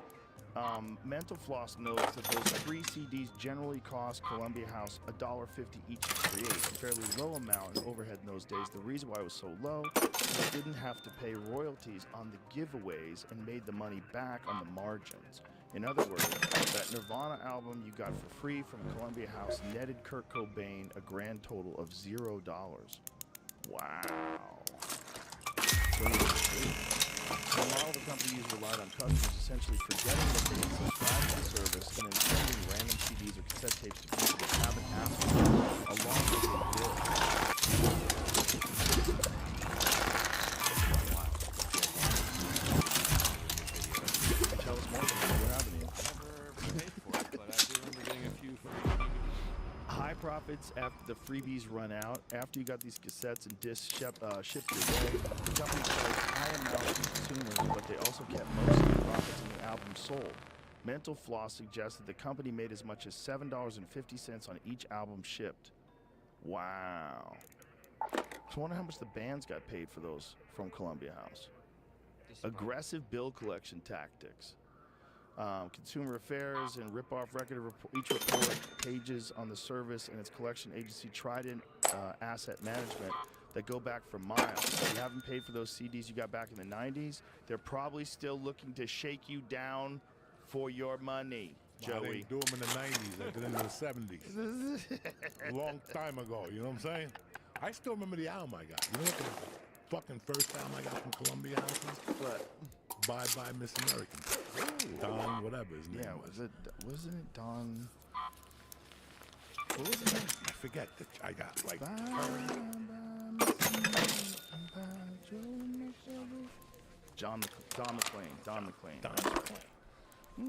Mental Floss knows that those free CDs generally cost Columbia House $1.50 each to create, a fairly low amount in overhead in those days. The reason why it was so low is they didn't have to pay royalties on the giveaways and made the money back on the margins. In other words, that Nirvana album you got for free from Columbia House netted Kurt Cobain a grand total of $0. Wow. So the model the company used relied on customers essentially forgetting that they had subscribed to the service and then sending random CDs or cassette tapes to people that haven't asked for them, along with a bill. Tell us more about what happened to you. Never paid for it, but I do remember getting a few free. High profits after the freebies run out. After you got these cassettes and discs shipped your way, the company charged high amounts to consumers, but they also kept most of the profits in the album sold. Mental Floss suggested the company made as much as $7.50 on each album shipped. Wow. So I wonder how much the bands got paid for those from Columbia House. Aggressive bill collection tactics. Consumer Affairs and Rip-Off Record each report pages on the service and its collection agency Trident Asset Management that go back for miles. If you haven't paid for those CDs you got back in the 90s, they're probably still looking to shake you down for your money, Joey. I didn't do them in the 90s. I did them in the 70s. A long time ago, you know what I'm saying? I still remember the album I got. You know what the fucking first album I got from Columbia House is? What? Bye Bye Miss American. Don, whatever his name was. Wasn't it Don? What was his name? I forget. I got like. Don McLean. Don McLean.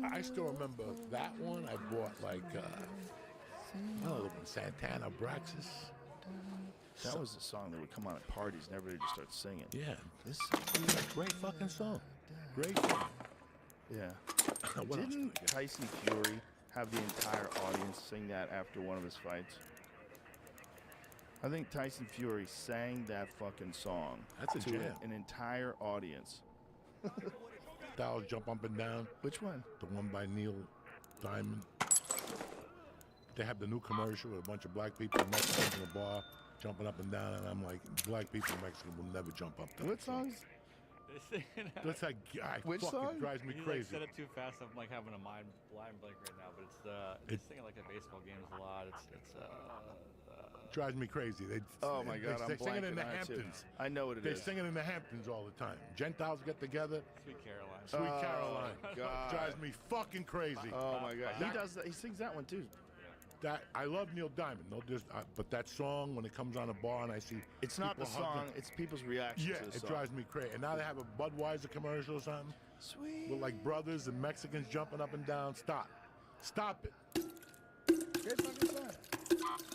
I still remember that one. I bought like, Santana Braxis. That was a song that would come on at parties and everybody just start singing. Yeah, this is a great fucking song. Great song. Yeah. What Didn't Tyson Fury have the entire audience sing that after one of his fights? I think Tyson Fury sang that fucking song That's a to jam. an entire audience. Gentiles jump up and down. Which one? The one by Neil Diamond. They have the new commercial with a bunch of black people and Mexicans in a bar jumping up and down, and I'm like, black people and Mexicans will never jump up. What songs? They sing it. That's that guy. Which fucking song? drives me You crazy. said it too fast. I'm like having a blind blank right now. But they sing it like at baseball games a lot. Drives me crazy. Oh my God, they I'm sing it in blanking the on it, too. Hamptons. I know what it they is. sing it in the Hamptons all the time. Gentiles get together. Sweet Caroline. Sweet Caroline. God. Drives me fucking crazy. Oh my God, he does that. He sings that one too. That I love Neil Diamond. No, but that song when it comes on a bar and I see It's not the people song. hugging- It's people's reaction Yeah, to the it song. drives me crazy. And now they have a Budweiser commercial or something. Sweet. With like brothers and Mexicans jumping up and down. Stop it. Great fucking song.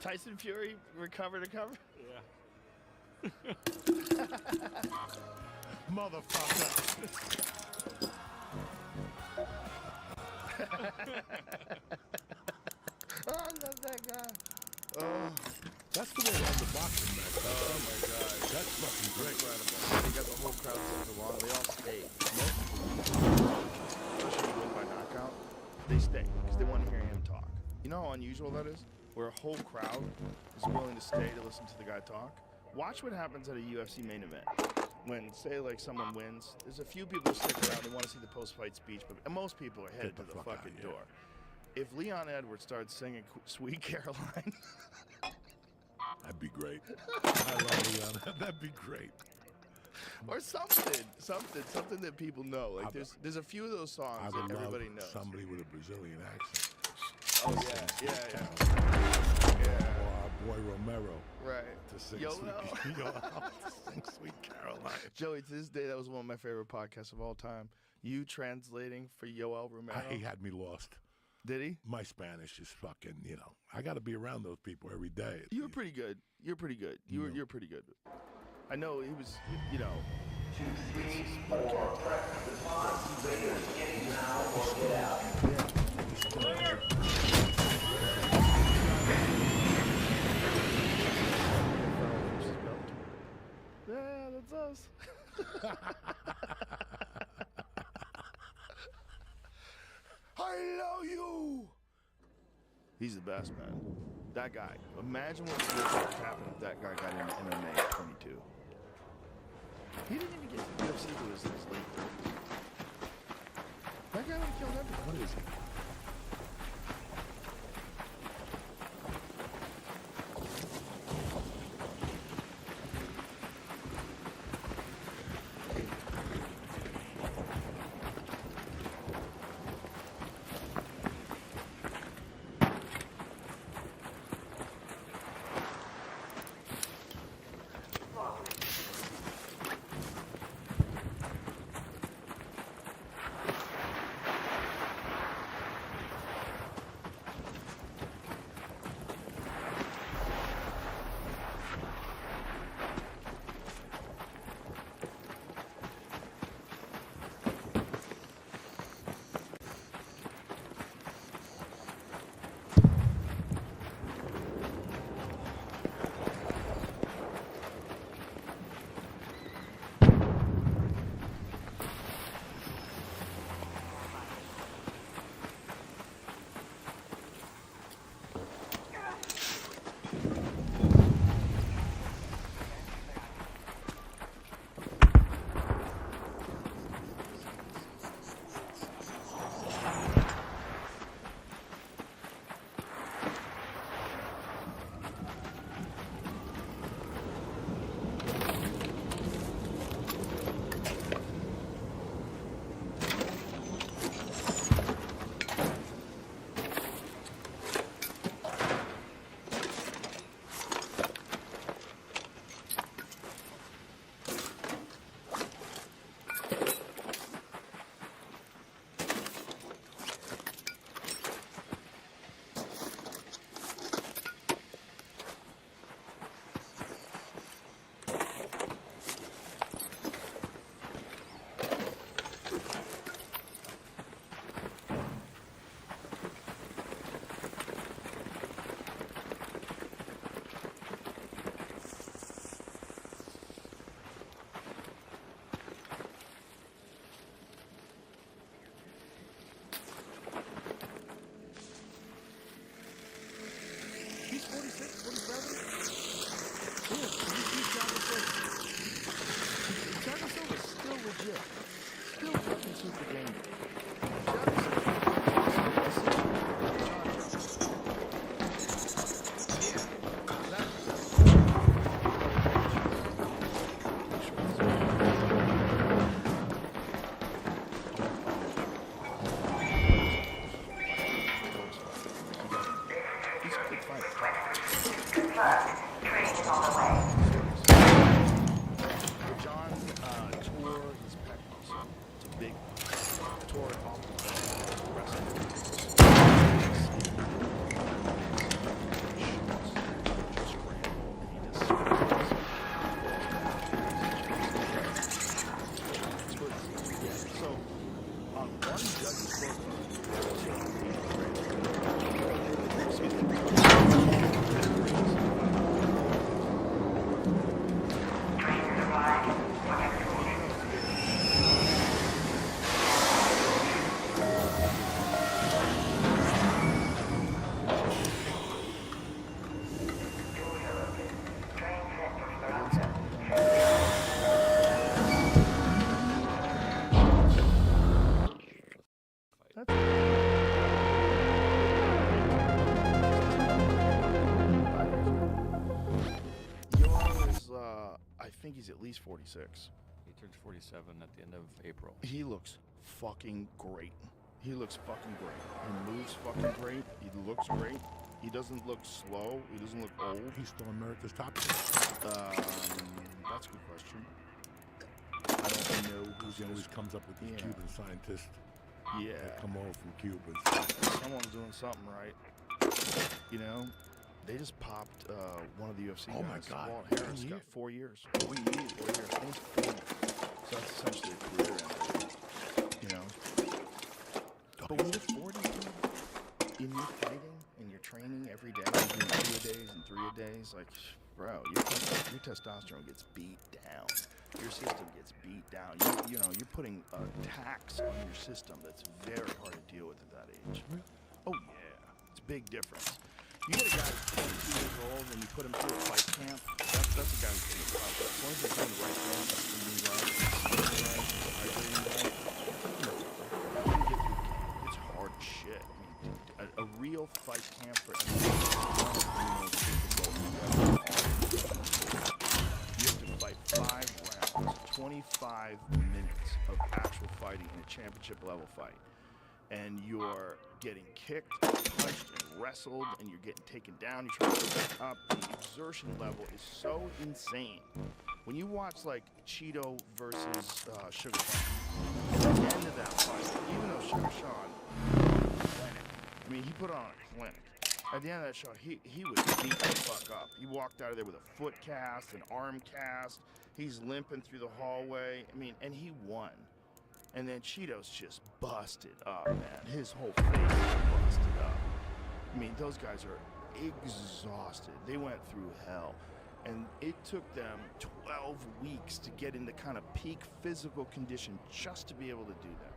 Tyson Fury recovered a cover. Yeah. Motherfucker. Oh, I love that guy. Oh, that's the way to end the boxing match. Oh my God, that's fucking great. Incredible. They got the whole crowd singing along. They all stay. Especially if you win by knockout, they stay because they want to hear him talk. You know how unusual that is? Where a whole crowd is willing to stay to listen to the guy talk. Watch what happens at a UFC main event. When, say, like someone wins, there's a few people who stick around. They want to see the post-fight speech, but most people are headed to the fucking door. If Leon Edwards starts singing "Sweet Caroline," that'd be great. I love Leon. That'd be great. Or something that people know. Like there's a few of those songs I that would everybody love knows. somebody with a Brazilian accent. Oh yeah. Or our boy Romero. Right. To sing Yo, Sweet, to sing Sweet Caroline. Joey, to this day, that was one of my favorite podcasts of all time. You translating for Yoel Romero. He had me lost. Did he? My Spanish is fucking, I got to be around those people every day. You were pretty good. You're pretty good. You're pretty good. I know he was, 2, 3, 4, press the pause. Raiders getting now or get out. Yeah, that's us. I love you. He's the best, man. That guy. Imagine what would happen if that guy got into MMA at 22. He didn't even get to UFC to his late 30s. That guy would have killed everyone. What is he? still fucking super dangerous. I think he's at least 46. He turns 47 at the end of April. He looks fucking great. He looks fucking great. He moves fucking great. He looks great. He doesn't look slow. He doesn't look old. He's still America's top. That's a good question. I don't know who's He always comes up with these Cuban scientists. Yeah. That come over from Cuba. Someone's doing something right. You know, they just popped one of the UFC guys. Oh my God. Walt Harris got 4 years. 4 years. 4 years. And he's 40. So that's essentially a career ender. You know? But when you're 40, and you're fighting and you're training every day, you're doing 2-a-days and 3-a-days, like, bro, your testosterone gets beat down. Your system gets beat down. You know, you're putting a tax on your system that's very hard to deal with at that age. Oh yeah, it's a big difference. You get a guy who's 22 years old and you put him through a fight camp. That's a guy who's getting tough. As long as you're doing the right thing, it's hard shit. I mean, a real fight camp for you have to fight 5 rounds, 25 minutes of actual fighting in a championship level fight. And you're getting kicked, punched, and wrestled, and you're getting taken down, you're trying to get back up. The exertion level is so insane. When you watch, like, Cheeto versus Sugar Sean, at the end of that fight, even though Sugar Sean clinic, I mean, he put on a clinic. At the end of that show, he was beat the fuck up. He walked out of there with a foot cast, an arm cast. He's limping through the hallway. I mean, and he won. And then Cheeto's just busted up, man. His whole face is busted up. I mean, those guys are exhausted. They went through hell. And it took them 12 weeks to get into kind of peak physical condition just to be able to do that.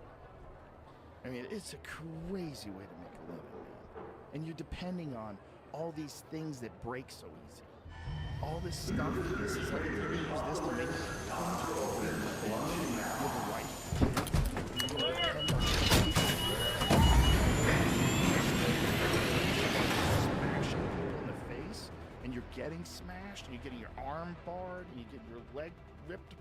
I mean, it's a crazy way to make a living, man. And you're depending on all these things that break so easy. All this stuff, this is like, you can use this to make comfortable with a wife. In the face, and you're getting smashed, and you're getting your arm barred, and you get your leg ripped.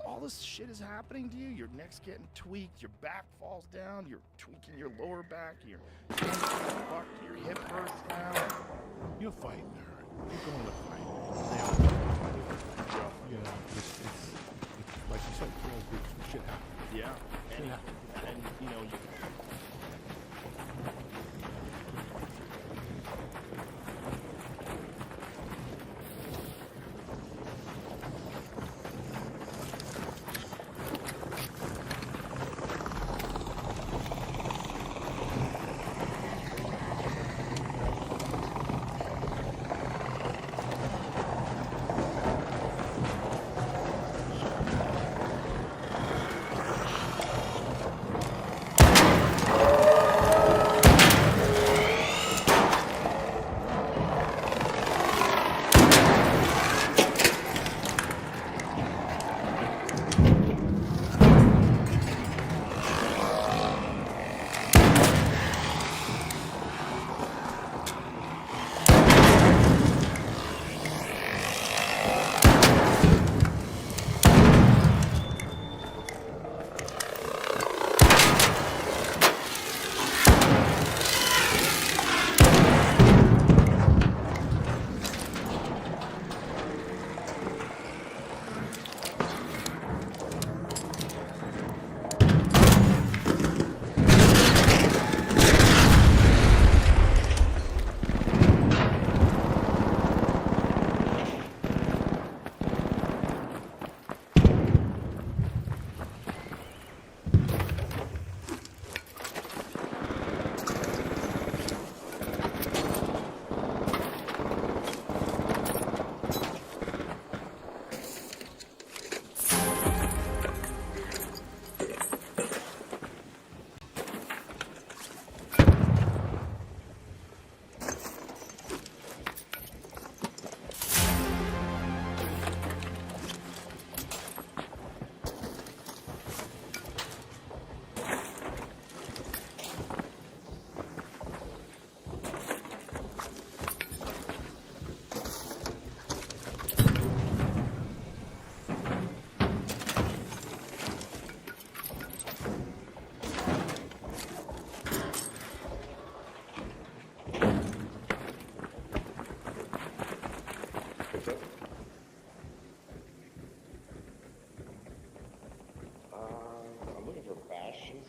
All this shit is happening to you. Your neck's getting tweaked, your back falls down, you're tweaking your lower back, your hands are fucked, your hip hurts now. You're fighting her. You're going to fight. Yeah, it's like you said, 12 weeks, shit happens. Yeah, and you know,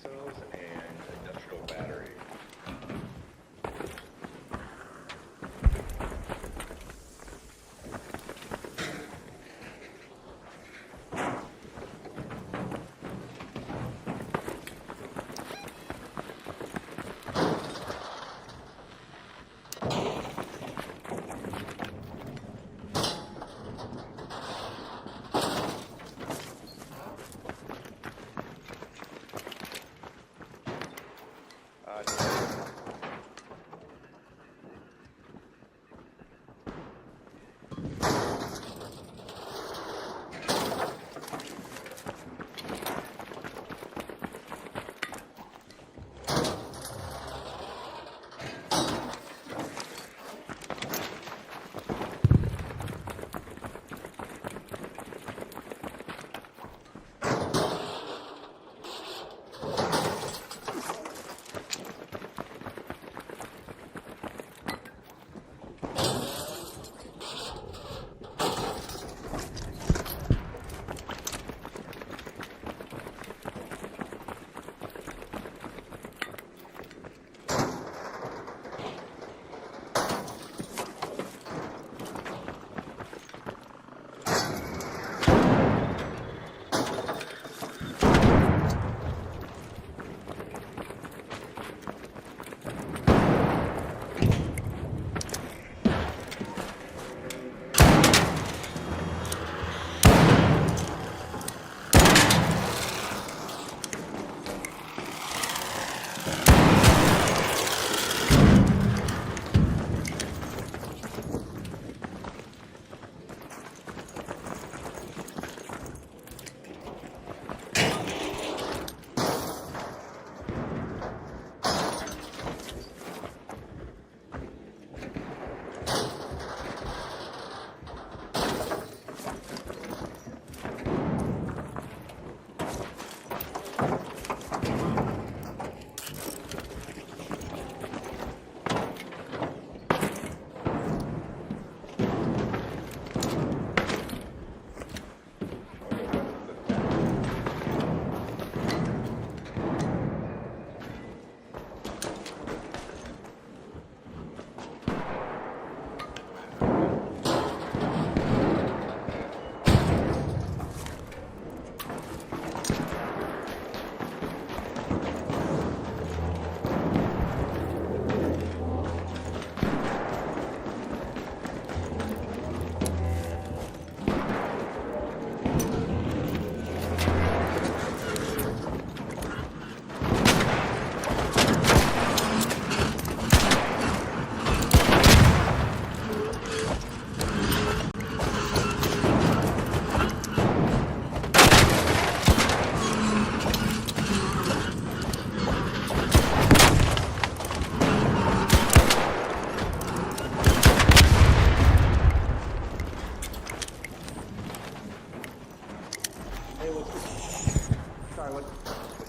cells and industrial battery.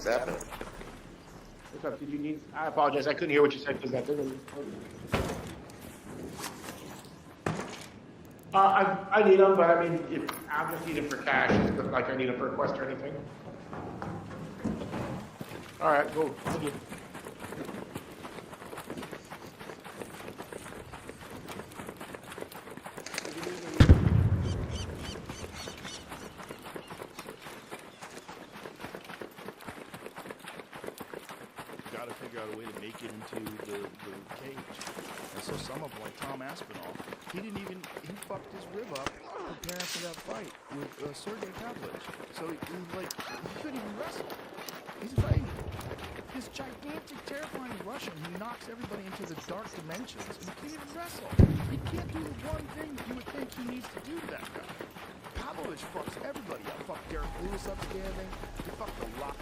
What's happening? What's up? Did you need? I apologize. I couldn't hear what you said because that didn't. I need them, but I mean, if I just need them for cash. It doesn't like I need them for a quest or anything. All right, cool. Thank you. Got to figure out a way to make it into the cage. And so some of them, like Tom Aspinall, he fucked his rib up preparing for that fight with Sergey Pavlovich. So he couldn't even wrestle. He's fighting this gigantic, terrifying Russian who knocks everybody into the dark dimensions, and he can't even wrestle. He can't do the one thing you would think he needs to do to that guy. Pavlovich fucks everybody up. Fucked Derek Lewis up standing. He fucked a lot.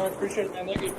I appreciate it, man. Thank you.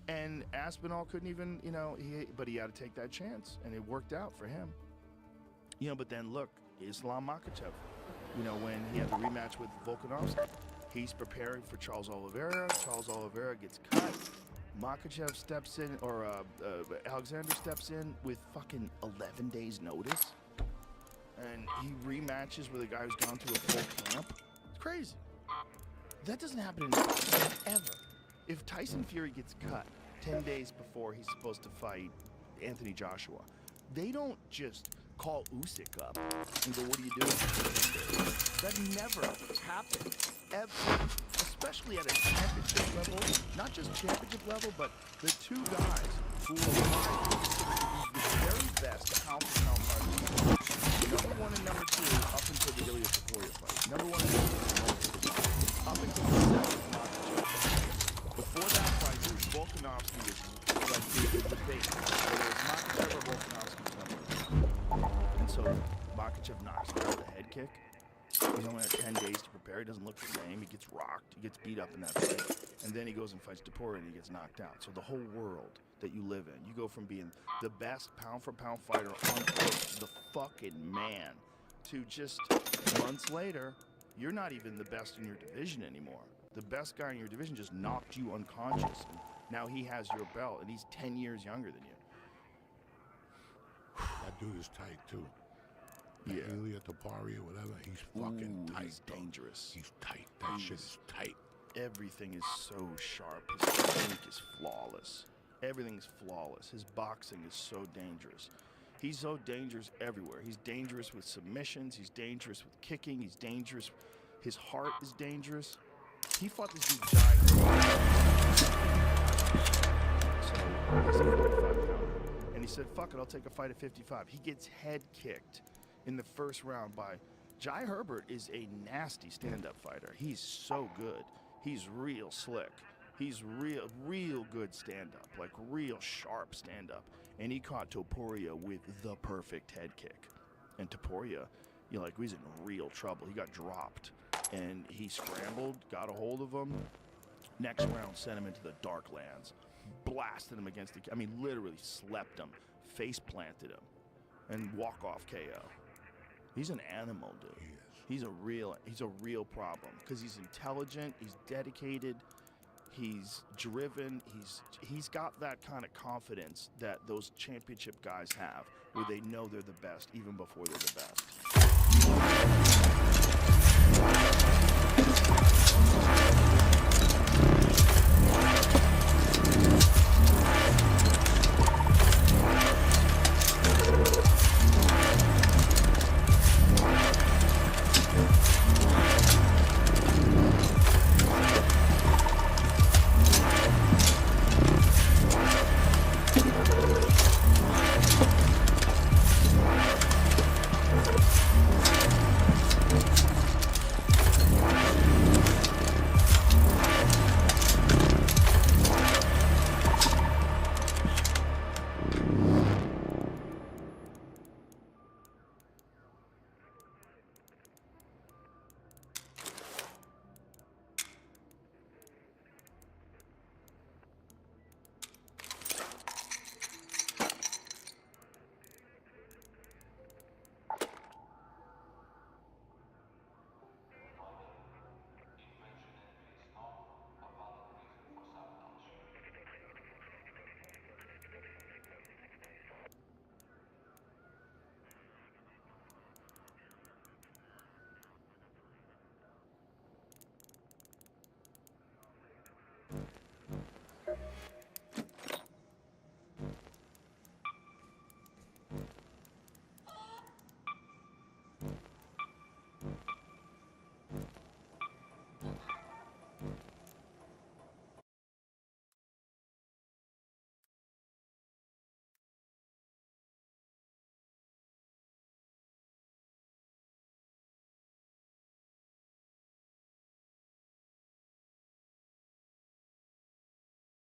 And Aspinall couldn't even, but he had to take that chance, and it worked out for him. But then look, Islam Makhachev, when he had the rematch with Volkanovski, he's preparing for Charles Oliveira. Charles Oliveira gets cut. Makhachev steps in, or Alexander steps in with fucking 11 days notice. And he rematches with a guy who's gone through a full camp. It's crazy. That doesn't happen in boxing ever. If Tyson Fury gets cut 10 days before he's supposed to fight Anthony Joshua, they don't just call Usyk up and go, "What are you doing?" That never happens, ever. Especially at a championship level, not just championship level, but the two guys who are the very best pound-for-pound fighters. Number one and number two up until the Ilya Topuria fight. Number one and number two up until the second Makhachev. Before that fight, Volkanovski was like the debate. Whether it's Makhachev or Volkanovski's number one. And so Makhachev knocks him out with a head kick. He's only had 10 days to prepare. He doesn't look the same. He gets rocked. He gets beat up in that fight. And then he goes and fights Topuria and he gets knocked out. So the whole world that you live in, you go from being the best pound-for-pound fighter on earth, the fucking man, to just months later, you're not even the best in your division anymore. The best guy in your division just knocked you unconscious. And now he has your belt, and he's 10 years younger than you. That dude is tight, too. Yeah. Ilya Topuria, whatever, he's fucking tight. He's dangerous. He's tight. That shit is tight. Everything is so sharp. His technique is flawless. Everything is flawless. His boxing is so dangerous. He's so dangerous everywhere. He's dangerous with submissions. He's dangerous with kicking. He's dangerous. His heart is dangerous. He fought this dude giant. So he's a 45-pounder. And he said, "Fuck it, I'll take a fight at 55. He gets head kicked in the first round by Jai Herbert. Is a nasty stand-up fighter. He's so good. He's real slick. He's real good stand-up, like real sharp stand-up. And he caught Topuria with the perfect head kick. And Topuria, he's in real trouble. He got dropped. And he scrambled, got a hold of him. Next round, sent him into the dark lands. Blasted him against literally slept him. Face planted him. And walk-off KO. He's an animal, dude. He's a real problem. Because he's intelligent, he's dedicated, he's driven, he's got that kind of confidence that those championship guys have, where they know they're the best even before they're the best.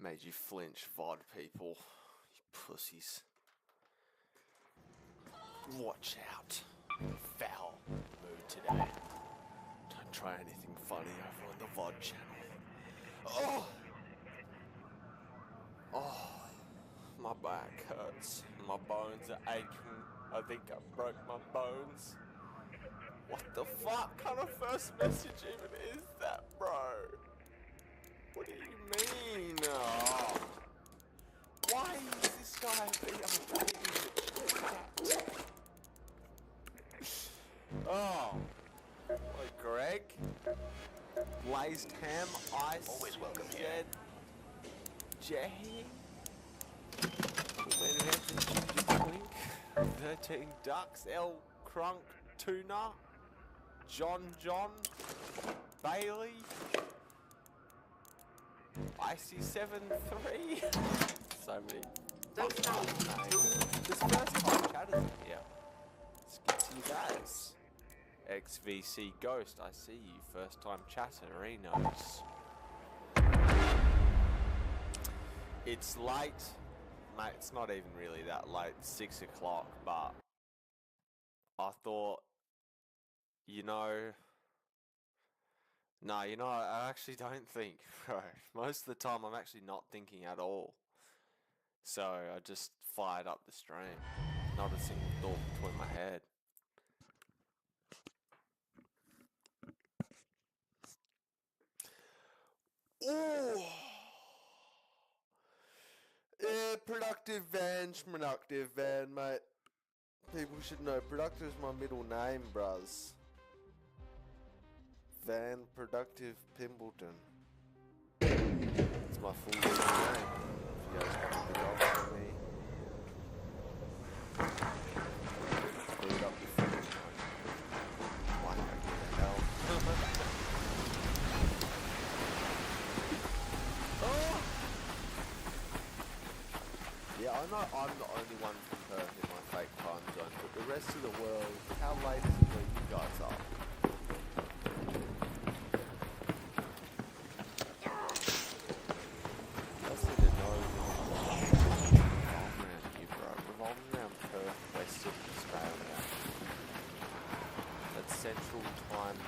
Made you flinch, VOD people. You pussies. Watch out. Foul mood today. Don't try anything funny over on the VOD channel. Oh! Oh, my back hurts. My bones are aching. I think I broke my bones. What the fuck kind of first message even is that, bro? What do you mean? Oh. Why is this guy being Oh. Hello, Greg. Glazed ham, ice. Always welcome here. Jay. Twink. 13 ducks. L. Crunk. Tuna. John. Bailey. IC73. So many. This first time chatters in here. Let's get to you guys. XVC Ghost, I see you. First time chatter, Renos. It's late. Mate, it's not even really that late. It's 6 o'clock, but I thought, I actually don't think, bro. Most of the time I'm actually not thinking at all. So I just fired up the stream. Not a single thought between my head. Ooh. Yeah, productive van, mate. People should know, productive is my middle name, bruz. Van Productive Pimbleton. It's my full legal name. If you guys want to job for me. Boot up the phone. Why not get the hell? Oh! Yeah, I know I'm the only one from Perth in my fake time zone, but the rest of the world, how late is it where you guys are? That's in the nose revolving around you, bro. Revolving around Perth, Western Australia. That's Central Time.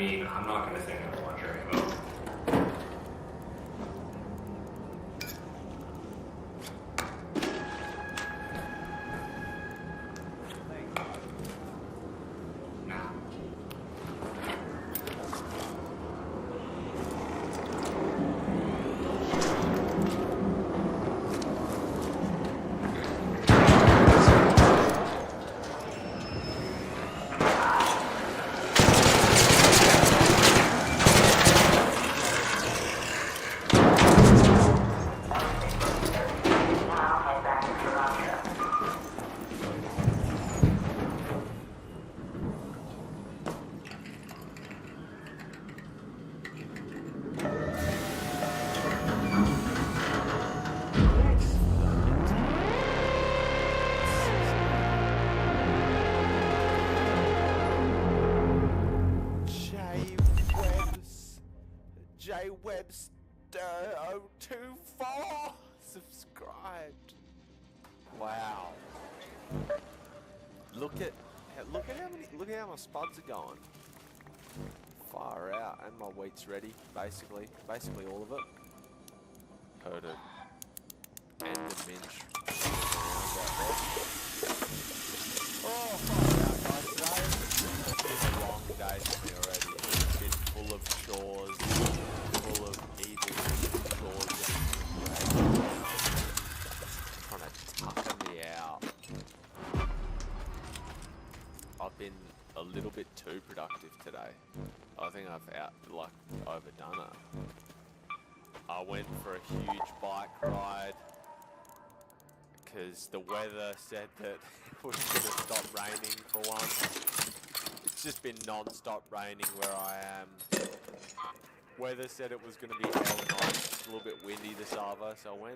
mean, I'm not going to say no to launcher ammo. Webster024 subscribed. Wow. Look at how my spuds are going. Far out, and my wheat's ready. Basically all of it. Heard it. And the minch. Oh, far out, guys. Today it's been a long day for me already. It's been full of chores, full of evil chores. Trying to tucker me out. I've been a little bit too productive today. I think I've overdone it. I went for a huge bike ride because the weather said that it was going to stop raining for once. It's just been non-stop raining where I am. Weather said it was going to be hell nice, a little bit windy this hour, so I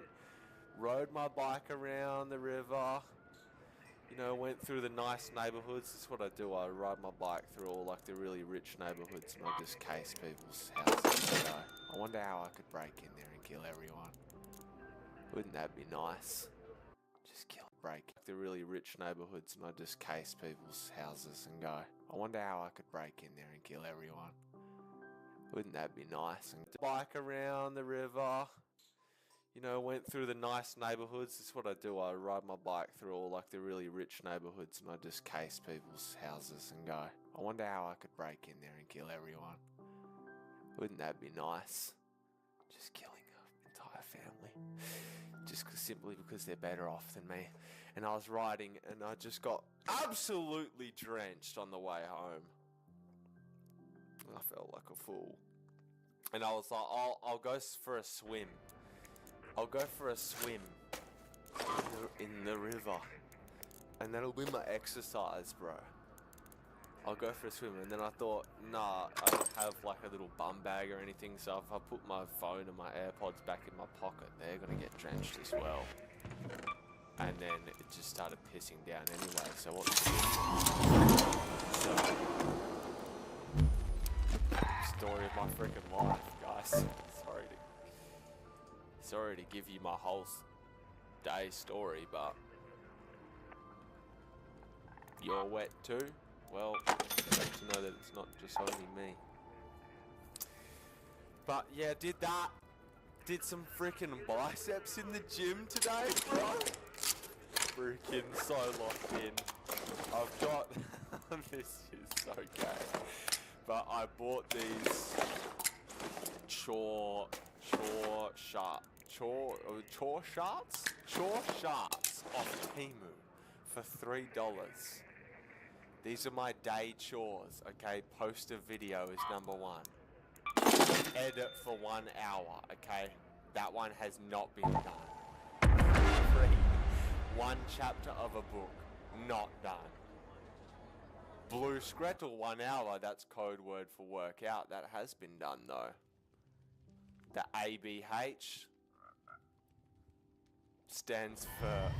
rode my bike around the river. You know, went through the nice neighbourhoods. That's what I do. I ride my bike through all like the really rich neighbourhoods and I just case people's houses. So I wonder how I could break in there and kill everyone. Wouldn't that be nice? Just break the really rich neighbourhoods and I just case people's houses and go, I wonder how I could break in there and kill everyone. Wouldn't that be nice? And bike around the river. You know, went through the nice neighbourhoods. That's what I do. I ride my bike through all like the really rich neighbourhoods and I just case people's houses and go, I wonder how I could break in there and kill everyone. Wouldn't that be nice? Just killing an entire family. Simply because they're better off than me. And I was riding and I just got absolutely drenched on the way home. I felt like a fool. And I was like, I'll go for a swim. I'll go for a swim in the river, and that'll be my exercise, bro. I'll go for a swim, and then I thought, nah, I don't have like a little bum bag or anything, so if I put my phone and my AirPods back in my pocket, they're gonna get drenched as well. And then it just started pissing down anyway, so what story of my freaking life, guys. Sorry to give you my whole day story, but you're wet too? Well, great to know that it's not just only me. But yeah, did that. Did some freaking biceps in the gym today, bro. Freaking so locked in. I've got, this is so gay, but I bought these chore sharts off Temu for $3. These are my day chores, okay? Post a video is number 1. Edit for 1 hour, okay? That one has not been done. Read 1 chapter of a book, not done. Blue Screttle 1 hour, that's code word for workout, that has been done though. The ABH stands for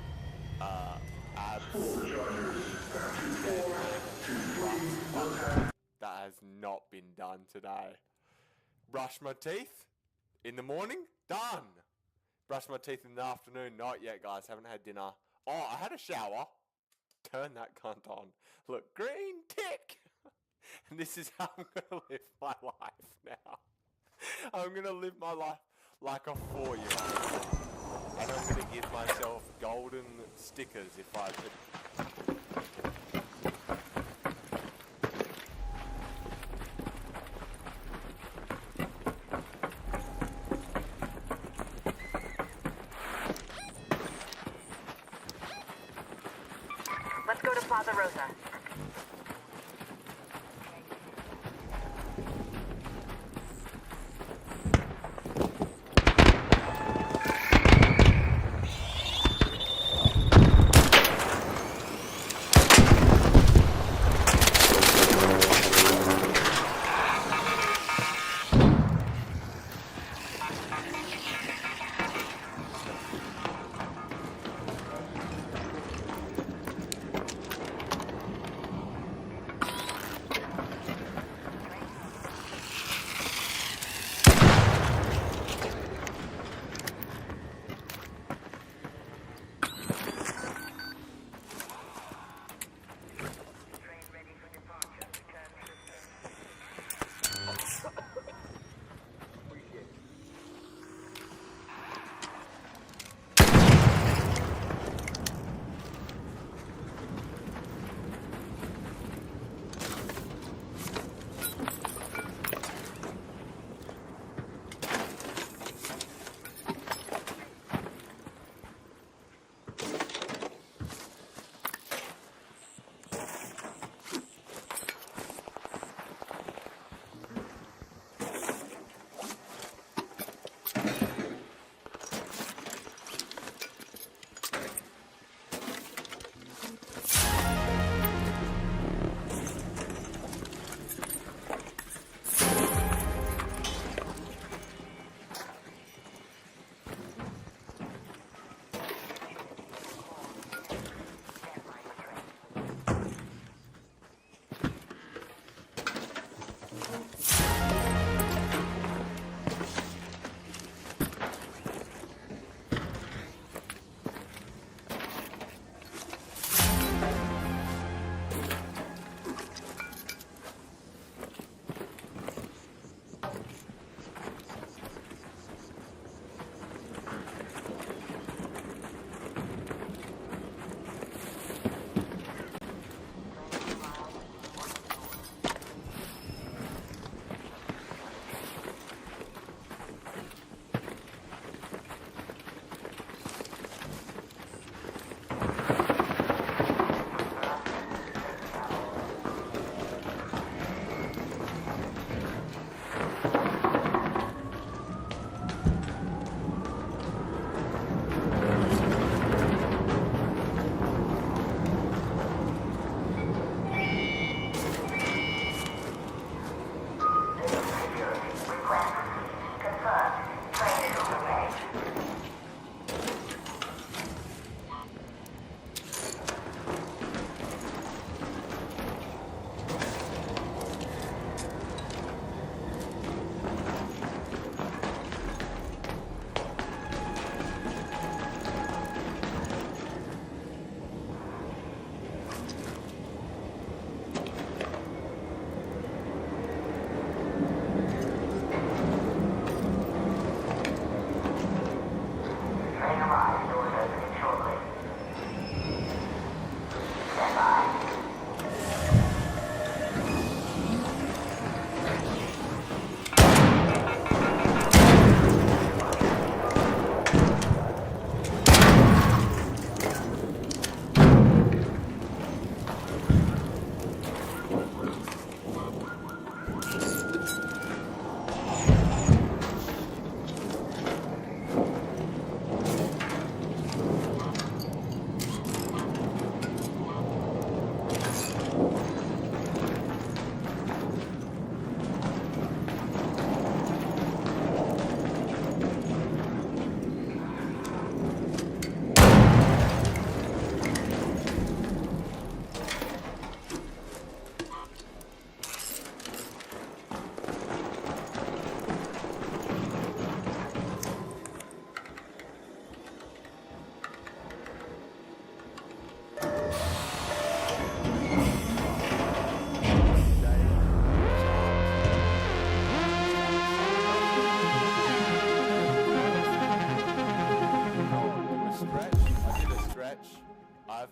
abs. That has not been done today. Brush my teeth in the morning, done. Brush my teeth in the afternoon, not yet guys, haven't had dinner. Oh, I had a shower. Turn that cunt on. Look, green tick. And this is how I'm gonna live my life now. I'm gonna live my life like a 4-year-old. And I'm gonna give myself golden stickers if I could. Let's go to Plaza Rosa.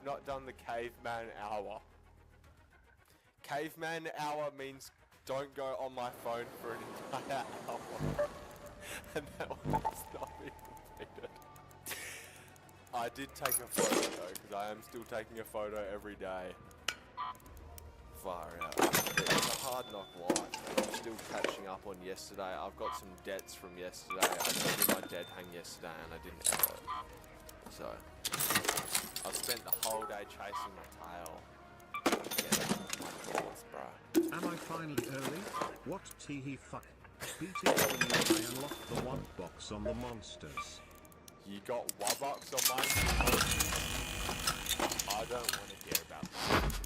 I've not done the caveman hour. Caveman hour means don't go on my phone for an entire hour. And that one's not been completed. I did take a photo though, because I am still taking a photo every day. Far out. It's a hard knock life. I'm still catching up on yesterday. I've got some debts from yesterday. I did my dead hang yesterday and I didn't edit it. So, I've spent the whole day chasing my tail. Yeah, my thoughts, bro. Am I finally early? What tee fuck? BTW, I unlocked the one box on the monsters. You got Wubbox on mine? I don't want to hear about monsters.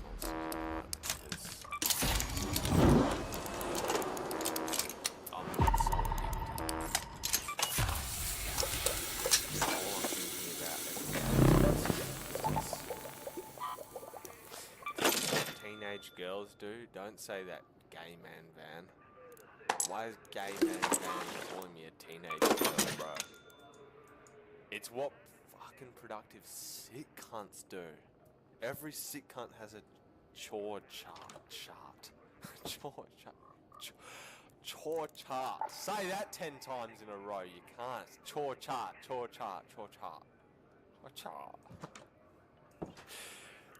I'm not so all I'm thinking about is teenage girls do. Don't say that, gay man van. Why is gay man van calling me a teenage girl, bro? It's what fucking productive sick cunts do. Every sick cunt has a chore chart. Chore chart. Say that 10 times in a row. You can't. Chore chart.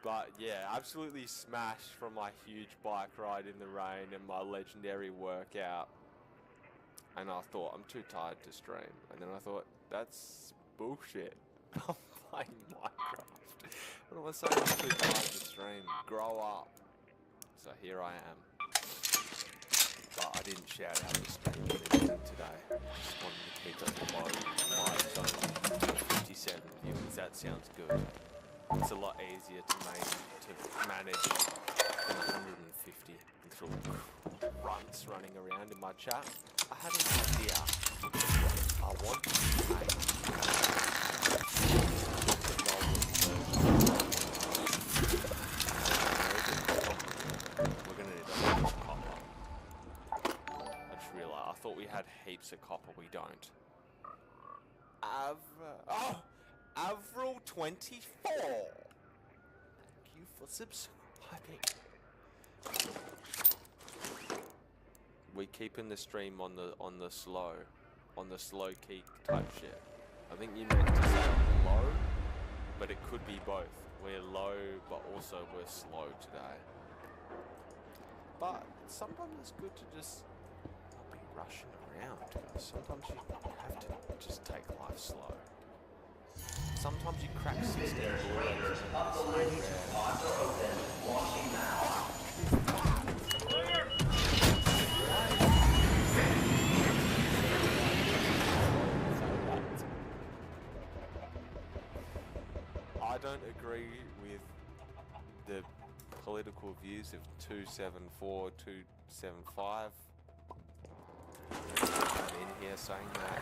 But yeah, absolutely smashed from my huge bike ride in the rain and my legendary workout. And I thought, I'm too tired to stream. And then I thought, that's bullshit. I'm playing Minecraft. What am I saying? I'm too tired to stream. Grow up. So here I am. But I didn't shout out the stream anything today. Just wanted to keep it low. Only 57 viewers. That sounds good. It's a lot easier to manage than 150 little runts running around in my chat. I had an idea. I want to make we're gonna need a lot of copper. I just realised I thought we had heaps of copper. We don't. Avril 24. Thank you for subscribing. We keeping the stream on the slow key type shit. I think you meant to say low, but it could be both. We're low, but also we're slow today. But sometimes it's good to just not be rushing around. Sometimes you have to just take life slow. Sometimes you crack 16 Raiders up the list. Pods are open. Launching now. I don't agree with the political views of 274, 275. I'm in here saying that.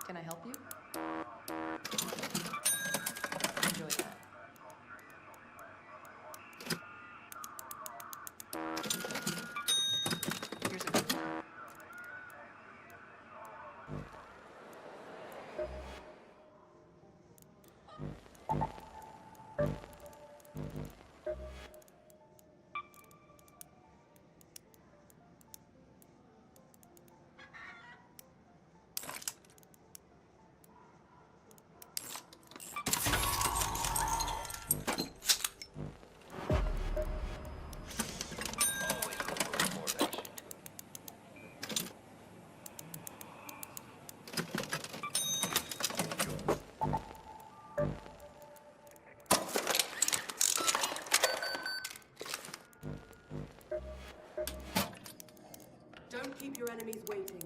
Can I help you? Enjoy that. Here's a good one. Don't keep your enemies waiting.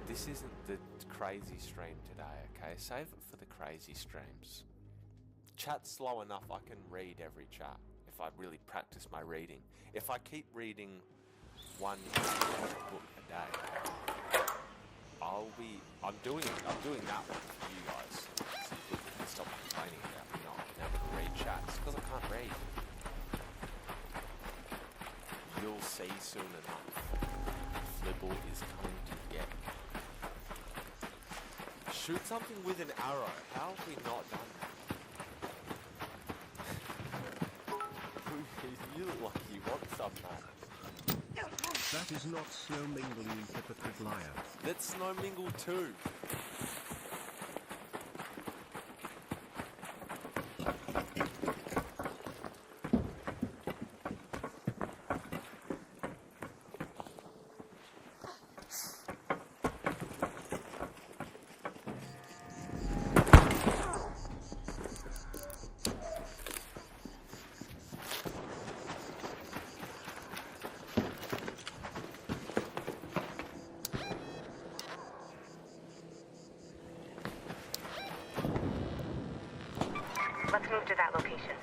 This isn't the crazy stream today, okay? Save it for the crazy streams. Chat's slow enough, I can read every chat if I really practice my reading. If I keep reading one book a day, I'm doing that one for you guys. So people can stop complaining about me not being able to read chats, because I can't read. You'll see soon enough. Flibble is coming to get you. Shoot something with an arrow. How have we not done that? You look like you want some, man. That is not snow mingle, you hypocrite liar. That's snow mingle too. Let's move to that location.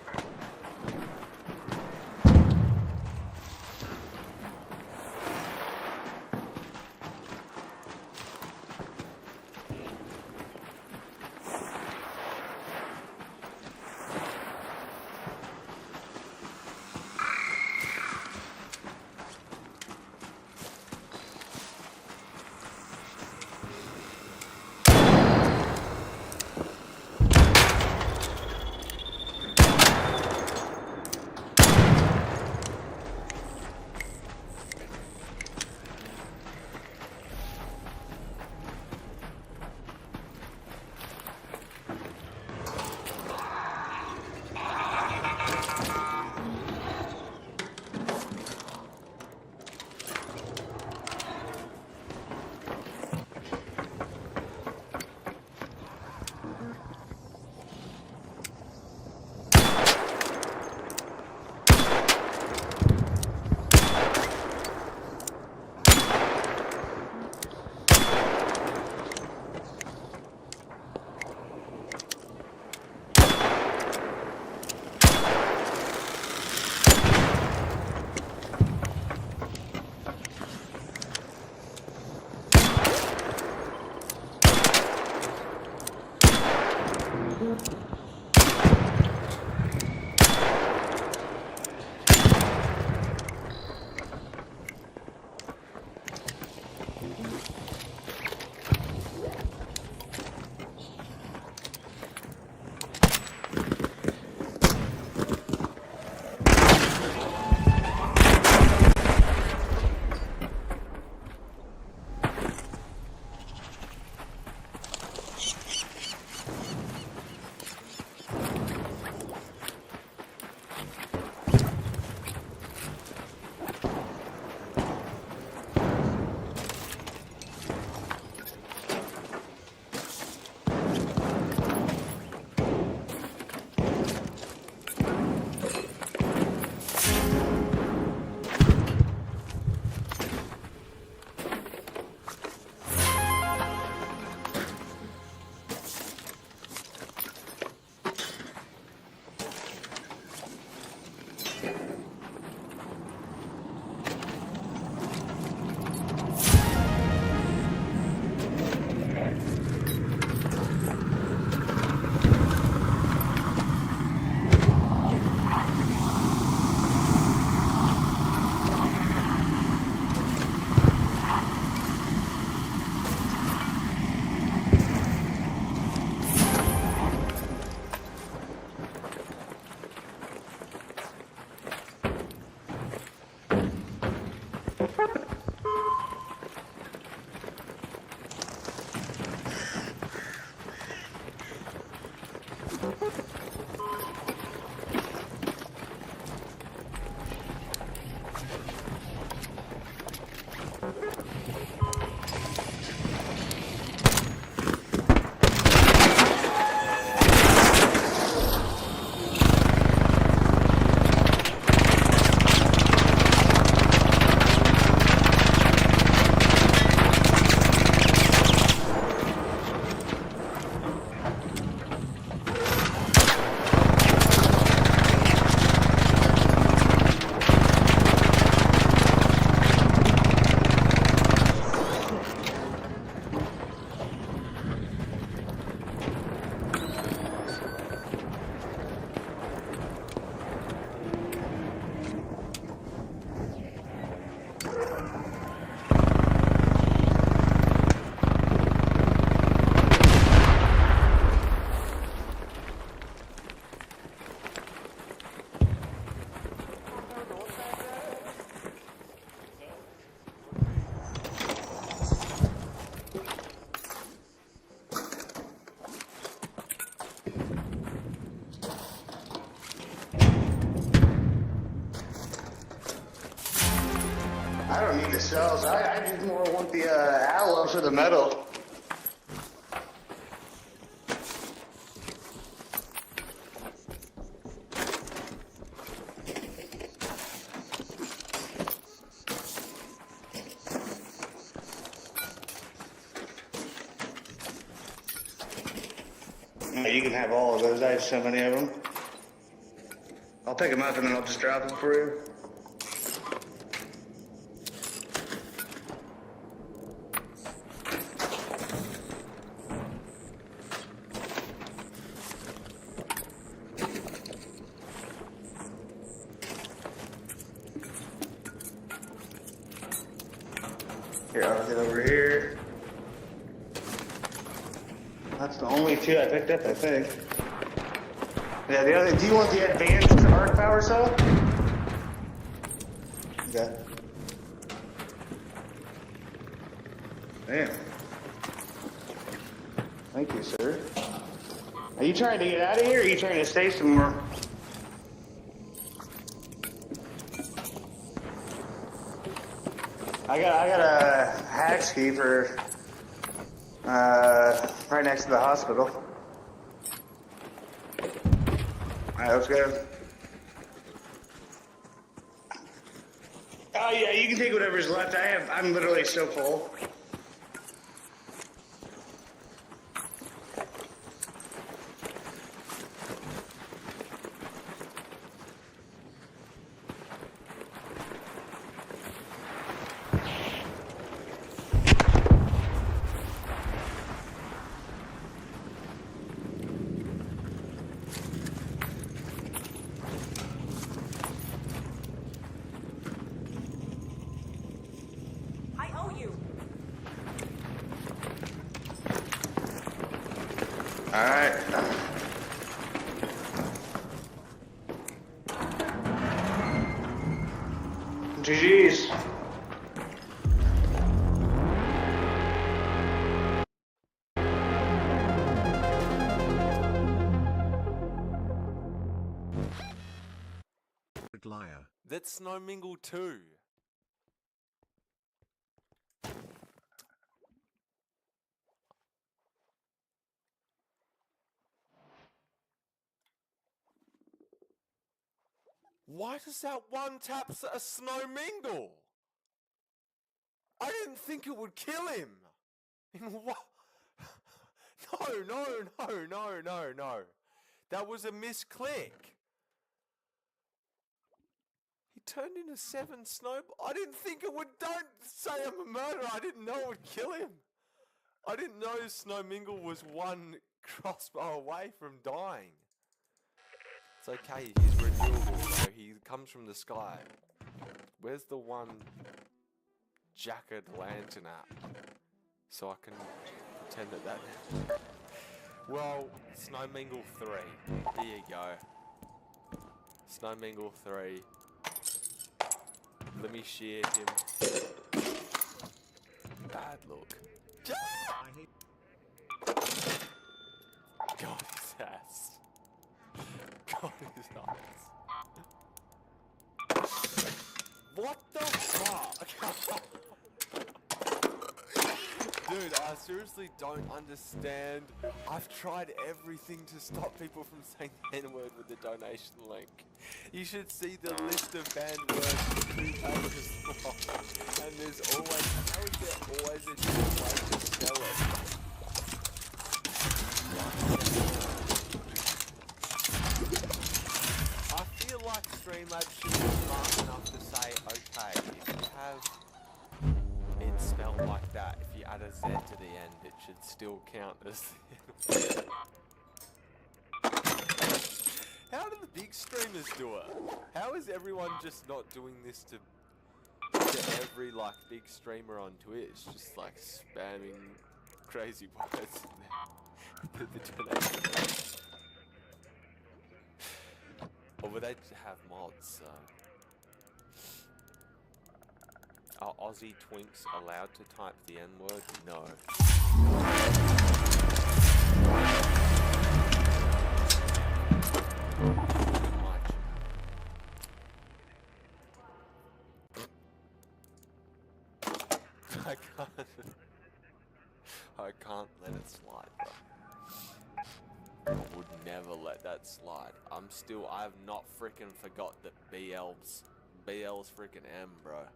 more want the alloy for the metal. Yeah, you can have all of those. I have so many of them. I'll pick them up and then I'll just drop them for you. Here, I'll get over here. That's the only two I picked up, I think. Yeah, the other. Do you want the advanced arc power saw? Okay. Damn. Thank you, sir. Are you trying to get out of here, or are you trying to stay somewhere? I got a hatch key for right next to the hospital. Alright, let's go. Oh yeah, you can take whatever's left. I'm literally so full. I owe you. Alright. GG's. Liar. That's Snow Mingle 2. Why does that one tap a Snow Mingle? I didn't think it would kill him. In what? No. That was a misclick. He turned into 7 snow. I didn't think it would. Don't say I'm a murderer. I didn't know it would kill him. I didn't know Snow Mingle was one crossbow away from dying. It's okay, he's renewable though. He comes from the sky. Where's the one jacket lantern at? So I can pretend that. Well, Snow Mingle 3. There you go. Snow Mingle 3. Let me shear him. Bad look. God, his ass. God, his ass. What the fuck? Dude, I seriously don't understand. I've tried everything to stop people from saying the N-word with the donation link. You should see the list of banned words 2 pages long. And there's always, how is there always a different way to spell it? I feel like Streamlabs should be smart enough to say, okay, if you have it spelled like that, if you add a Z to the end, it should still count as the N-word. How do the big streamers do it? How is everyone just not doing this to every like big streamer on Twitch? Just like spamming crazy words in the donation. Or would they have mods? Are Aussie twinks allowed to type the N-word? No. I I can't let it slide, bro. I would never let that slide. I have not freaking forgot that BL's freaking M, bro.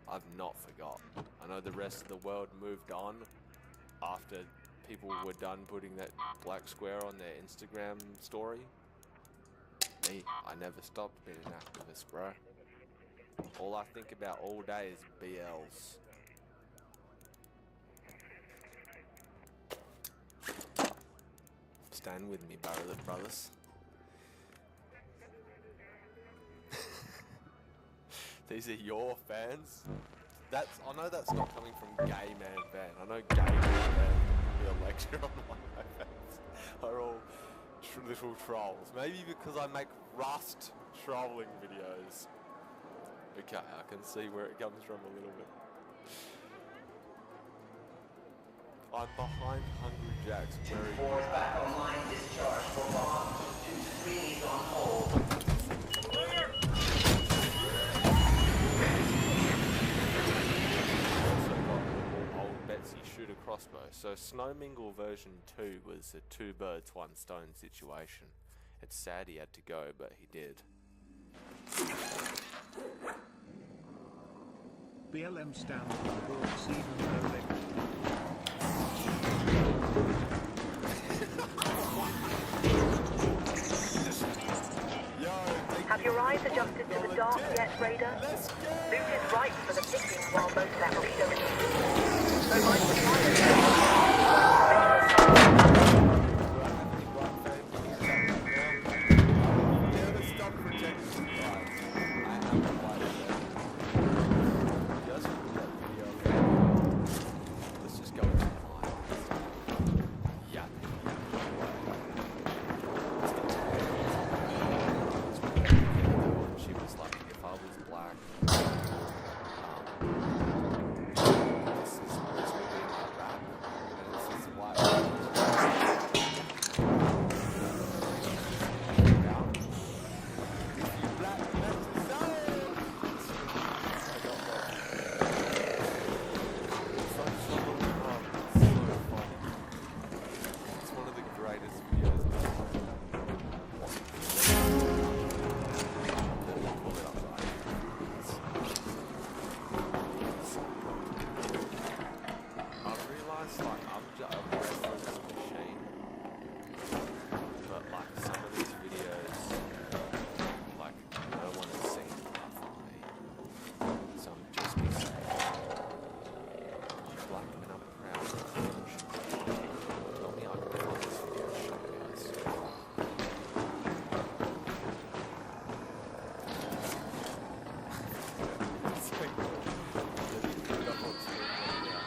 I've not forgot. I know the rest of the world moved on after people were done putting that black square on their Instagram story. Me, I never stopped being an activist, bro. All I think about all day is BLs. Stand with me, brothers. These are your fans? I know that's not coming from Gay Man Van. I know Gay Man Van will be a lecture on why my fans are all little trolls. Maybe because I make Rust trolling videos. Okay, I can see where it comes from a little bit. I'm behind Hungry Jack's wearing... Force back online, discharge for bomb. 2 screenies on hold. Old Betsy shooter crossbow. So Snowmingle version 2 was a 2 birds 1 stone situation. It's sad he had to go, but he did. BLM stands for boards even though they... Have your eyes adjusted to the dark yet, Raider? Loot is ripe for the picking while most apples go in. So my Let's just go into yeah. She was like, if I was black, this would be my rap, and this is why it's one of the greatest videos I realised, like, I'm just a reference machine, but, like, some of these videos, like, no one has seen apart from me, so I'm just excited. Black men are proud of the Tell me I can find this video to show you guys. It's like, let me put it up on screen right now.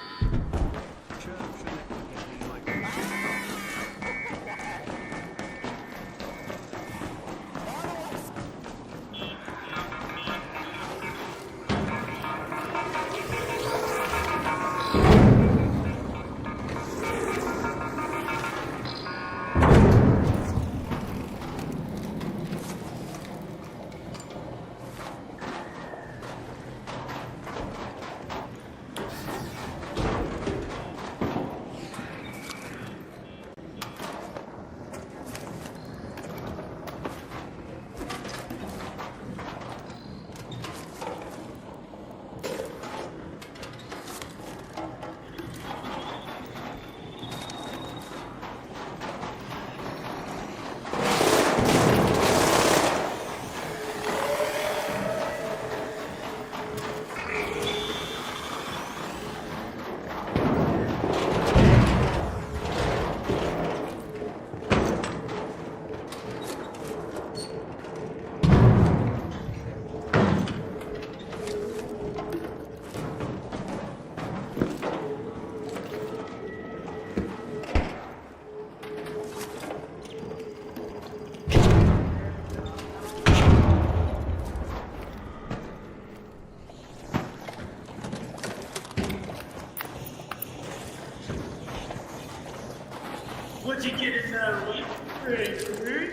What you get in that week? Pretty.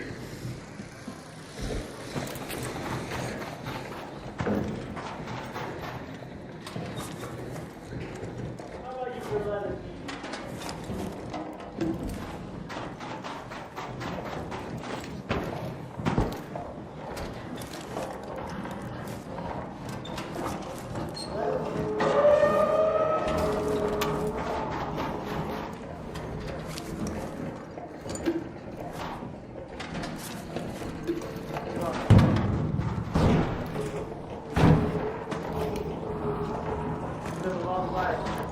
How about you for letting me? There's a long way.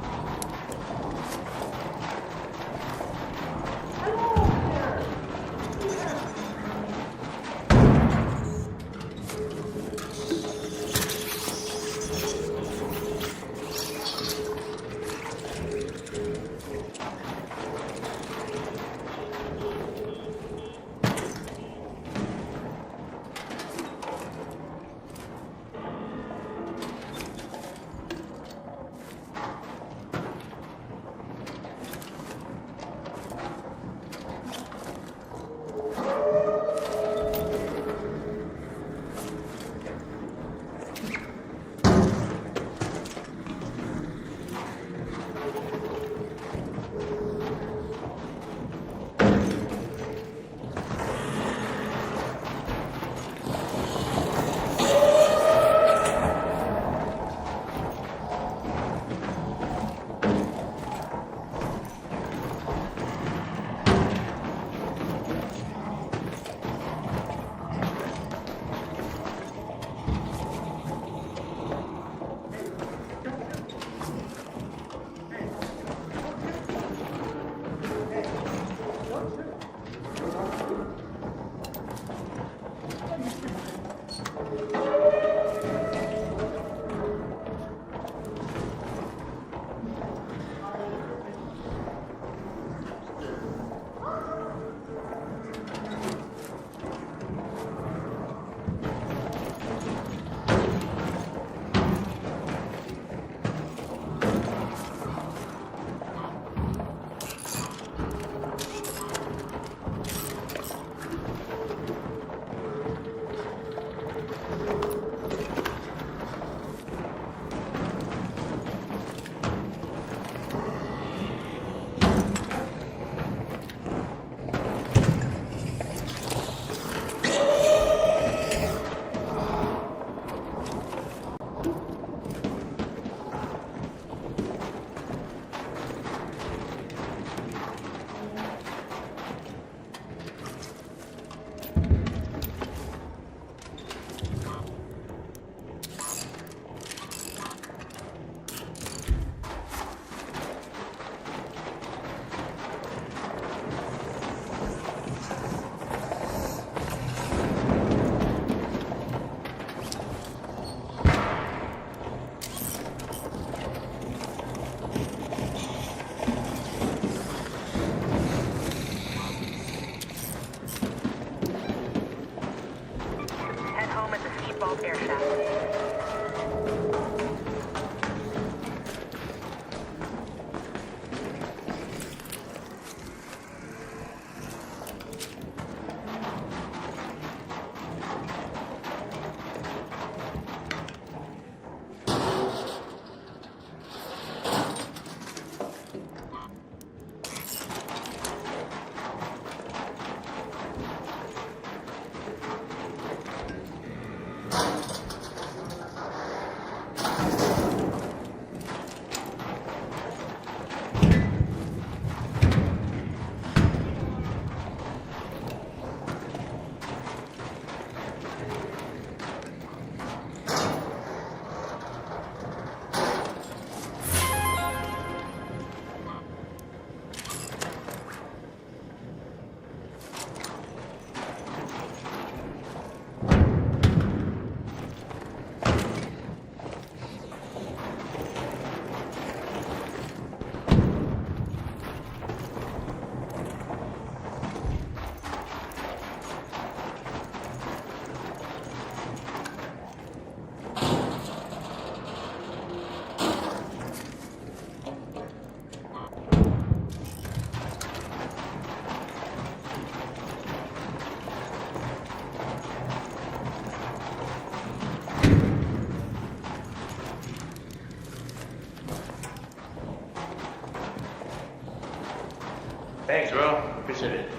Thanks, bro. Appreciate it.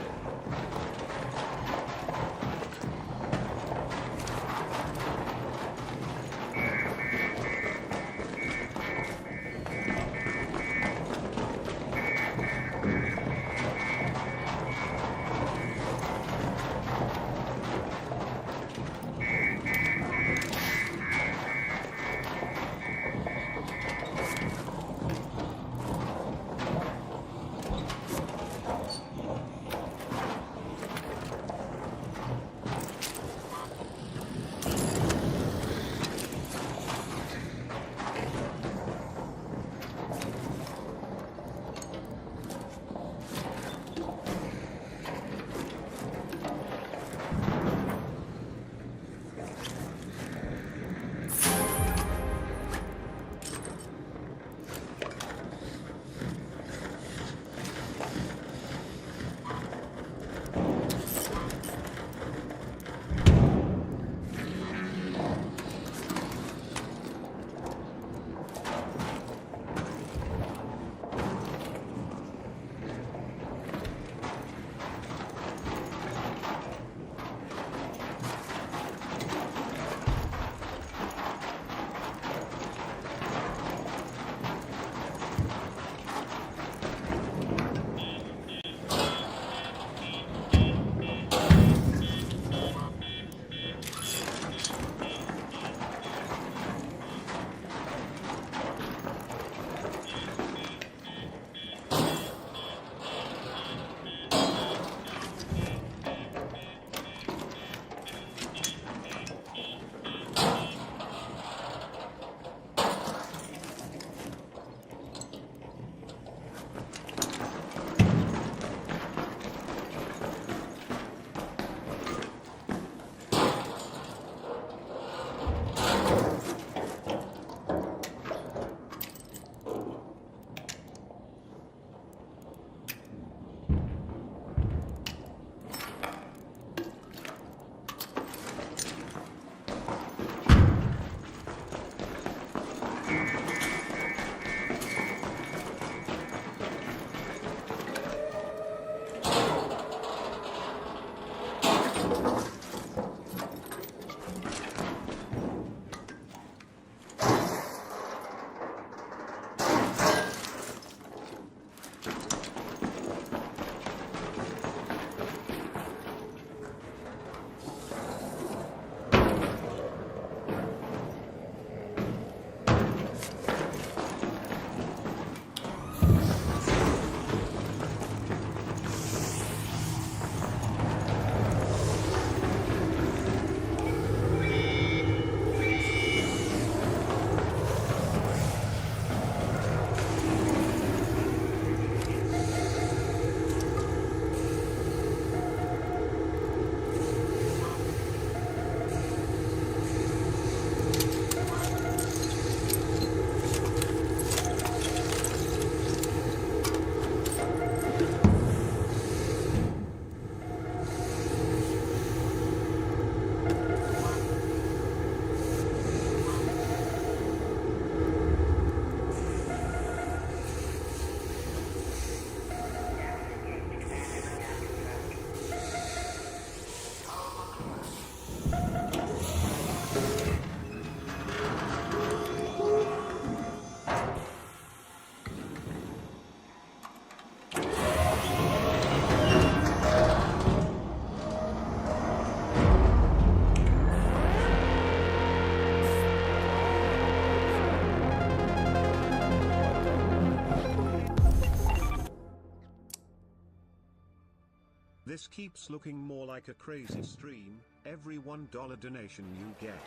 This keeps looking more like a crazy stream. Every $1 donation you get.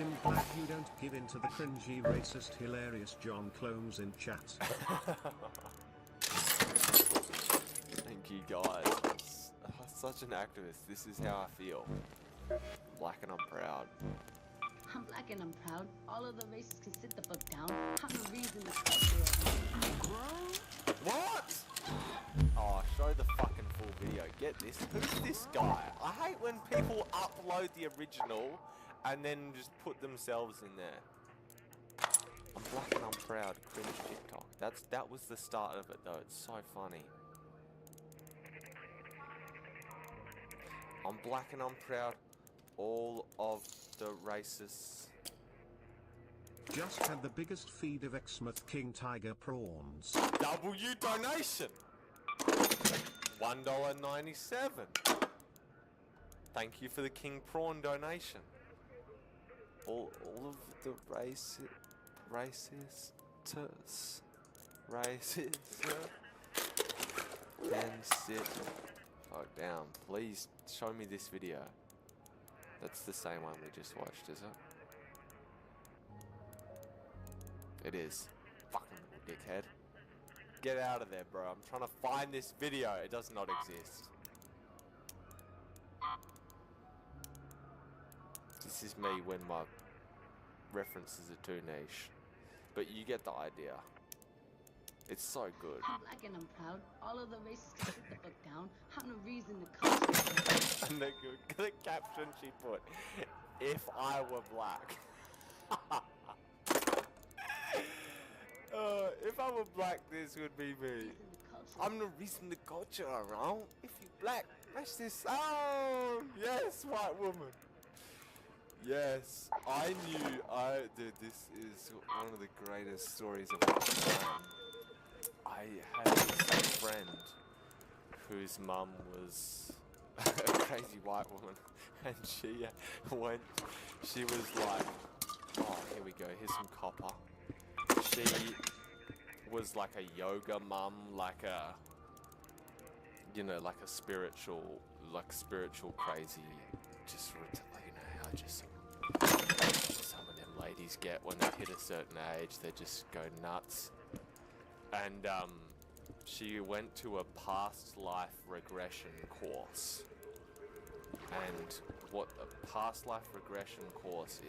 I'm glad you don't give in to the cringy, racist, hilarious John clones in chat. Thank you guys. Such an activist. This is how I feel. Black and I'm proud. I'm black and I'm proud. All of the races can sit the fuck down. I'm the reason the culture. What? Oh, show the fucking full video. Get this. Who's this guy? I hate when people upload the original and then just put themselves in there. I'm black and I'm proud. Cringe TikTok. That was the start of it though. It's so funny. I'm black and I'm proud. All of the racists. Just had the biggest feed of Exmouth King Tiger prawns. W donation. $1.97. Thank you for the King Prawn donation. All of the racists. Then sit. Fuck down. Please show me this video. That's the same one we just watched, is it? It is. Fucking dickhead. Get out of there, bro. I'm trying to find this video. It does not exist. This is me when my references are too niche. But you get the idea. It's so good. I'm black and I'm proud. All of the races can sit the fuck down. I'm the reason the culture. And the caption she put, if I were black. If I were black, this would be me. I'm the reason the culture around. If you black, match this sound. Yes, white woman. Yes, I knew. Dude, this is one of the greatest stories of all time. I had this friend whose mum was a crazy white woman, and she was like, oh, here we go, here's some copper. She was like a yoga mum, like a, you know, like a spiritual crazy, just, you know how just some of them ladies get when they hit a certain age, they just go nuts. And she went to a past life regression course. And what a past life regression course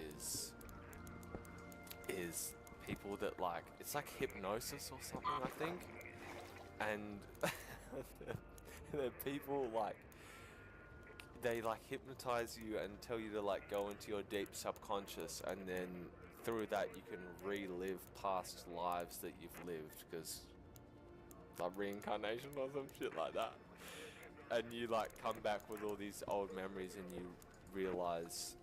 is people that like, it's like hypnosis or something, I think. And the people like, they like hypnotize you and tell you to like go into your deep subconscious, and then through that you can relive past lives that you've lived, because like reincarnation or some shit like that. And you like come back with all these old memories and you realize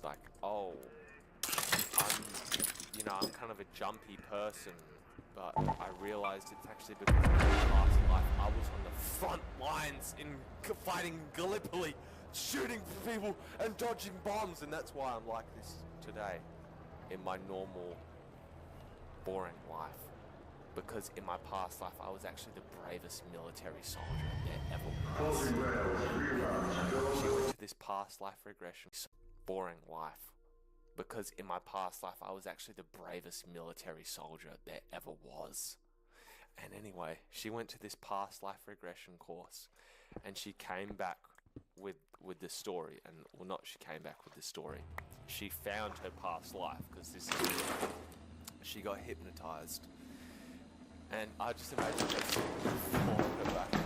like, oh, I'm kind of a jumpy person, but I realized it's actually because in my past life I was on the front lines in fighting Gallipoli, shooting people and dodging bombs, and that's why I'm like this today in my normal, boring life. Because in my past life I was actually the bravest military soldier there ever was. She went to this past life regression, boring life. Because in my past life I was actually the bravest military soldier there ever was. And anyway, she went to this past life regression course, and she came back with the story, and well, not she came back with the story. She found her past life, because this is real. She got hypnotized, and I just imagine that she fall her back.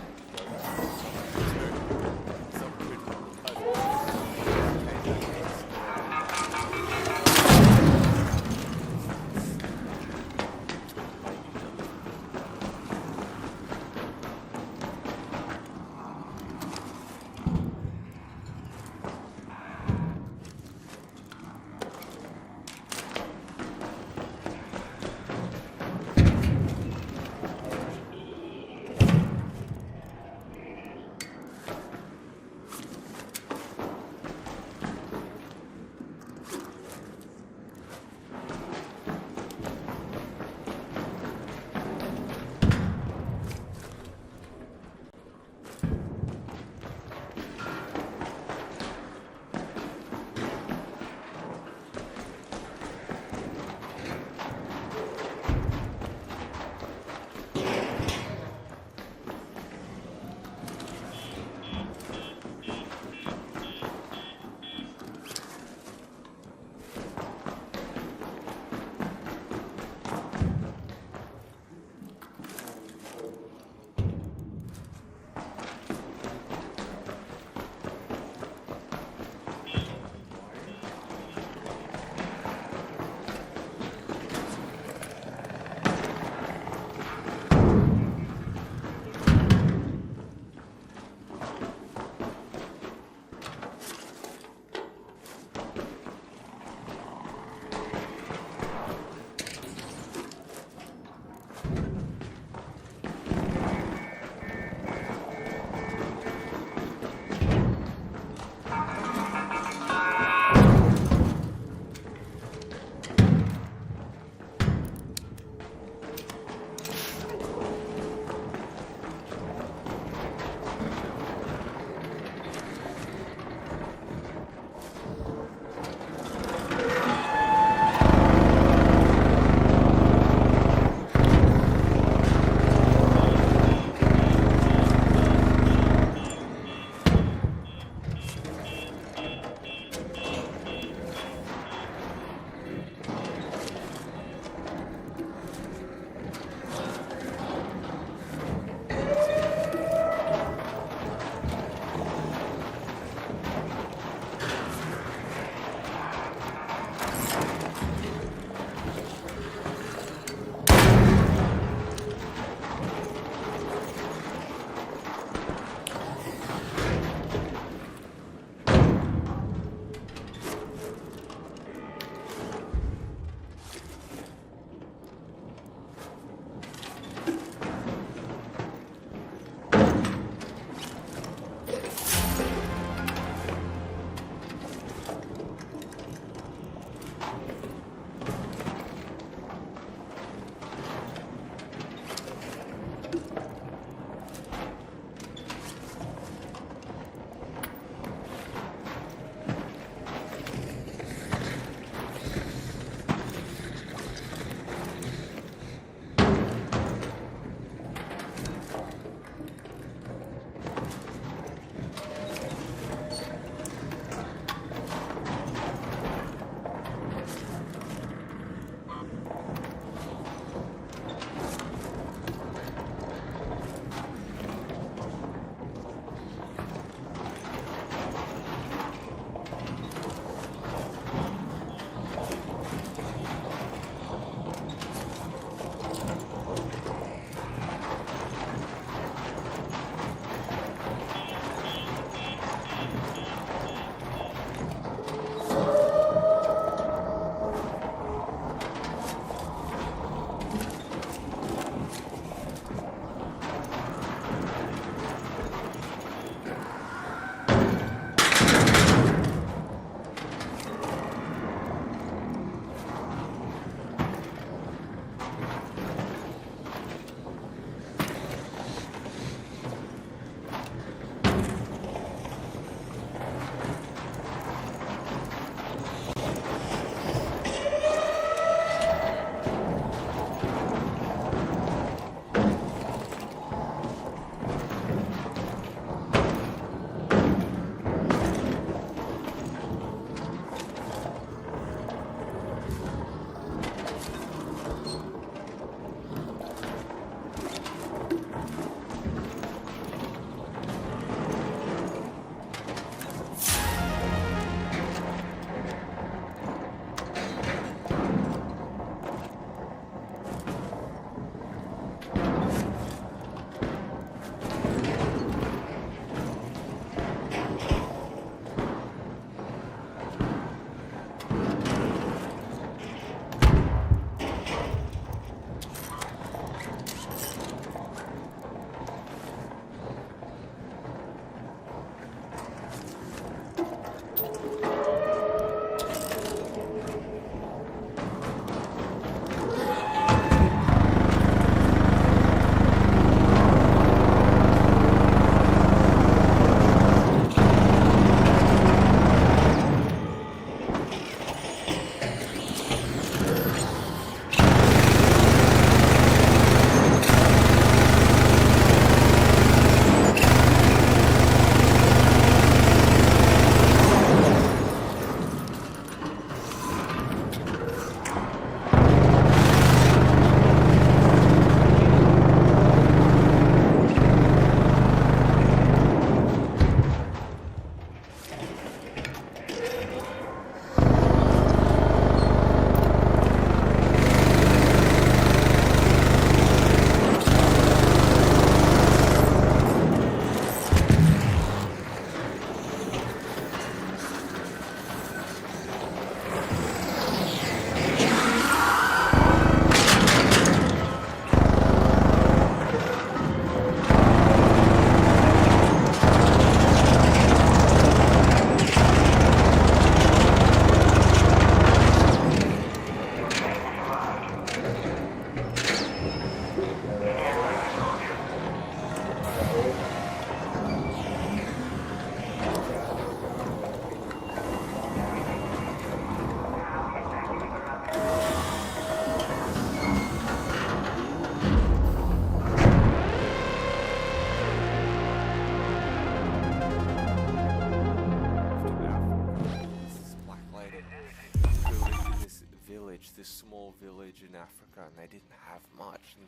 small village in Africa, and they didn't have much, and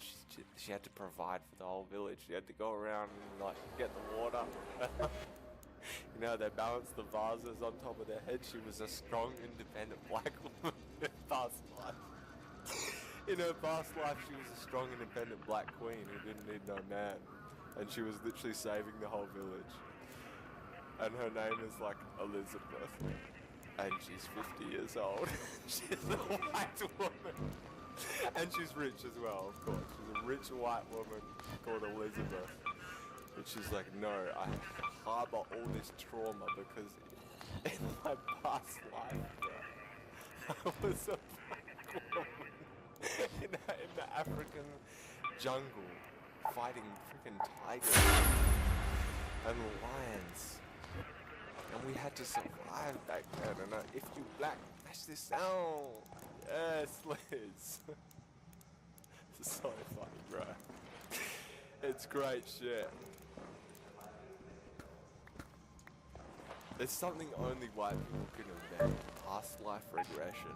she had to provide for the whole village. She had to go around and like get the water. You know, they balanced the vases on top of their head. She was a strong, independent black woman in her past life. In her past life, she was a strong, independent black queen who didn't need no man, and she was literally saving the whole village. And her name is like Elizabeth. And she's 50 years old. She's a white woman. And she's rich as well, of course. She's a rich white woman called Elizabeth. And she's like, no, I harbor all this trauma because in my past life, I was a black woman in the African jungle fighting freaking tigers and lions. And we had to survive back then, and if you black, that's the sound. Yes, Liz. It's so funny, bro. It's great shit. It's something only white people can invent. Past life regression.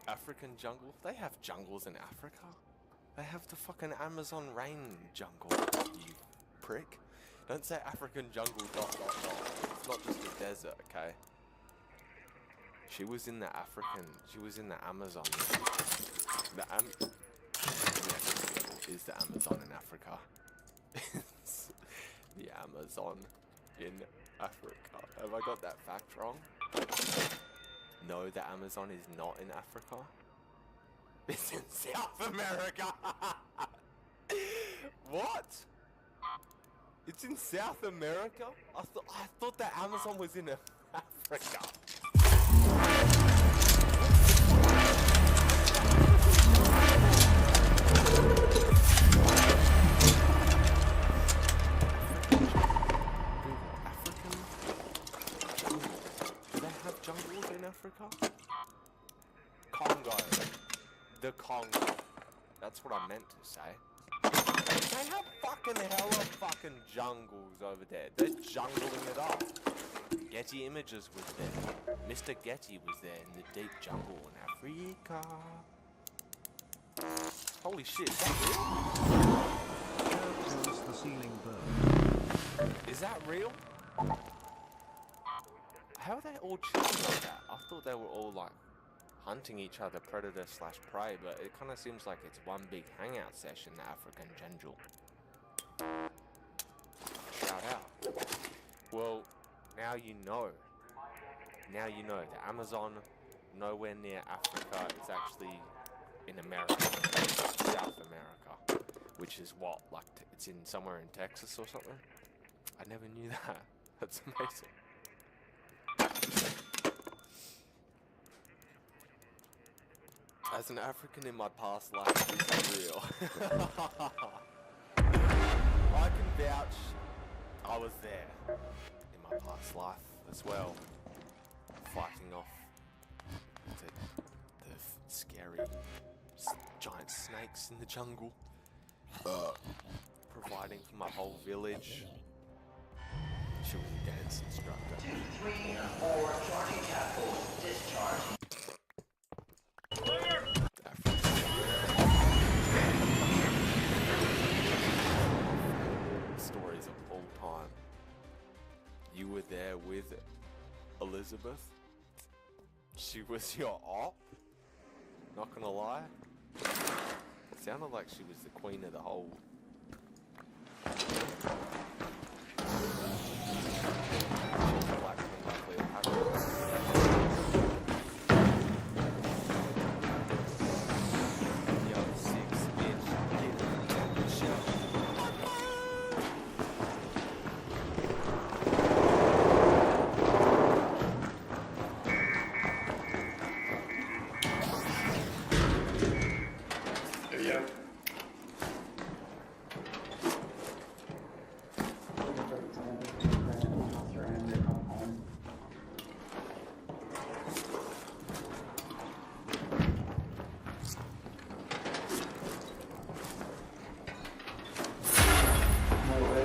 African jungle? They have jungles in Africa. They have the fucking Amazon rain jungle, you prick. Don't say African jungle ... It's not just a desert, okay? She was in the Amazon. Is the Amazon in Africa? It's the Amazon in Africa. Have I got that fact wrong? No, the Amazon is not in Africa. It's in South America. What? It's in South America? I thought the Amazon was in Africa. Do they have jungles in Africa? Congo. The Congo. That's what I meant to say. They have fucking hella fucking jungles over there. They're jungling it up. Getty Images was there. Mr. Getty was there in the deep jungle in Africa. Holy shit, is that real? The ceiling bird. Is that real? How are they all chilling like that? I thought they were all like hunting each other, predator/prey, but it kind of seems like it's one big hangout session, the African jungle. Shout out. Well, now you know. Now you know. The Amazon, nowhere near Africa. It's actually in America. South America. Which is what? Like, it's in somewhere in Texas or something? I never knew that. That's amazing. As an African in my past life, this is real. I can vouch I was there in my past life as well, fighting off the scary giant snakes in the jungle, providing for my whole village. She was a dance instructor. 2, 3, 4, charging catapult, discharging. Stories of all time. You were there with Elizabeth. She was your op. Not gonna lie. It sounded like she was the queen of the whole.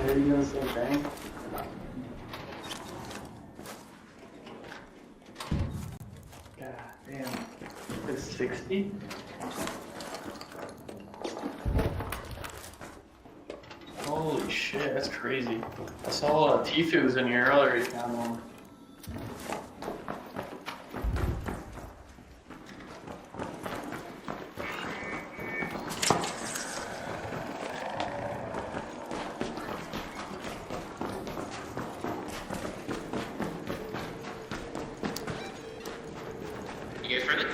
Are you doing the same thing? God damn. 60? Holy shit, that's crazy. I saw Tifus in here earlier, he found one. You guys ready?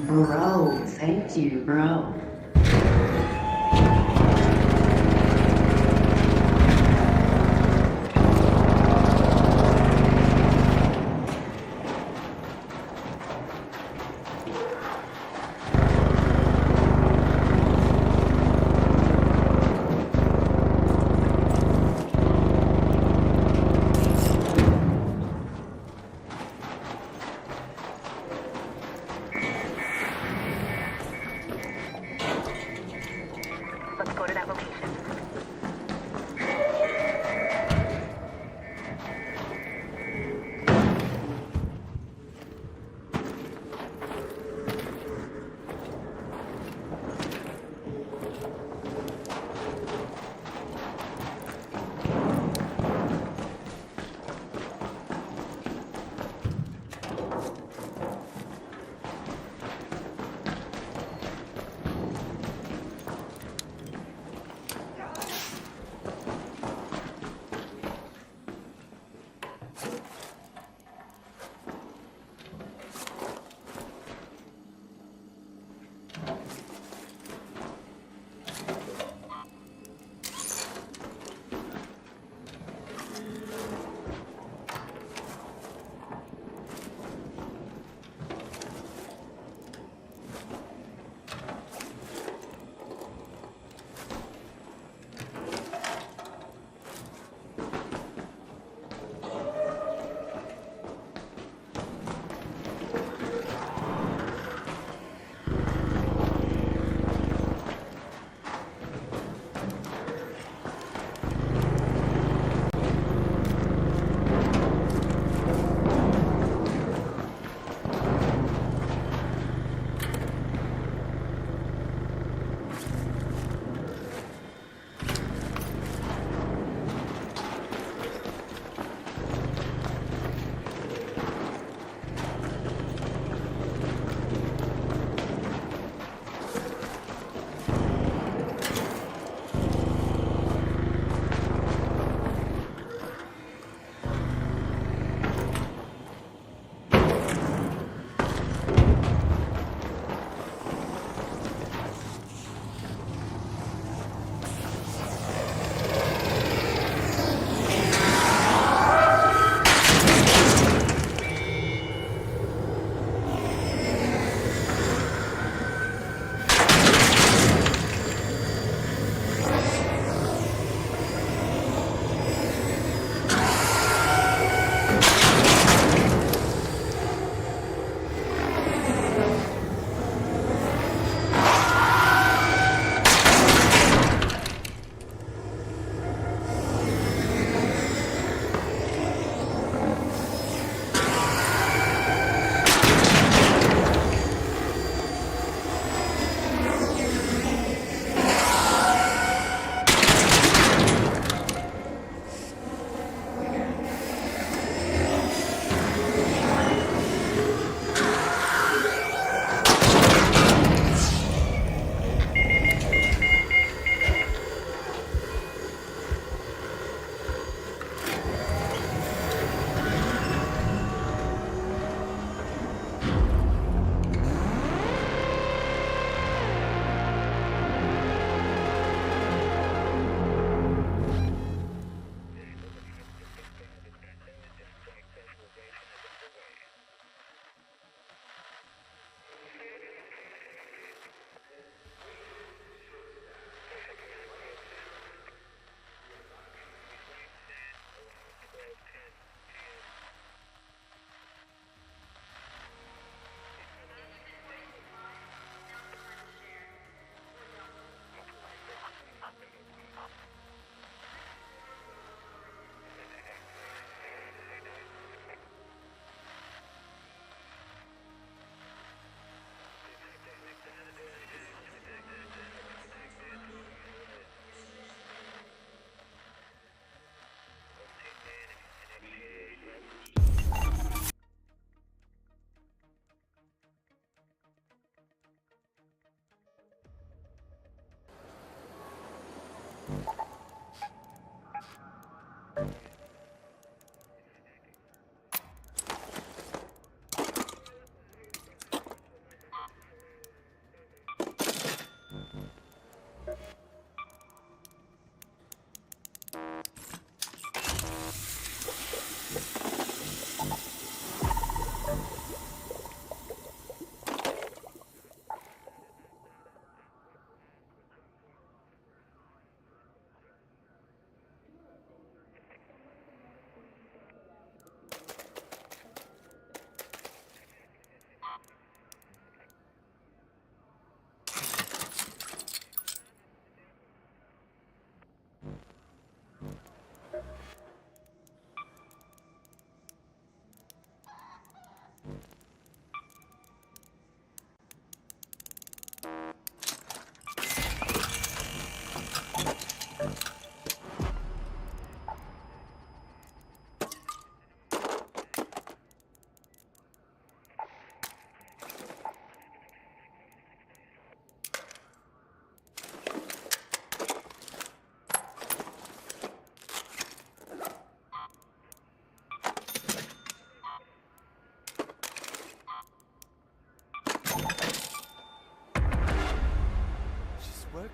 Bro, thank you, bro.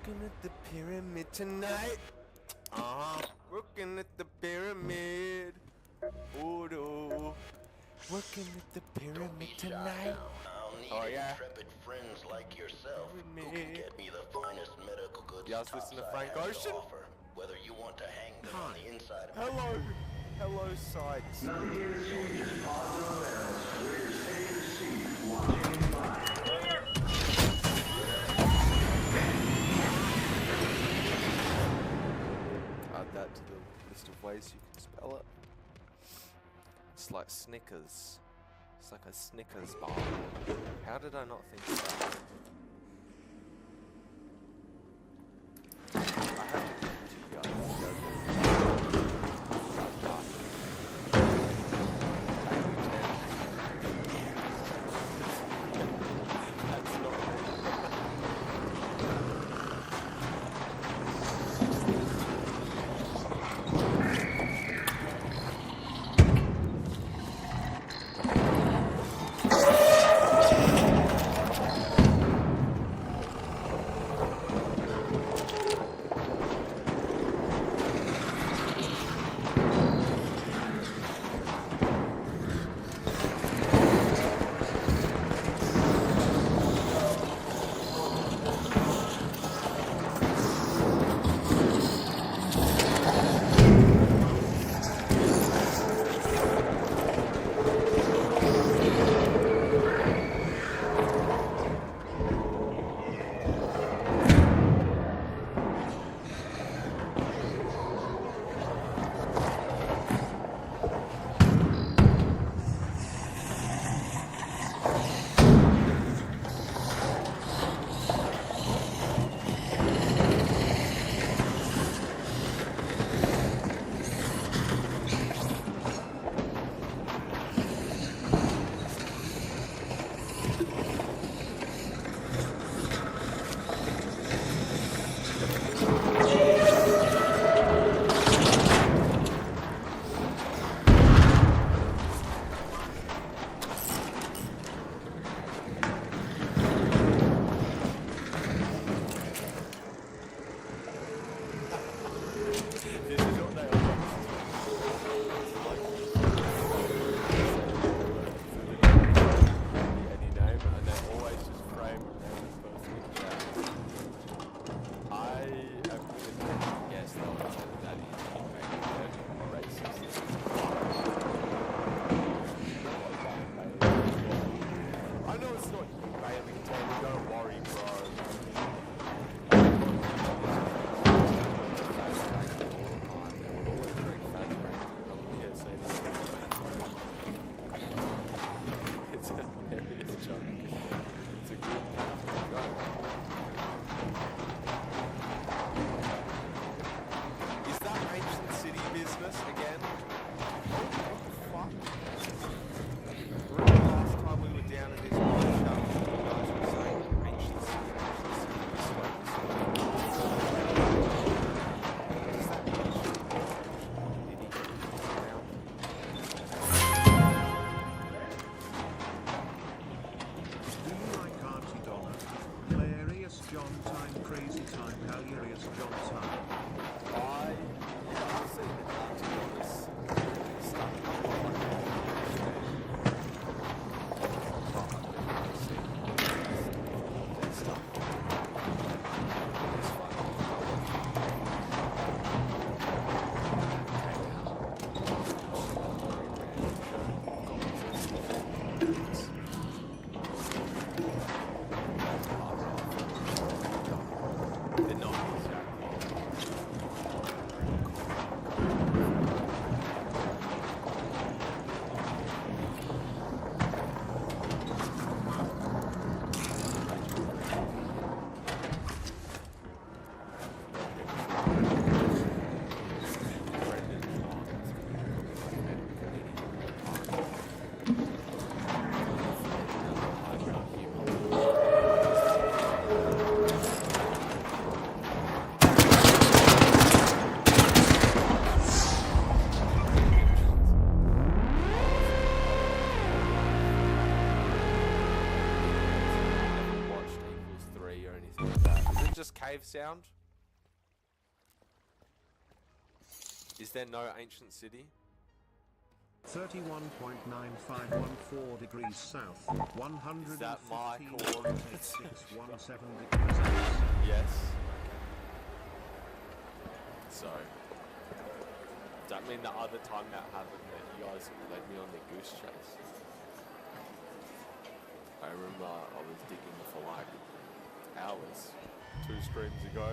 Looking at the pyramid tonight. Looking at the pyramid. Oh no. Working at the pyramid tonight. I'll need Oh yeah. intrepid friends like yourself who can get me the finest medical goods You guys listen to Frank topside has Ocean? to offer, whether you want to hang them on the inside of Hello. Hello, sides. Nothing here to see, just pause on bells. We're safe to see, watching and flying. Add that to the list of ways you can spell it. It's like Snickers. It's like a Snickers bar. How did I not think of that? I have to give you guys the That's not cave sound? Is there no ancient city? 31.9514 degrees south, 115.817 Is that my degrees south. Yes. So, does that mean the other time that happened that you guys led me on the goose chase? I remember I was digging for like hours 2 streams ago.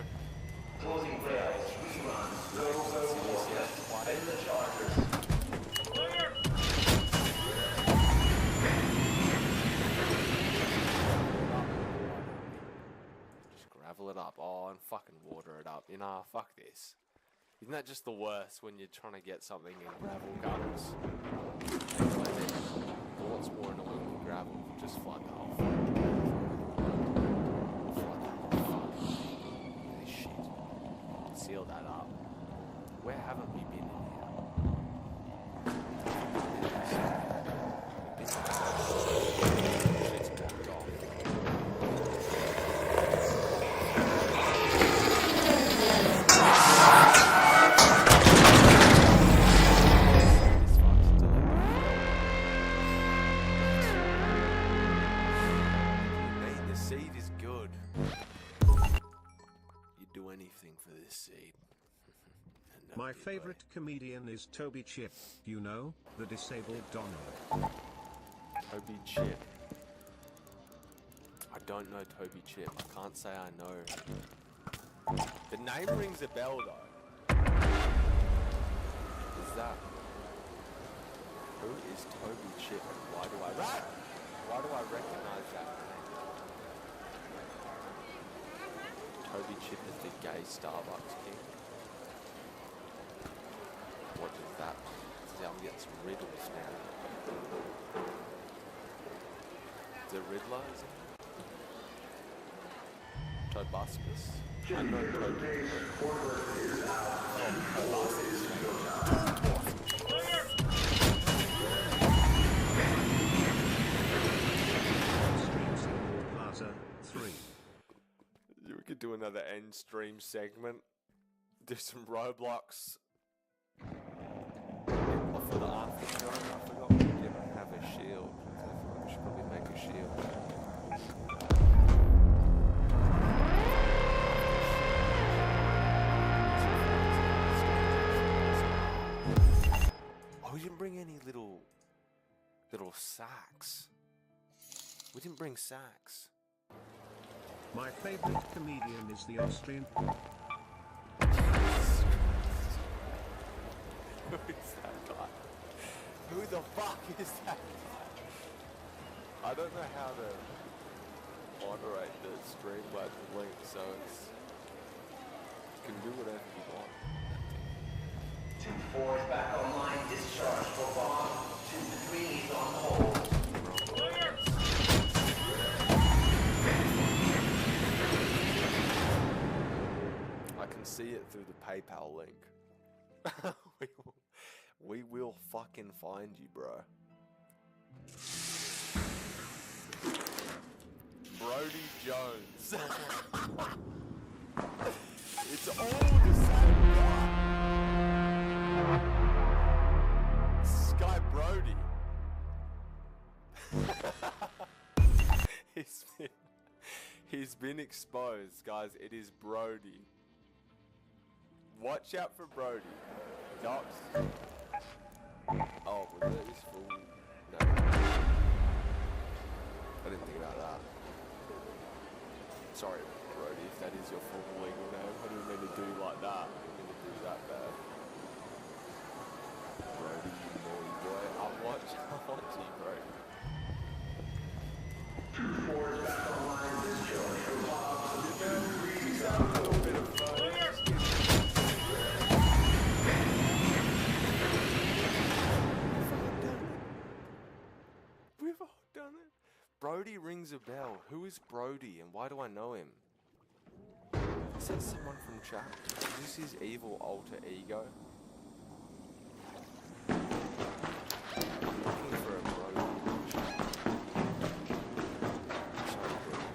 Closing rails, reruns, go, in the chargers. Just gravel it up. Oh, and fucking water it up. You know, fuck this. Isn't that just the worst when you're trying to get something in gravel gutters? What's more annoying than gravel? Just flood the whole thing. Flood the whole fucking shit. Seal that up. Where haven't we been in here? Shit's blocked off. The seed is good. You'd do anything for this seed. My favorite comedian is Toby Chip, you know, the disabled Donald. Toby Chip. I don't know Toby Chip. I can't say I know. The name rings a bell though. Is that? Who is Toby Chip and why do I recognize that name? Toby Chip is the gay Starbucks king. What does that mean? See, I'm getting some riddles now. The Riddler is it? Tobuscus? I know Toby. Plaza 3. We could do another end stream segment. Do some Roblox. For the after show, I forgot we didn't have a shield. I thought we should probably make a shield. Oh, we didn't bring any little sacks. We didn't bring sacks. My favorite comedian is the Austrian. Who is that guy? Who the fuck is that guy? I don't know how to moderate the stream by the link, so it's you can do whatever you want. Tube 4 is back online, discharge for bomb. Tube 3 is on hold. I can see it through the PayPal link. We will fucking find you, bro. Brody Jones. It's all the same guy. Sky Brody. He's been exposed, guys. It is Brody. Watch out for Brody. Docs. Oh, was that his full? No. I didn't think about that. Sorry, Brody, if that is your full legal name. I didn't mean to do like that. I didn't mean to do that bad. Brody, you naughty boy. I'll watch you, Brody. 2-4 is back online, discharge for bomb. We've all done it. Brody rings a bell. Who is Brody and why do I know him? Is that someone from chat? Is this his evil alter ego? I'm looking for a Brody. Sorry, Brody.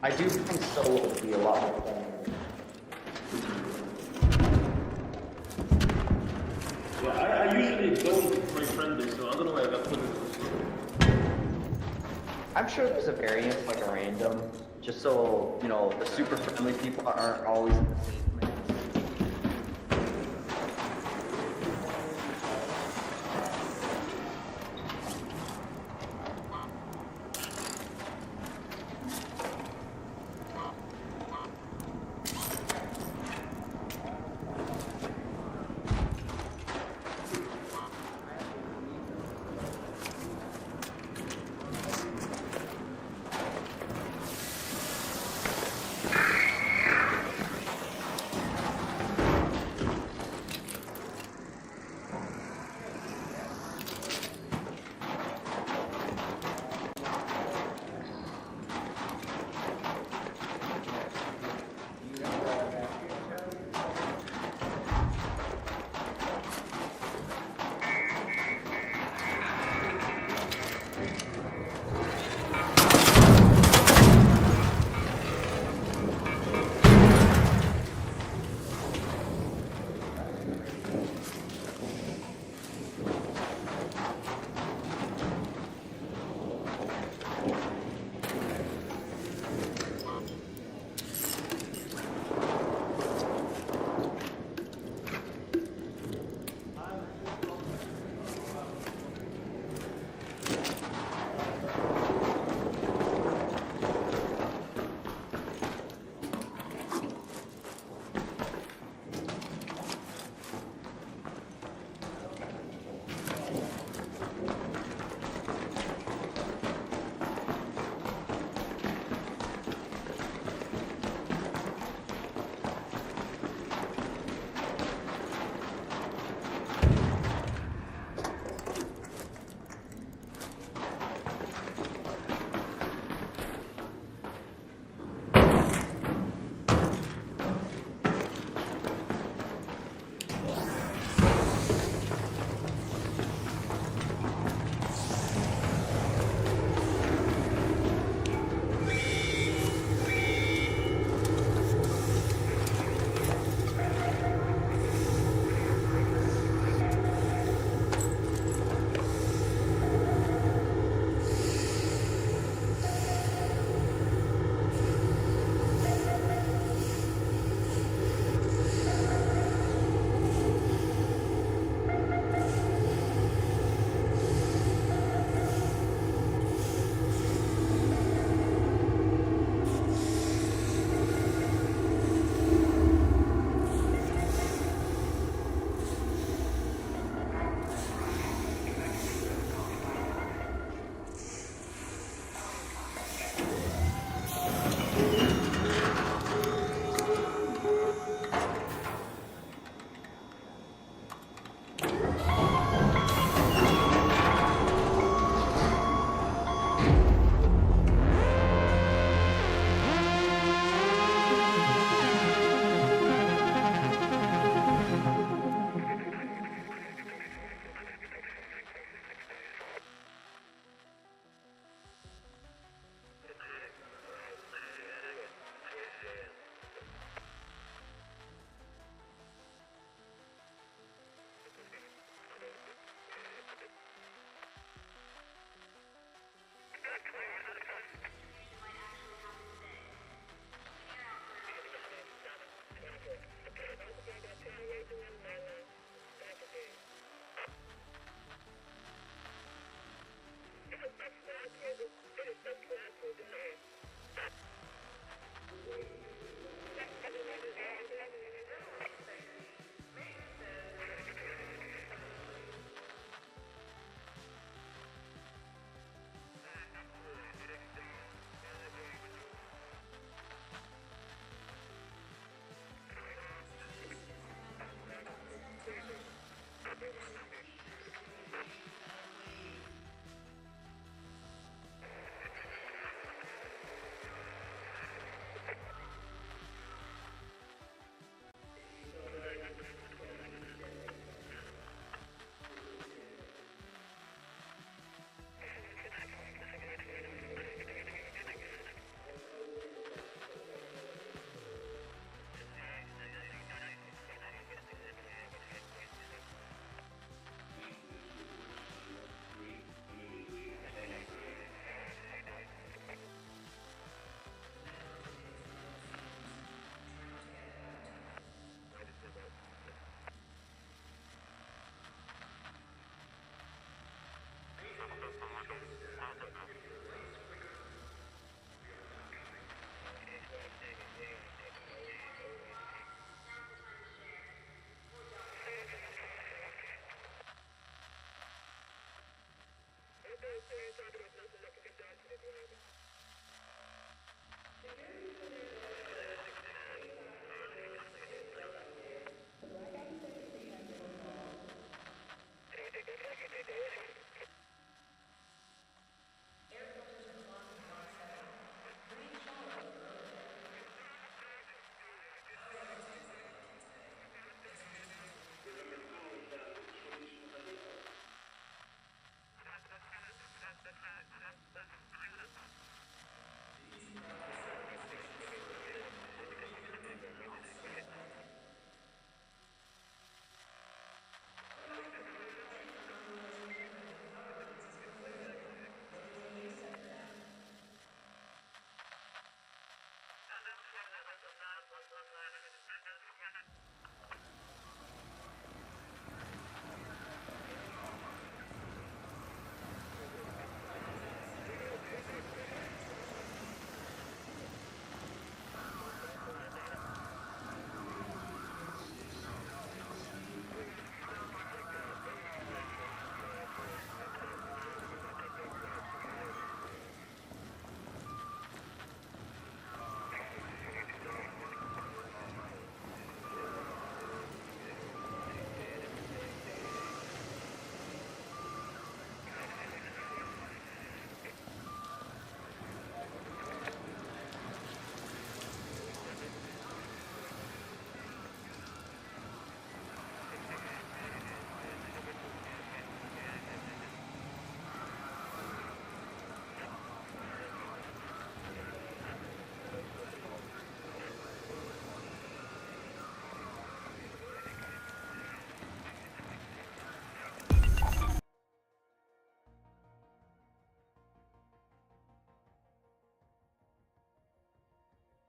I do think solo would be a lot more fun. Yeah, I usually don't play friendly, so I don't know why I got put in this. I'm sure there's a variant, like a random, just so, you know, the super friendly people aren't always in the same place.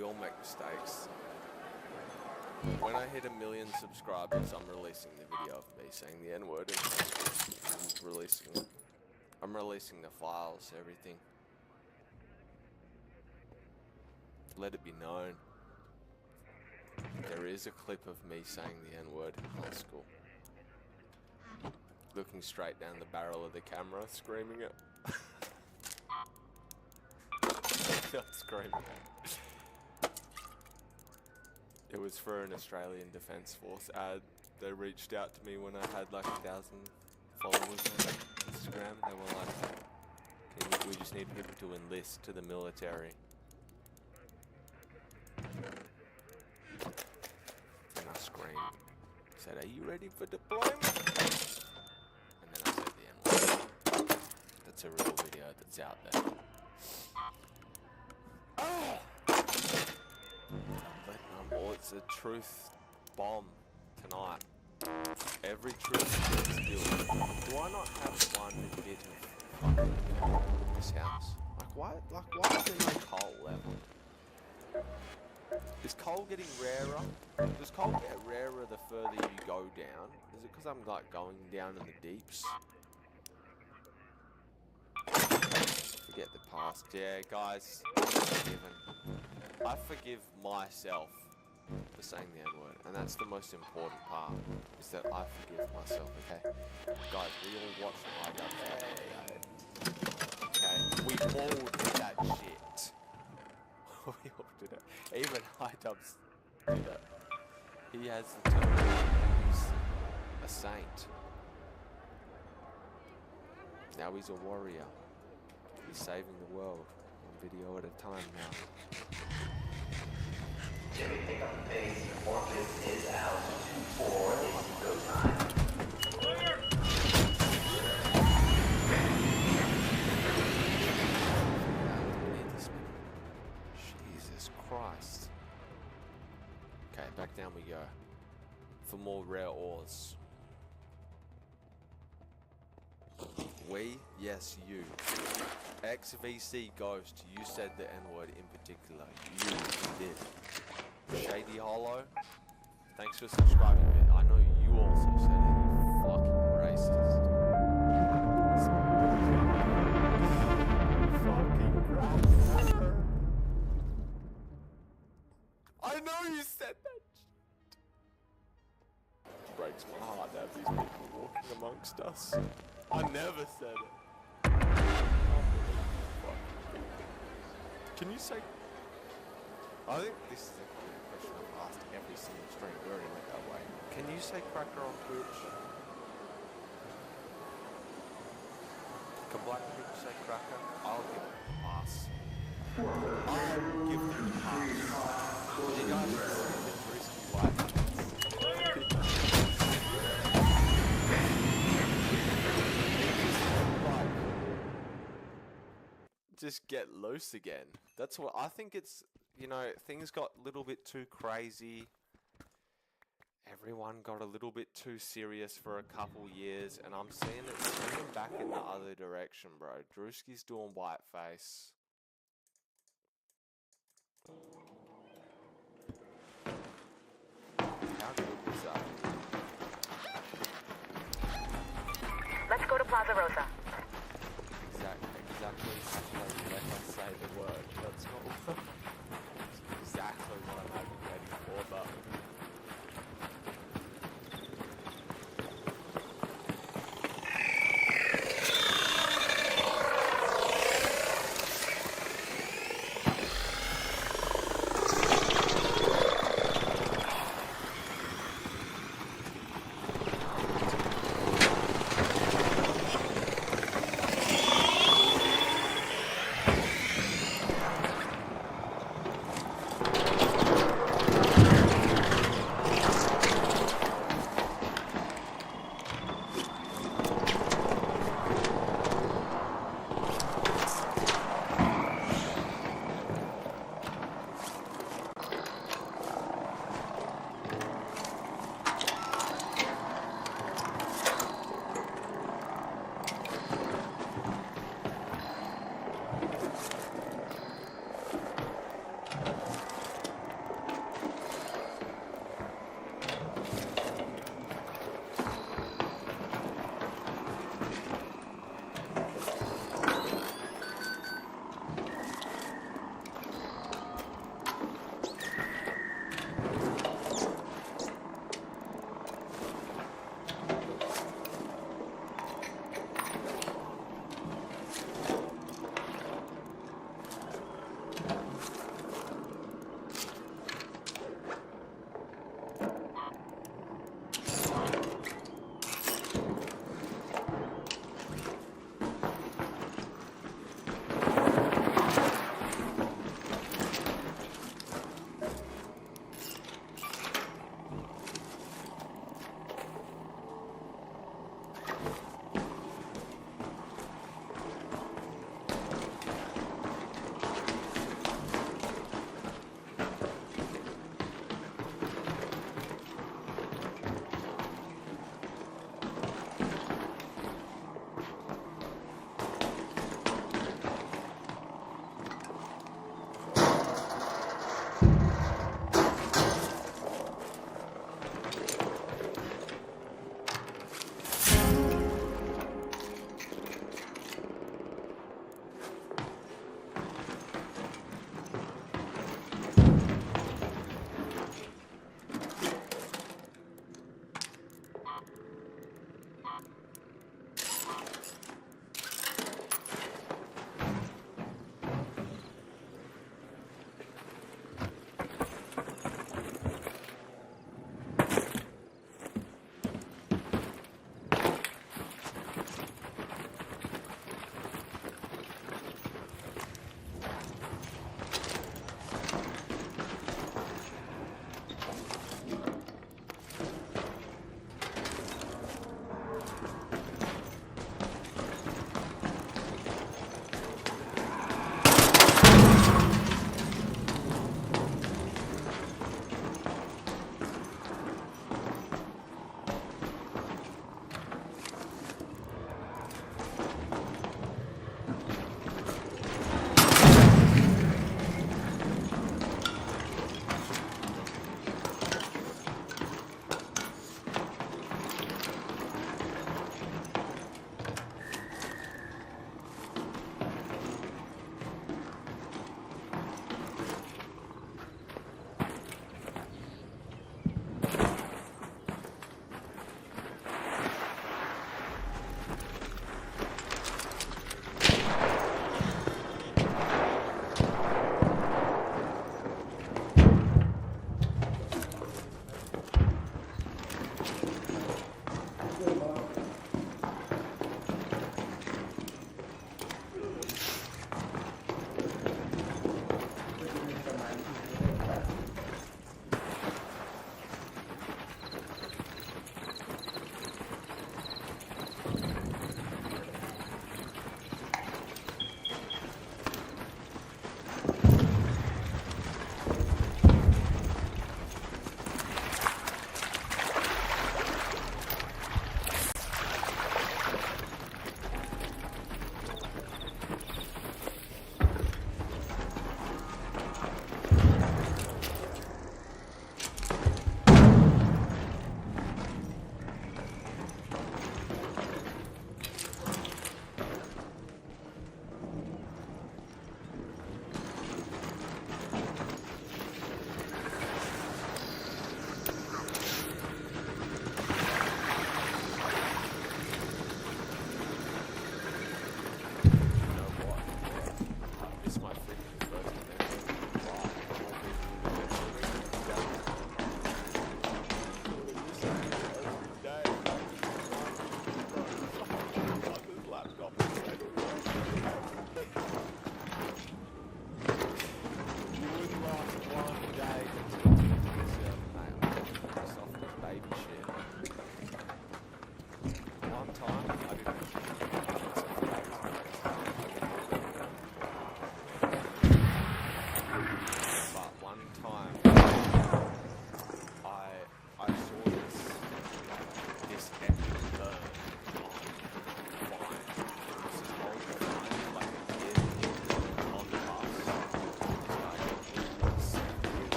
We all make mistakes. When I hit 1 million subscribers, I'm releasing the video of me saying the N-word. I'm releasing the files, everything. Let it be known. There is a clip of me saying the N-word in high school. Looking straight down the barrel of the camera, screaming it. Not screaming it. It was for an Australian Defence Force ad. They reached out to me when I had like 1,000 followers on Instagram. They were like, we just need people to enlist to the military. And I screamed, said, "Are you ready for deployment?" And then I said the N-word. That's a real video that's out there. Oh! Well, it's a truth bomb tonight. Every truth is still. Do I not have one bit of fucking in this house? Why is there no coal left? Is coal getting rarer? Does coal get rarer the further you go down? Is it because I'm like going down in the deeps? Forget the past. Yeah, guys, I'm forgiven. I forgive myself for saying the N-word, and that's the most important part, is that I forgive myself, okay? Guys, we all watch the okay? We all did that shit. We all did it. Even Dubs did it. He has the term, he's a saint. Now he's a warrior. He's saving the world, one video at a time now. Jimmy, pick up the pace. Forklift is out. 2-4 is go time. Jesus Christ. Okay, back down we go. For more rare ores. We? Yes, you. XVC Ghost, you said the N-word in particular. You did. Shady Hollow, thanks for subscribing, man. I know you also said it, you fucking racist. Fucking cracker. I know you said that. It breaks my heart to have these people walking amongst us. I never said it. Can you say... I think this is a question I've asked every single stream. We already went that way. Can you say cracker on Twitch? Can black people say cracker? I'll give it a pass. I'll give it a pass. You guys are saying that Risky White. Just get loose again. That's what I think. It's, you know, things got a little bit too crazy. Everyone got a little bit too serious for a couple years, and I'm seeing it swinging back in the other direction, bro. Drewski's doing whiteface. How good was that? Let's go to Plaza Rosa. Exactly. Let us say the word. That's not exactly what I'm advocating for, but.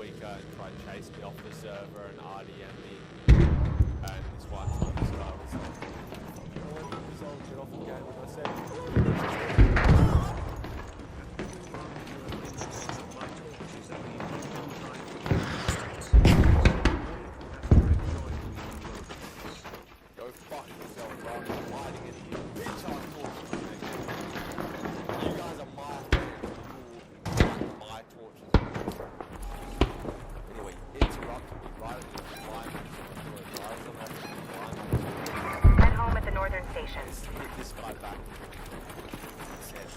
tweaker and tried to chase me off the server and RDM me. And this one time this guy was like, "Oh, get off the game." And I said, "Go fuck yourself, bro. I'm hiding in here. Bitch, I'm torturing you. You guys are my fans. You like my tortures." Anyway, you interrupted me right at the climax of the story. I was on that climax. Head home at the northern station. Hit this guy back. He said,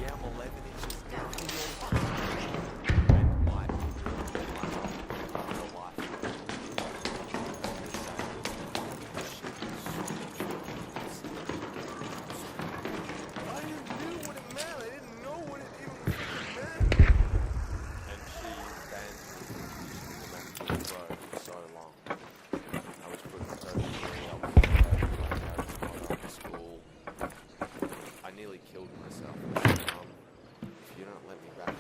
"Yeah, I'm 11 inches down to your and my real life." I didn't know what it meant. I didn't know what it even meant. And she banned me from the road for so long. I was put in 33, I was in school. I nearly killed myself. If you don't let me back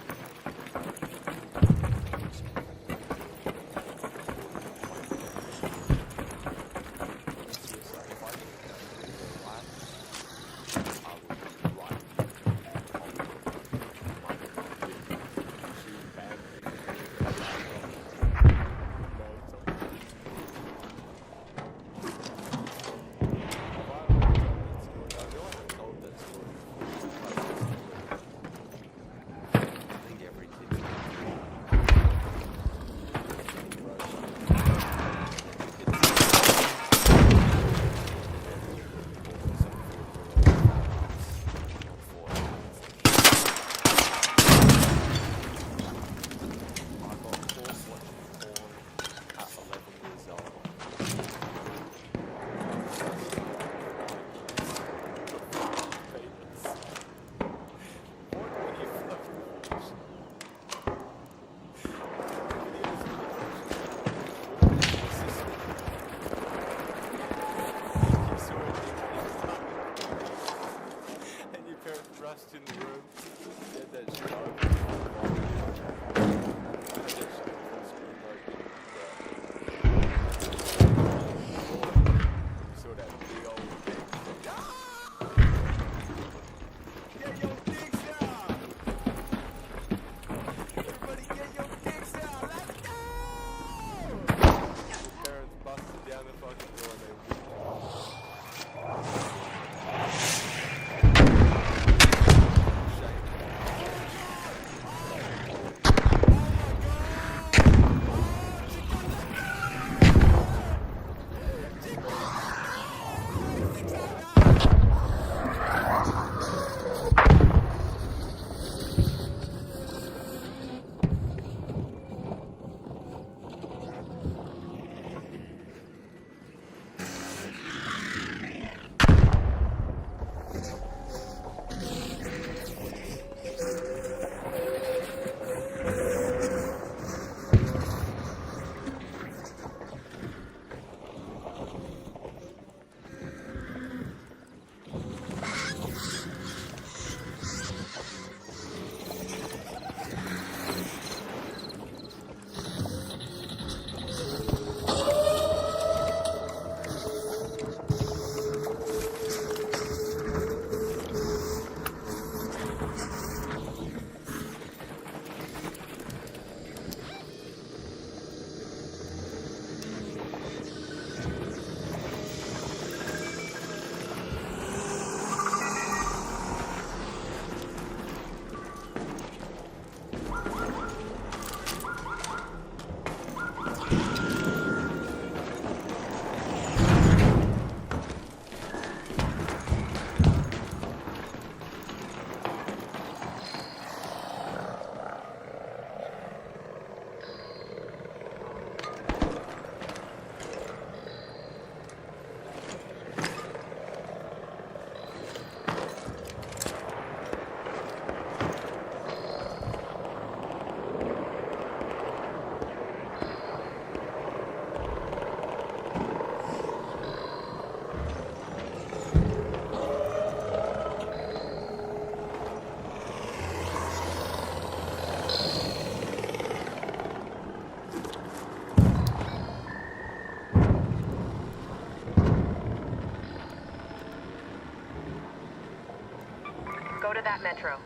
that, Metro.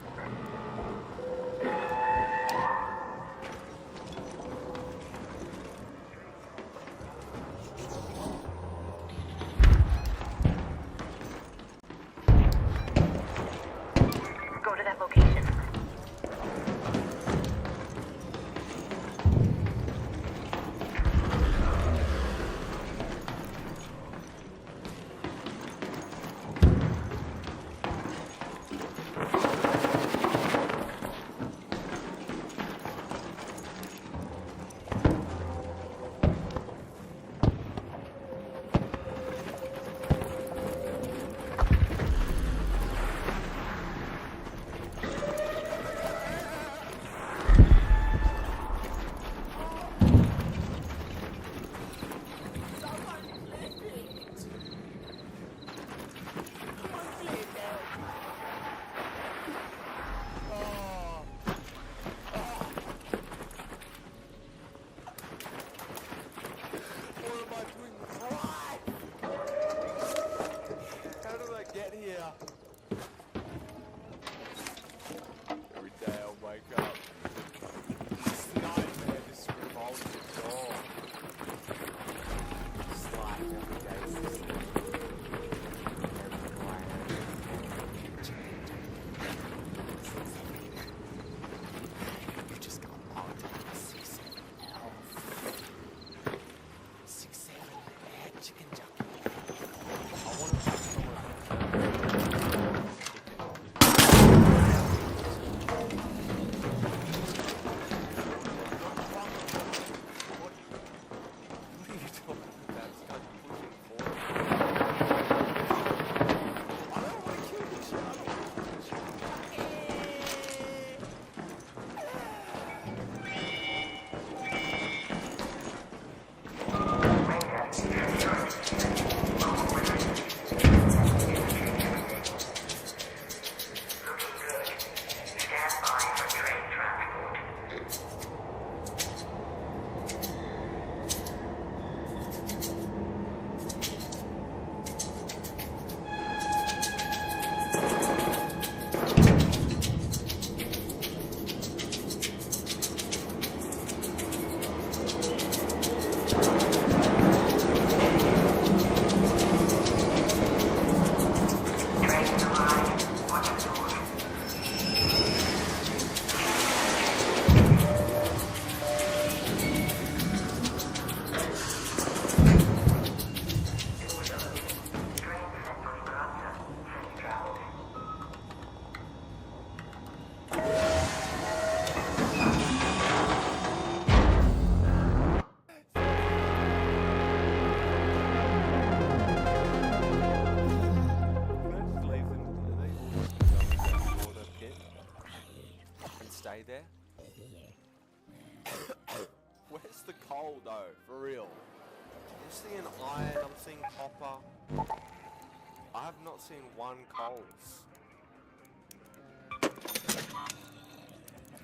Go to that location. Every day I'll wake up. This nightmare, this revolving door. It's like every day's the same. You just got logged into 6-7 6-7 chicken junkie. I want to find someone. Stay there. Where's the coal though? For real. I'm seeing iron, I'm seeing copper. I have not seen one coals.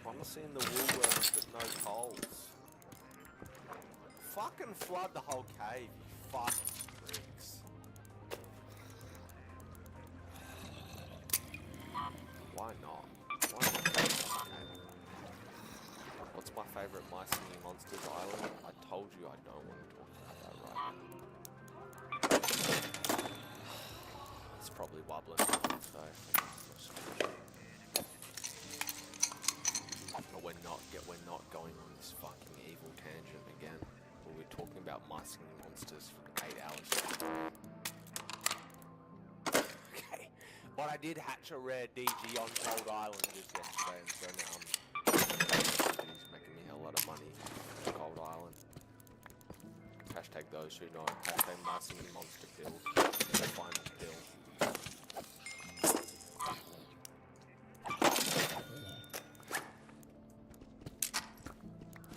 I'm seeing the woolworms but no coals. Fucking flood the whole cave, you fucking pricks. Why not? Why not? What's my favourite My Singing Monsters island? I told you I don't want to talk about that right now. It's probably wobbling, so... But we're not going on this fucking evil tangent again. We're talking about My Singing Monsters for 8 hours. Okay. But I did hatch a rare DG on Cold Island just yesterday, and so now he's making me a lot of money on Cold Island. Hashtag those who know. Hashtag My Singing Monster build. The final build.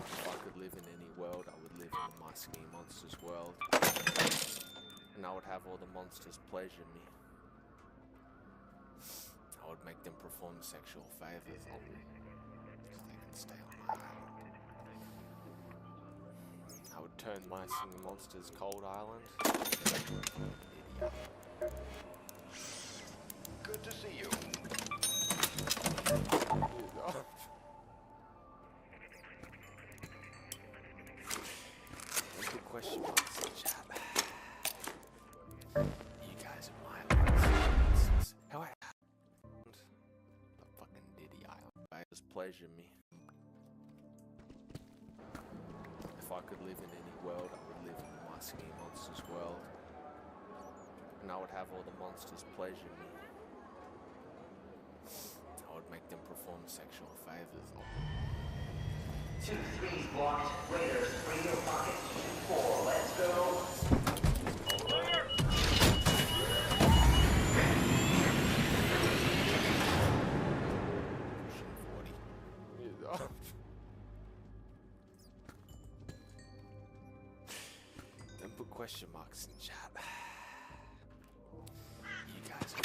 If I could live in any world, I would live in the My Singing Monsters world. And I would have all the monsters pleasure me. I would make them perform sexual favors on me, so they can stay on my island. I would turn My Singing Monsters Cold Island into an idiot. Good to see you. Good question marks in chat. You guys are my how I the fucking Diddy Island. Guys pleasure me. If I could live in any world, I would live in my Ski Monsters world. And I would have all the monsters pleasure me. I would make them perform sexual favors. 2 3's blocked. Raiders, free your pockets. 4, let's go. Don't put question marks in chat. You guys are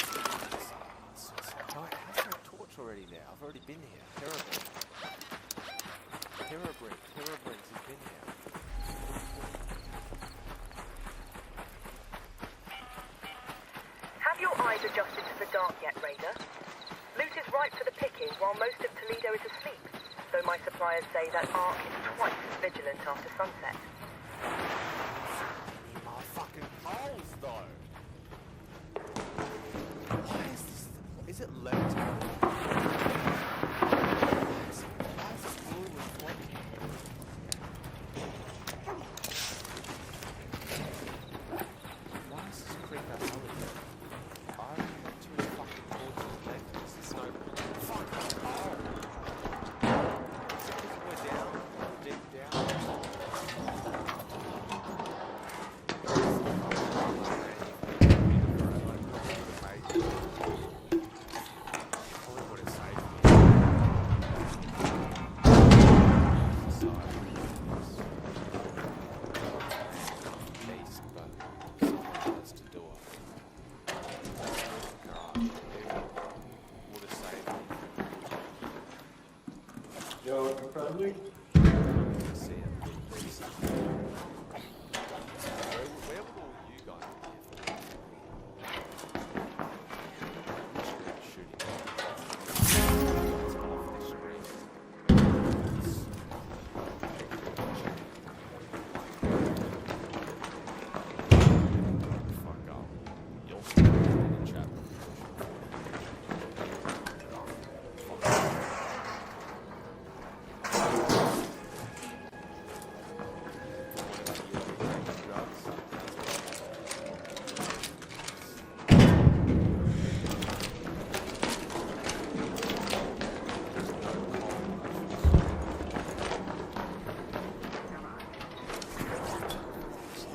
how's my torch already now? I've already been here. Herobrine has been here. Have your eyes adjusted to the dark yet, Raider? Loot is ripe for the picking while most of Toledo is asleep, though my suppliers say that Ark is twice as vigilant after sunset. My fucking holes, though. Why is this? Is it levitating? Why is this blue and floating? Why is this creeper elevated? I don't have too many fucking torches left. This is no fucking hole. Is it because we're down? Deep down? Joe, in front of me? Where would all you guys be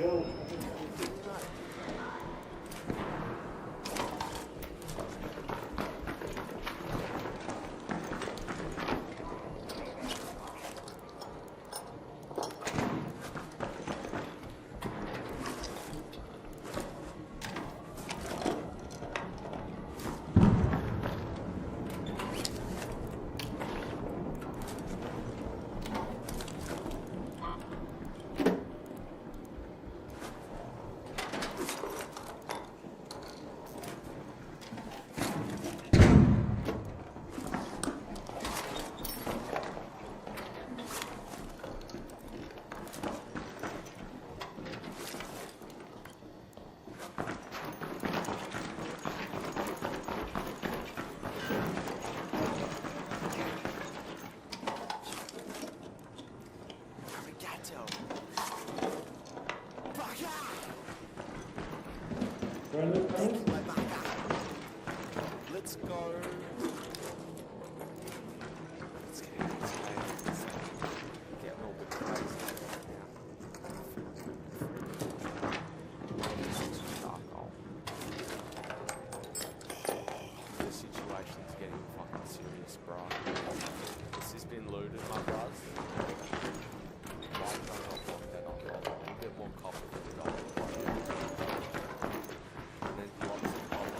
Joe. Let's go. Let's get into this place. Get a little bit crazy The situation's getting fucking serious, bro. This has been looted, my bros. Why don't I lock that on? A bit more copper for the dollar. And then lots of copper.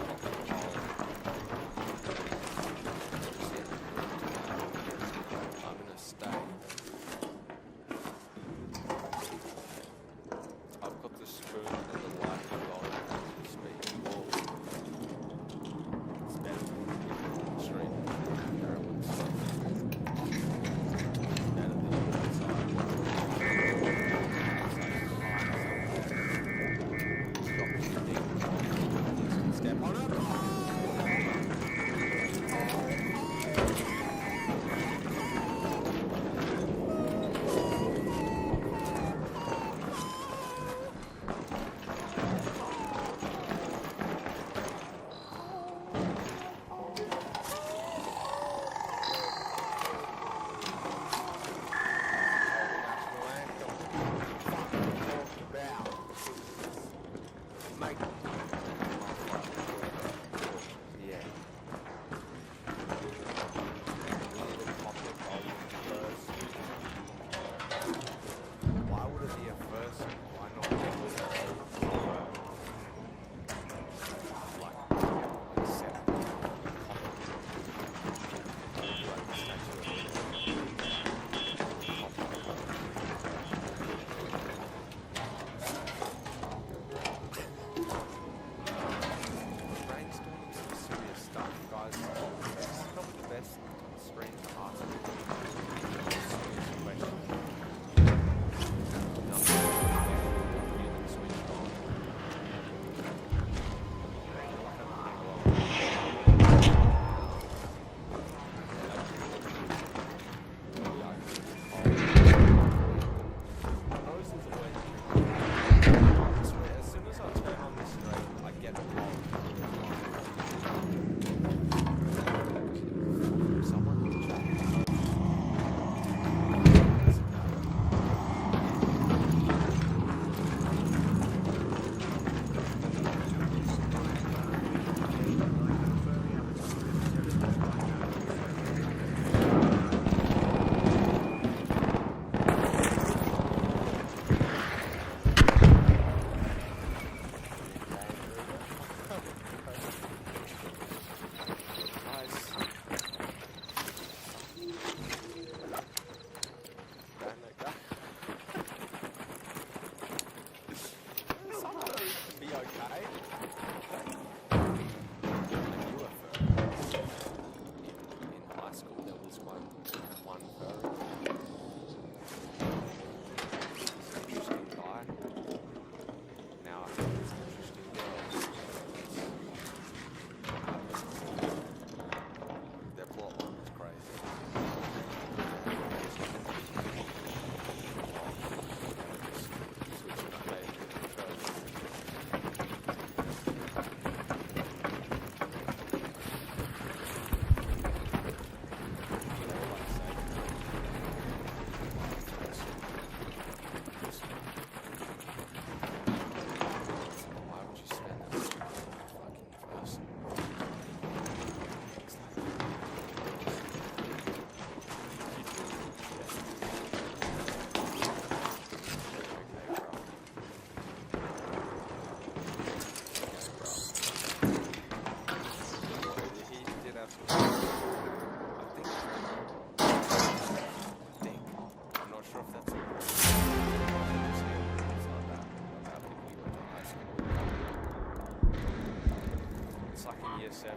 year 7.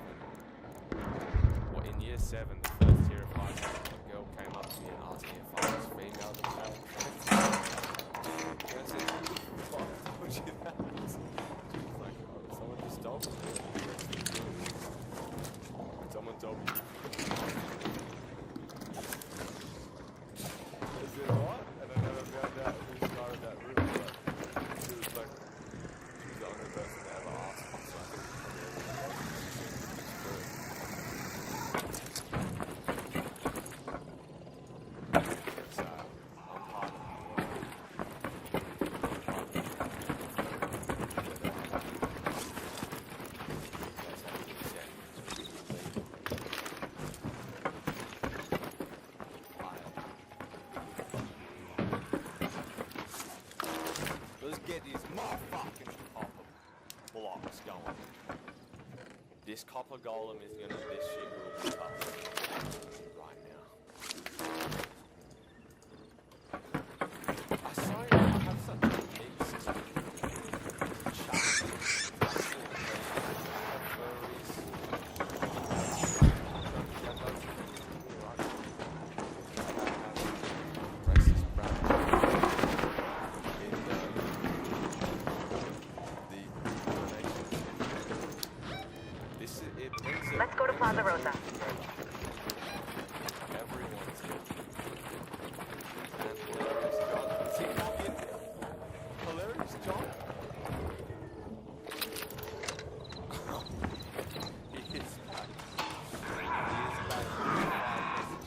Well, in year 7, the first year of high school, a girl came up to me and asked me if I was female to male. And I said, "What? Told you that?" She was like, "Oh, someone just told me." And someone told me. I said, "What?" And I never found out who started that rumor. But she was like, she was the only person that ever asked me, so I think it's probably so, I'm part of the world. Let's get these motherfucking copper blocks going. This copper golem is gonna, this shit will be tough right now. I saw you, I have such a mixed Let's go to Plaza Rosa. Everyone's here. And Hilarious John. Is he back in here? Hilarious John? He is back. He is back with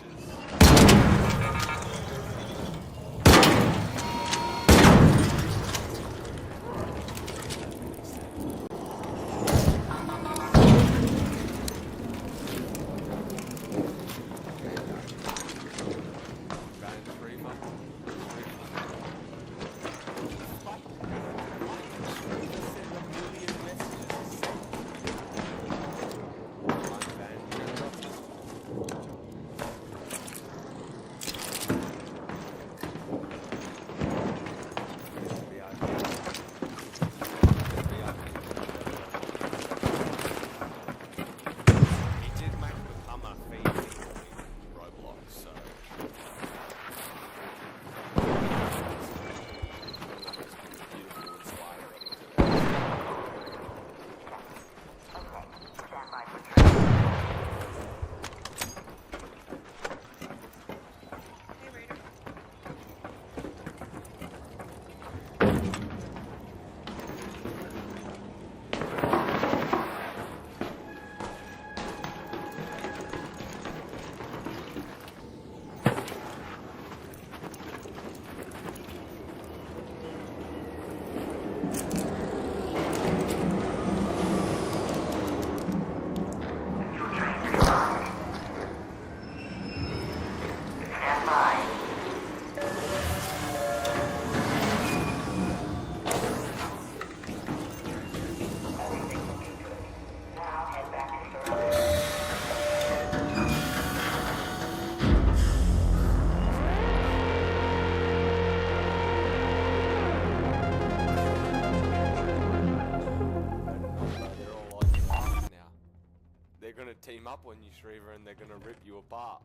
'They're gonna team up on you, Shriver, and they're gonna rip you apart.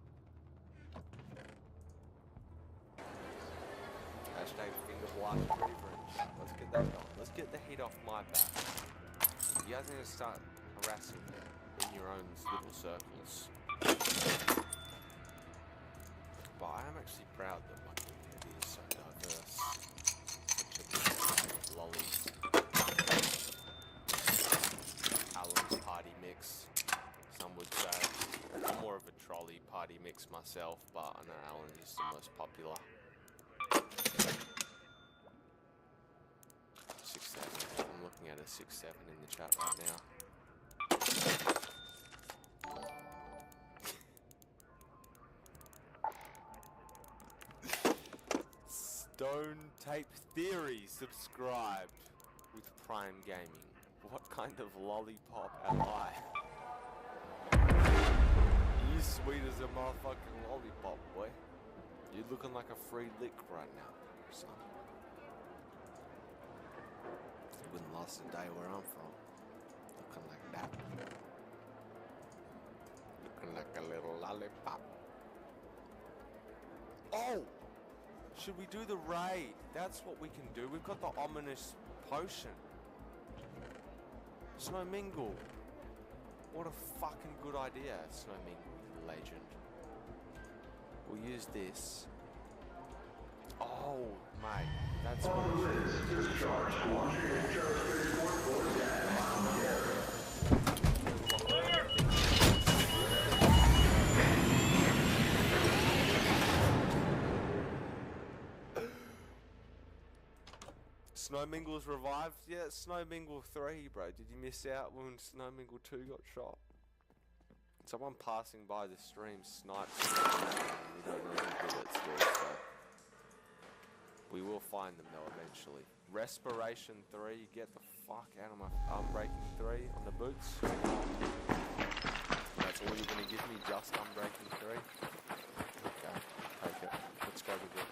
Hashtag finger blast Shriver. Let's get that going. Let's get the heat off my back. You guys need to start harassing me in your own little circles. But I am actually proud that my community is so diverse. Such a lolly. Alan's party mix, some would say. I'm more of a trolley party mix myself, but I know Alan is the most popular. 6-7. I'm looking at a 6-7 in the chat right now. Stone Tape Theory subscribed with Prime Gaming. What kind of lollipop am I? You sweet as a motherfucking lollipop, boy. You're looking like a free lick right now, son. Wouldn't last a day where I'm from. Looking like that. like a little lollipop. Oh! Should we do the raid? That's what we can do. We've got the ominous potion. Snow Mingle. What a fucking good idea, Snow Mingle, legend. We'll use this. Oh, mate. That's what we Snow Mingle's revived? Yeah, Snow Mingle 3, bro. Did you miss out when Snow Mingle 2 got shot? Someone passing by the stream sniped someone. We don't know who did it still, so... We will find them though eventually. Respiration 3, get the fuck out of my Unbreaking 3 on the boots. That's all you're gonna give me, just Unbreaking 3? Okay, take it. Let's go to the...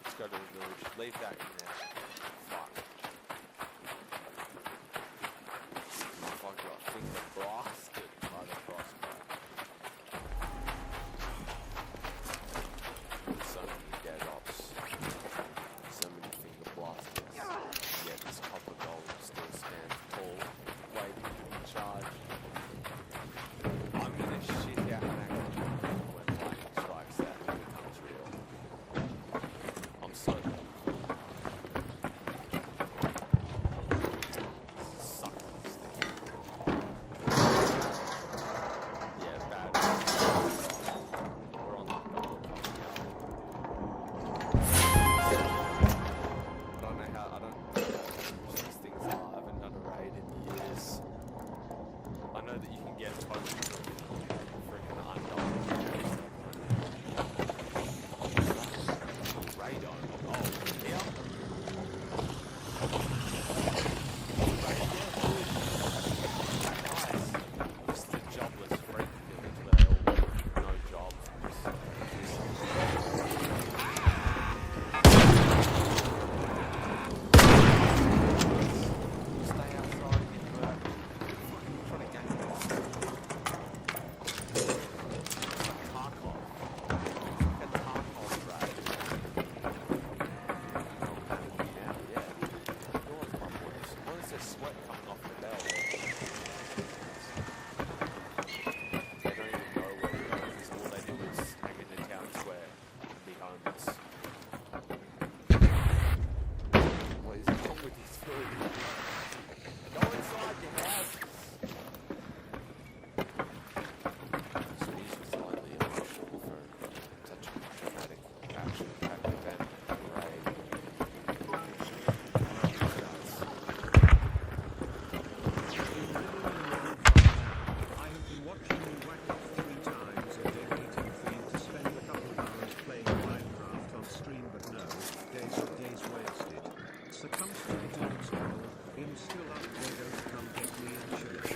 Let's go to the village. Leave that in there. Fuck. Fuck, I think they're blasted by the crossbow. So many dead ops. So many finger blasters. Yet this copper gold still stands tall, waiting to be charged. I'm gonna shit out an action when lightning strikes that and it becomes real. I'm so suck on this thing. Yeah, bad. We're on that goal coming out. I don't know how, I don't know these things are. I haven't done a raid in years. I know that you can get tokens of freaking unknown. Radar. Oh, here? Just the jobless freak village where they all no jobs. Stay outside and get work. Trying to get Tarkov. Get Tarkov raid. Yeah. Go on, my boys. What is this sweat coming off the bell? They don't even know where we are, because all they do is hang in the town square and be homeless. What is wrong with these food? Go inside your houses. Squeeze was slightly emotional for such a dramatic action-packed event. Raid. I have been watching you whack off 3 times a day waiting for you to spend a couple of hours playing Minecraft on stream, but no, days wasted. Succumbs to the dude's hole, in still up, they don't come get me in church.